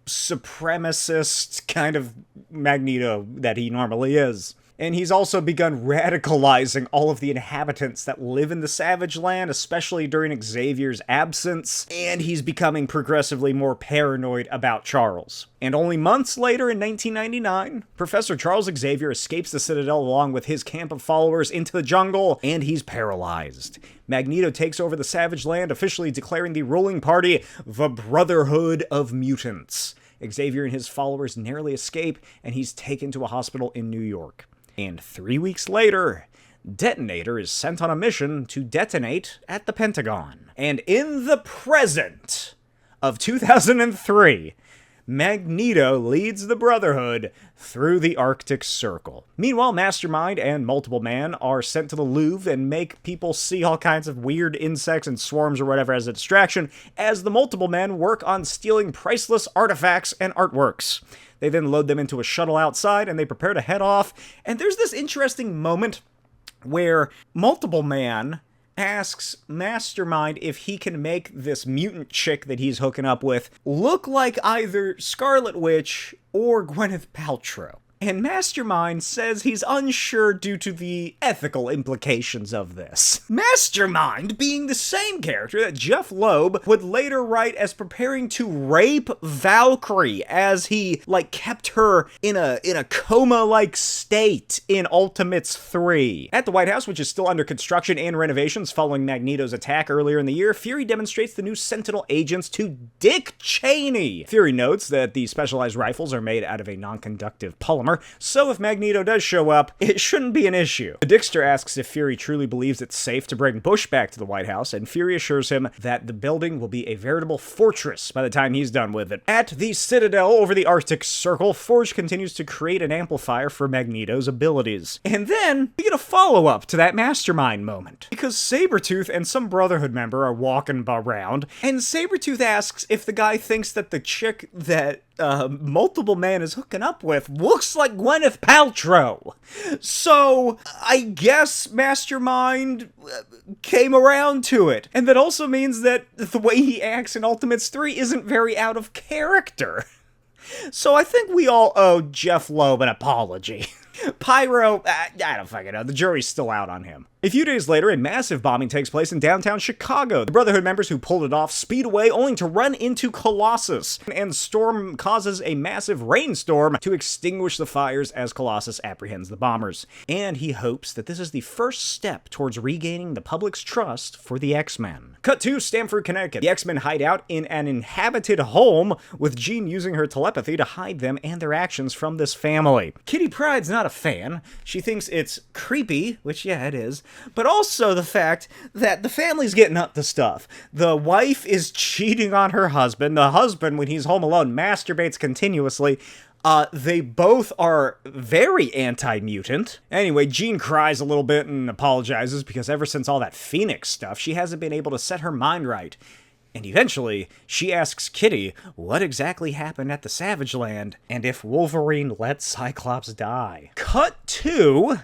supremacist kind of Magneto that he normally is. And he's also begun radicalizing all of the inhabitants that live in the Savage Land, especially during Xavier's absence, and he's becoming progressively more paranoid about Charles. And only months later, in 1999, Professor Charles Xavier escapes the Citadel along with his camp of followers into the jungle, and he's paralyzed. Magneto takes over the Savage Land, officially declaring the ruling party the Brotherhood of Mutants. Xavier and his followers narrowly escape, and he's taken to a hospital in New York. And 3 weeks later, Detonator is sent on a mission to detonate at the Pentagon. And in the present of 2003, Magneto leads the Brotherhood through the Arctic Circle. Meanwhile, Mastermind and Multiple Man are sent to the Louvre and make people see all kinds of weird insects and swarms or whatever as a distraction, as the Multiple Men work on stealing priceless artifacts and artworks. They then load them into a shuttle outside, and they prepare to head off. And there's this interesting moment where Multiple Man asks Mastermind if he can make this mutant chick that he's hooking up with look like either Scarlet Witch or Gwyneth Paltrow. And Mastermind says he's unsure due to the ethical implications of this. Mastermind being the same character that Jeff Loeb would later write as preparing to rape Valkyrie as he, kept her in a coma-like state in Ultimates 3. At the White House, which is still under construction and renovations following Magneto's attack earlier in the year, Fury demonstrates the new Sentinel agents to Dick Cheney. Fury notes that the specialized rifles are made out of a non-conductive polymer, so if Magneto does show up, it shouldn't be an issue. Dickster asks if Fury truly believes it's safe to bring Bush back to the White House, and Fury assures him that the building will be a veritable fortress by the time he's done with it. At the Citadel over the Arctic Circle, Forge continues to create an amplifier for Magneto's abilities. And then, we get a follow-up to that Mastermind moment, because Sabretooth and some Brotherhood member are walking around, and Sabretooth asks if the guy thinks that the chick that Multiple Man is hooking up with looks like Gwyneth Paltrow. So, I guess Mastermind came around to it. And that also means that the way he acts in Ultimates 3 isn't very out of character. So I think we all owe Jeff Loeb an apology. Pyro, I don't fucking know, the jury's still out on him. A few days later, a massive bombing takes place in downtown Chicago. The Brotherhood members who pulled it off speed away, only to run into Colossus, and Storm causes a massive rainstorm to extinguish the fires as Colossus apprehends the bombers. And he hopes that this is the first step towards regaining the public's trust for the X-Men. Cut to Stamford, Connecticut. The X-Men hide out in an inhabited home, with Jean using her telepathy to hide them and their actions from this family. Kitty Pryde's not a fan. She thinks it's creepy, which yeah, it is, but also the fact that the family's getting up to stuff. The wife is cheating on her husband. The husband, when he's home alone, masturbates continuously. They both are very anti-mutant. Anyway, Jean cries a little bit and apologizes because ever since all that Phoenix stuff, she hasn't been able to set her mind right. And eventually, she asks Kitty what exactly happened at the Savage Land and if Wolverine let Cyclops die. Cut to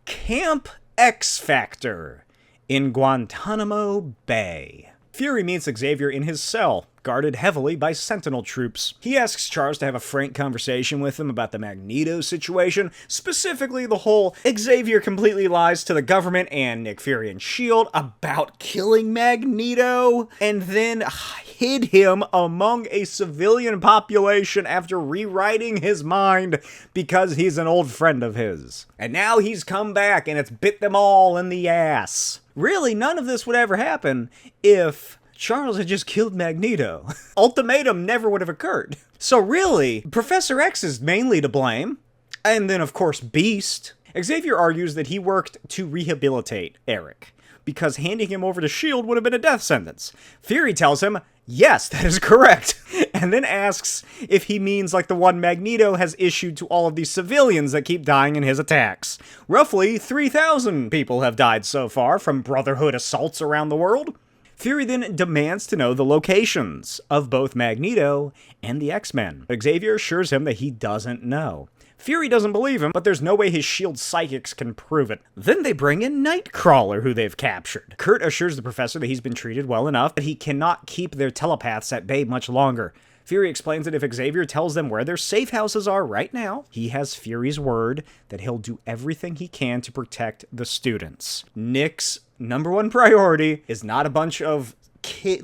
Camp X Factor in Guantanamo Bay. Fury meets Xavier in his cell, guarded heavily by Sentinel troops. He asks Charles to have a frank conversation with him about the Magneto situation, specifically the whole Xavier completely lies to the government and Nick Fury and S.H.I.E.L.D. about killing Magneto, and then hid him among a civilian population after rewriting his mind because he's an old friend of his. And now he's come back and it's bit them all in the ass. Really, none of this would ever happen if Charles had just killed Magneto. Ultimatum never would have occurred. So really, Professor X is mainly to blame. And then, of course, Beast. Xavier argues that he worked to rehabilitate Eric, because handing him over to S.H.I.E.L.D. would have been a death sentence. Fury tells him, yes, that is correct, and then asks if he means like the one Magneto has issued to all of these civilians that keep dying in his attacks. Roughly 3,000 people have died so far from Brotherhood assaults around the world. Fury then demands to know the locations of both Magneto and the X-Men, but Xavier assures him that he doesn't know. Fury doesn't believe him, but there's no way his S.H.I.E.L.D. psychics can prove it. Then they bring in Nightcrawler, who they've captured. Kurt assures the professor that he's been treated well enough, but he cannot keep their telepaths at bay much longer. Fury explains that if Xavier tells them where their safe houses are right now, he has Fury's word that he'll do everything he can to protect the students. Nick's number one priority is not a bunch of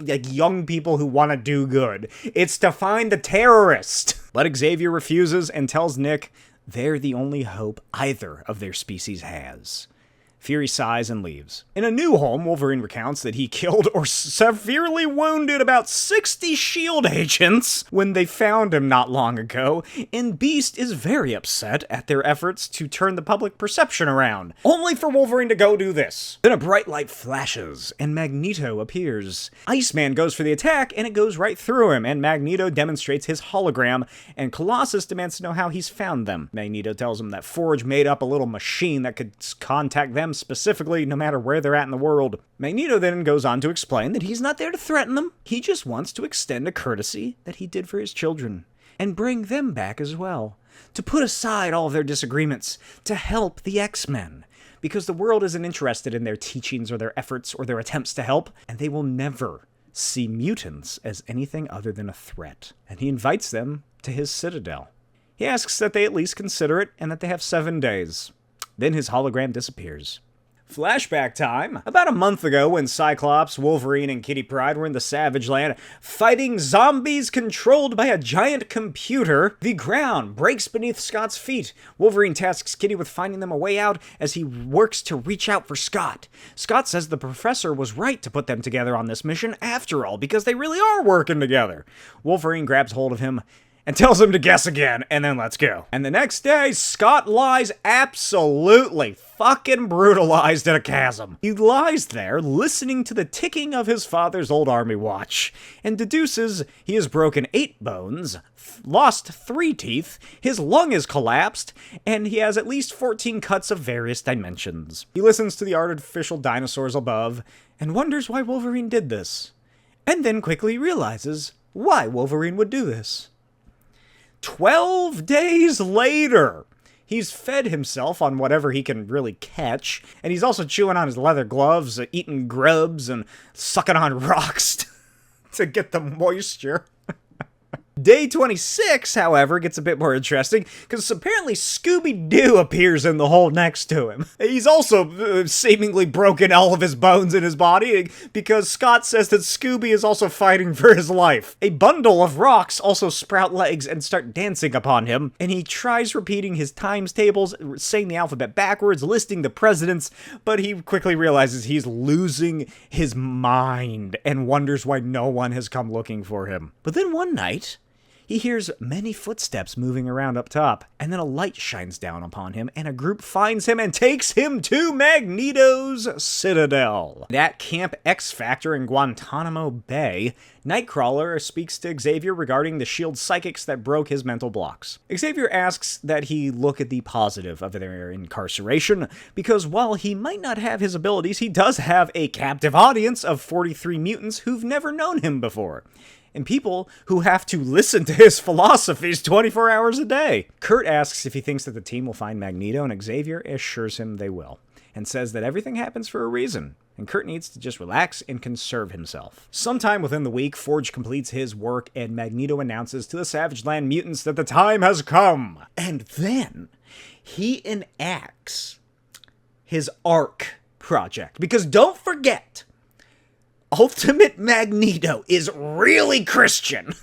young people who want to do good. It's to find the terrorist. But Xavier refuses and tells Nick they're the only hope either of their species has. Fury sighs and leaves. In a new home, Wolverine recounts that he killed or severely wounded about 60 S.H.I.E.L.D. agents when they found him not long ago, and Beast is very upset at their efforts to turn the public perception around, only for Wolverine to go do this. Then a bright light flashes, and Magneto appears. Iceman goes for the attack, and it goes right through him, and Magneto demonstrates his hologram, and Colossus demands to know how he's found them. Magneto tells him that Forge made up a little machine that could contact them specifically, no matter where they're at in the world. Magneto then goes on to explain that he's not there to threaten them. He just wants to extend a courtesy that he did for his children, and bring them back as well. To put aside all of their disagreements, to help the X-Men. Because the world isn't interested in their teachings or their efforts or their attempts to help, and they will never see mutants as anything other than a threat. And he invites them to his citadel. He asks that they at least consider it, and that they have 7 days. Then his hologram disappears. Flashback time. About a month ago, when Cyclops, Wolverine, and Kitty Pryde were in the Savage Land fighting zombies controlled by a giant computer, the ground breaks beneath Scott's feet. Wolverine tasks Kitty with finding them a way out as he works to reach out for Scott. Scott says the professor was right to put them together on this mission after all, because they really are working together. Wolverine grabs hold of him and tells him to guess again, and then let's go. And the next day, Scott lies absolutely fucking brutalized in a chasm. He lies there, listening to the ticking of his father's old army watch, and deduces he has broken 8 bones, lost 3 teeth, his lung is collapsed, and he has at least 14 cuts of various dimensions. He listens to the artificial dinosaurs above, and wonders why Wolverine did this. And then quickly realizes why Wolverine would do this. 12 days later, he's fed himself on whatever he can really catch, and he's also chewing on his leather gloves, eating grubs, and sucking on rocks to get the moisture. Day 26, however, gets a bit more interesting, because apparently Scooby-Doo appears in the hole next to him. He's also seemingly broken all of his bones in his body, because Scott says that Scooby is also fighting for his life. A bundle of rocks also sprout legs and start dancing upon him, and he tries repeating his times tables, saying the alphabet backwards, listing the presidents, but he quickly realizes he's losing his mind, and wonders why no one has come looking for him. But then one night, he hears many footsteps moving around up top, and then a light shines down upon him, and a group finds him and takes him to Magneto's citadel. At Camp X-Factor in Guantanamo Bay, Nightcrawler speaks to Xavier regarding the S.H.I.E.L.D. psychics that broke his mental blocks. Xavier asks that he look at the positive of their incarceration, because while he might not have his abilities, he does have a captive audience of 43 mutants who've never known him before, and people who have to listen to his philosophies 24 hours a day. Kurt asks if he thinks that the team will find Magneto, and Xavier assures him they will, and says that everything happens for a reason, and Kurt needs to just relax and conserve himself. Sometime within the week, Forge completes his work, and Magneto announces to the Savage Land mutants that the time has come. And then he enacts his ARC project, because don't forget, Ultimate Magneto is really Christian.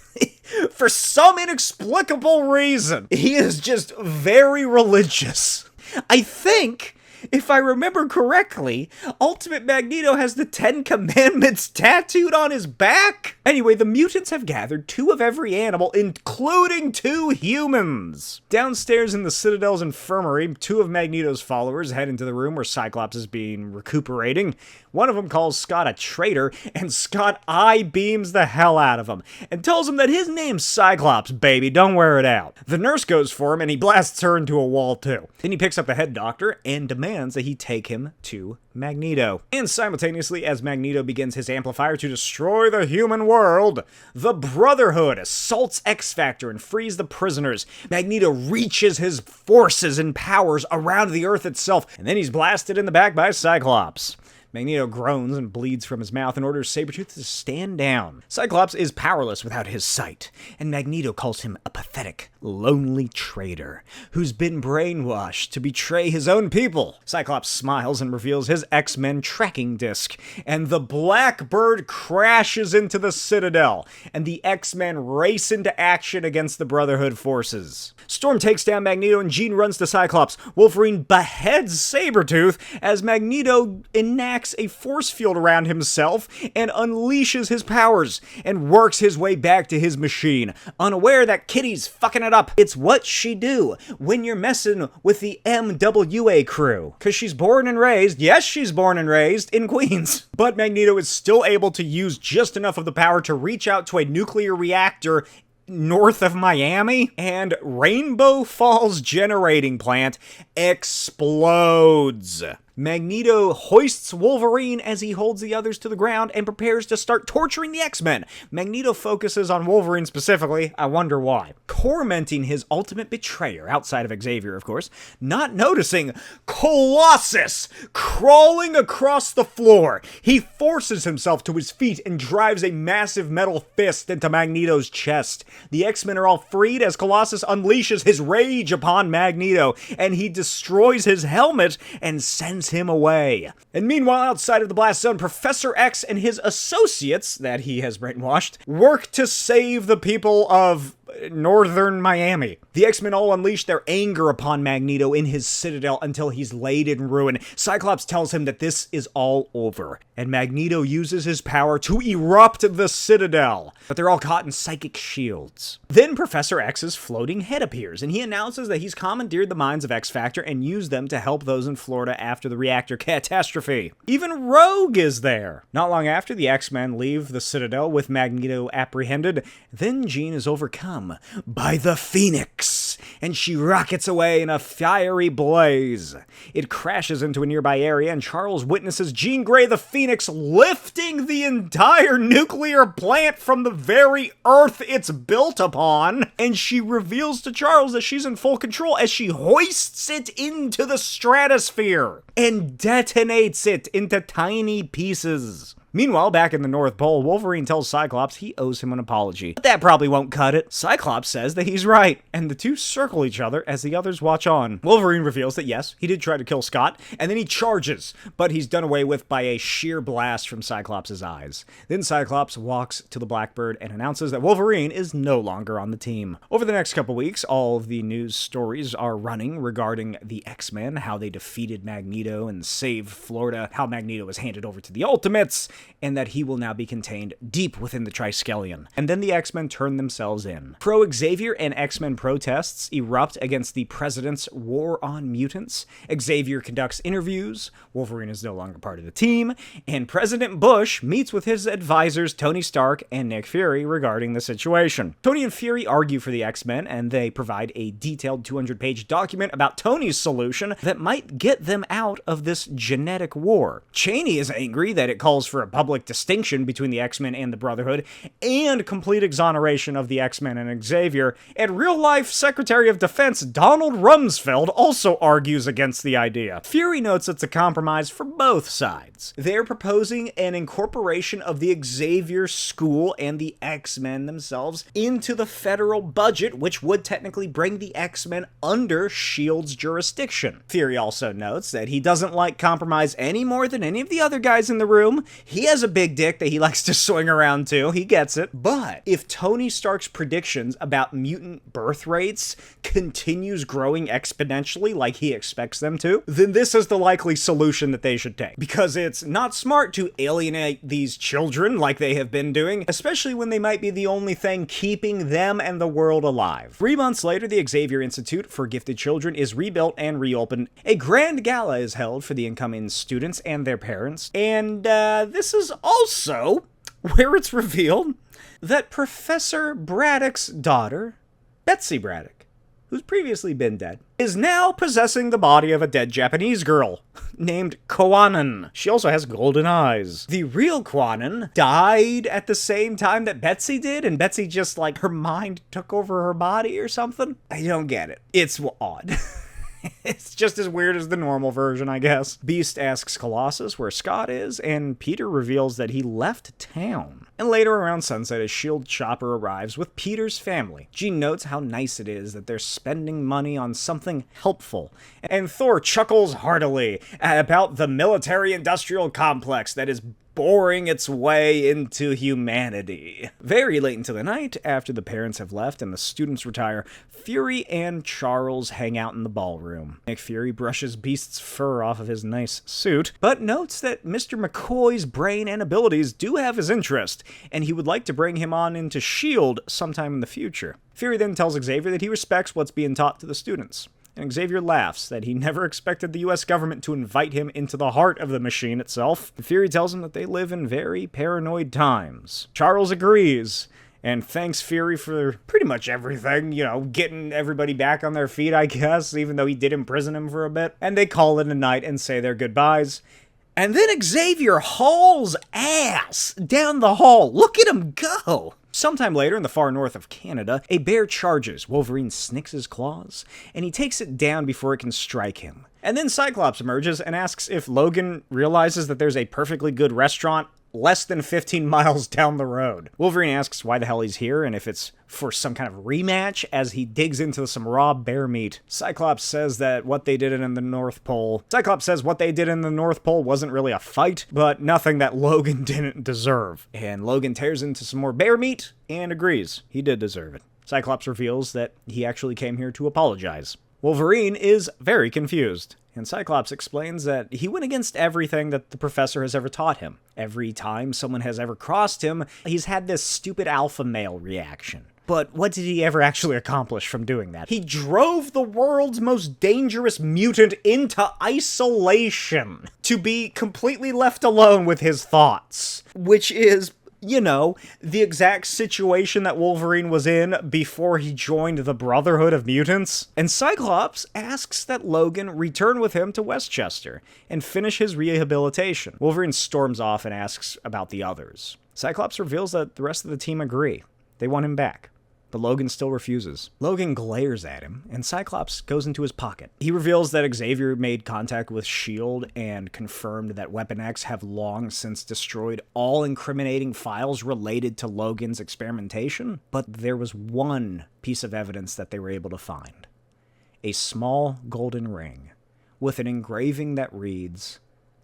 For some inexplicable reason, he is just very religious. I think, if I remember correctly, Ultimate Magneto has the 10 Commandments tattooed on his back. Anyway, the mutants have gathered 2 of every animal, including 2 humans. Downstairs in the Citadel's infirmary, 2 of Magneto's followers head into the room where Cyclops is being recuperating. One of them calls Scott a traitor, and Scott eye-beams the hell out of him, and tells him that his name's Cyclops, baby, don't wear it out. The nurse goes for him, and he blasts her into a wall, too. Then he picks up the head doctor, and demands that he take him to Magneto. And simultaneously, as Magneto begins his amplifier to destroy the human world, the Brotherhood assaults X-Factor and frees the prisoners. Magneto reaches his forces and powers around the Earth itself, and then he's blasted in the back by Cyclops. Magneto groans and bleeds from his mouth and orders Sabretooth to stand down. Cyclops is powerless without his sight, and Magneto calls him a pathetic, lonely traitor who's been brainwashed to betray his own people. Cyclops smiles and reveals his X-Men tracking disc, and the Blackbird crashes into the Citadel, and the X-Men race into action against the Brotherhood forces. Storm takes down Magneto and Jean runs to Cyclops. Wolverine beheads Sabretooth as Magneto enacts a force field around himself and unleashes his powers and works his way back to his machine, unaware that Kitty's fucking it up. It's what she do when you're messing with the MWA crew. Cause she's born and raised, yes, she's born and raised in Queens. But Magneto is still able to use just enough of the power to reach out to a nuclear reactor north of Miami, and Rainbow Falls generating plant explodes. Magneto hoists Wolverine as he holds the others to the ground and prepares to start torturing the X-Men. Magneto focuses on Wolverine specifically, I wonder why. Tormenting his ultimate betrayer, outside of Xavier, of course, not noticing Colossus crawling across the floor. He forces himself to his feet and drives a massive metal fist into Magneto's chest. The X-Men are all freed as Colossus unleashes his rage upon Magneto, and he destroys his helmet and sends him away. And meanwhile, outside of the blast zone, Professor X and his associates that he has brainwashed work to save the people of northern Miami. The X-Men all unleash their anger upon Magneto in his citadel until he's laid in ruin. Cyclops tells him that this is all over, and Magneto uses his power to erupt the citadel, but they're all caught in psychic shields. Then Professor X's floating head appears, and he announces that he's commandeered the minds of X-Factor and used them to help those in Florida after the reactor catastrophe. Even Rogue is there. Not long after, the X-Men leave the citadel with Magneto apprehended. Then Jean is overcome by the Phoenix, and she rockets away in a fiery blaze. It crashes into a nearby area, and Charles witnesses Jean Grey the Phoenix lifting the entire nuclear plant from the very earth it's built upon, and she reveals to Charles that she's in full control as she hoists it into the stratosphere and detonates it into tiny pieces. Meanwhile, back in the North Pole, Wolverine tells Cyclops he owes him an apology, but that probably won't cut it. Cyclops says that he's right, and the two circle each other as the others watch on. Wolverine reveals that yes, he did try to kill Scott, and then he charges, but he's done away with by a sheer blast from Cyclops' eyes. Then Cyclops walks to the Blackbird and announces that Wolverine is no longer on the team. Over the next couple weeks, all of the news stories are running regarding the X-Men, how they defeated Magneto and saved Florida, how Magneto was handed over to the Ultimates, and that he will now be contained deep within the Triskelion. And then the X-Men turn themselves in. Pro-Xavier and X-Men protests erupt against the President's war on mutants. Xavier conducts interviews, Wolverine is no longer part of the team, and President Bush meets with his advisors Tony Stark and Nick Fury regarding the situation. Tony and Fury argue for the X-Men, and they provide a detailed 200-page document about Tony's solution that might get them out of this genetic war. Cheney is angry that it calls for a public distinction between the X-Men and the Brotherhood, and complete exoneration of the X-Men and Xavier, and real-life Secretary of Defense Donald Rumsfeld also argues against the idea. Fury notes it's a compromise for both sides. They're proposing an incorporation of the Xavier School and the X-Men themselves into the federal budget, which would technically bring the X-Men under S.H.I.E.L.D.'s jurisdiction. Fury also notes that he doesn't like compromise any more than any of the other guys in the room. He has a big dick that he likes to swing around too. He gets it. But if Tony Stark's predictions about mutant birth rates continues growing exponentially like he expects them to, then this is the likely solution that they should take. Because it's not smart to alienate these children like they have been doing, especially when they might be the only thing keeping them and the world alive. 3 months later, the Xavier Institute for Gifted Children is rebuilt and reopened. A grand gala is held for the incoming students and their parents, and this is also where it's revealed that Professor Braddock's daughter, Betsy Braddock, who's previously been dead, is now possessing the body of a dead Japanese girl named Kwannon. She also has golden eyes. The real Kwannon died at the same time that Betsy did, and Betsy just, like, her mind took over her body or something? I don't get it. It's odd. It's just as weird as the normal version, I guess. Beast asks Colossus where Scott is, and Peter reveals that he left town. And later around sunset, a S.H.I.E.L.D. chopper arrives with Peter's family. Jean notes how nice it is that they're spending money on something helpful. And Thor chuckles heartily about the military-industrial complex that is boring its way into humanity. Very late into the night, after the parents have left and the students retire, Fury and Charles hang out in the ballroom. Nick Fury brushes Beast's fur off of his nice suit, but notes that Mr. McCoy's brain and abilities do have his interest, and he would like to bring him on into S.H.I.E.L.D. sometime in the future. Fury then tells Xavier that he respects what's being taught to the students. And Xavier laughs that he never expected the US government to invite him into the heart of the machine itself. Fury tells him that they live in very paranoid times. Charles agrees, and thanks Fury for pretty much everything, getting everybody back on their feet, I guess, even though he did imprison him for a bit. And they call it a night and say their goodbyes. And then Xavier hauls ass down the hall. Look at him go! Sometime later, in the far north of Canada, a bear charges. Wolverine snicks his claws, and he takes it down before it can strike him. And then Cyclops emerges and asks if Logan realizes that there's a perfectly good restaurant less than 15 miles down the road. Wolverine asks why the hell he's here and if it's for some kind of rematch as he digs into some raw bear meat. Cyclops says what they did in the North Pole wasn't really a fight, but nothing that Logan didn't deserve. And Logan tears into some more bear meat and agrees. He did deserve it. Cyclops reveals that he actually came here to apologize. Wolverine is very confused, and Cyclops explains that he went against everything that the professor has ever taught him. Every time someone has ever crossed him, he's had this stupid alpha male reaction. But what did he ever actually accomplish from doing that? He drove the world's most dangerous mutant into isolation to be completely left alone with his thoughts, which is the exact situation that Wolverine was in before he joined the Brotherhood of Mutants. And Cyclops asks that Logan return with him to Westchester and finish his rehabilitation. Wolverine storms off and asks about the others. Cyclops reveals that the rest of the team agree. They want him back. But Logan still refuses. Logan glares at him, and Cyclops goes into his pocket. He reveals that Xavier made contact with S.H.I.E.L.D. and confirmed that Weapon X have long since destroyed all incriminating files related to Logan's experimentation. But there was one piece of evidence that they were able to find. A small golden ring with an engraving that reads,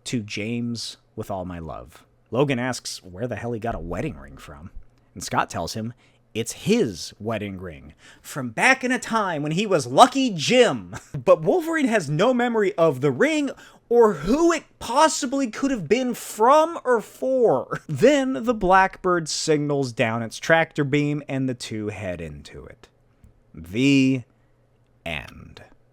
"To James with all my love." Logan asks where the hell he got a wedding ring from, and Scott tells him it's his wedding ring from back in a time when he was Lucky Jim. But Wolverine has no memory of the ring or who it possibly could have been from or for. Then the Blackbird signals down its tractor beam and the two head into it. The end.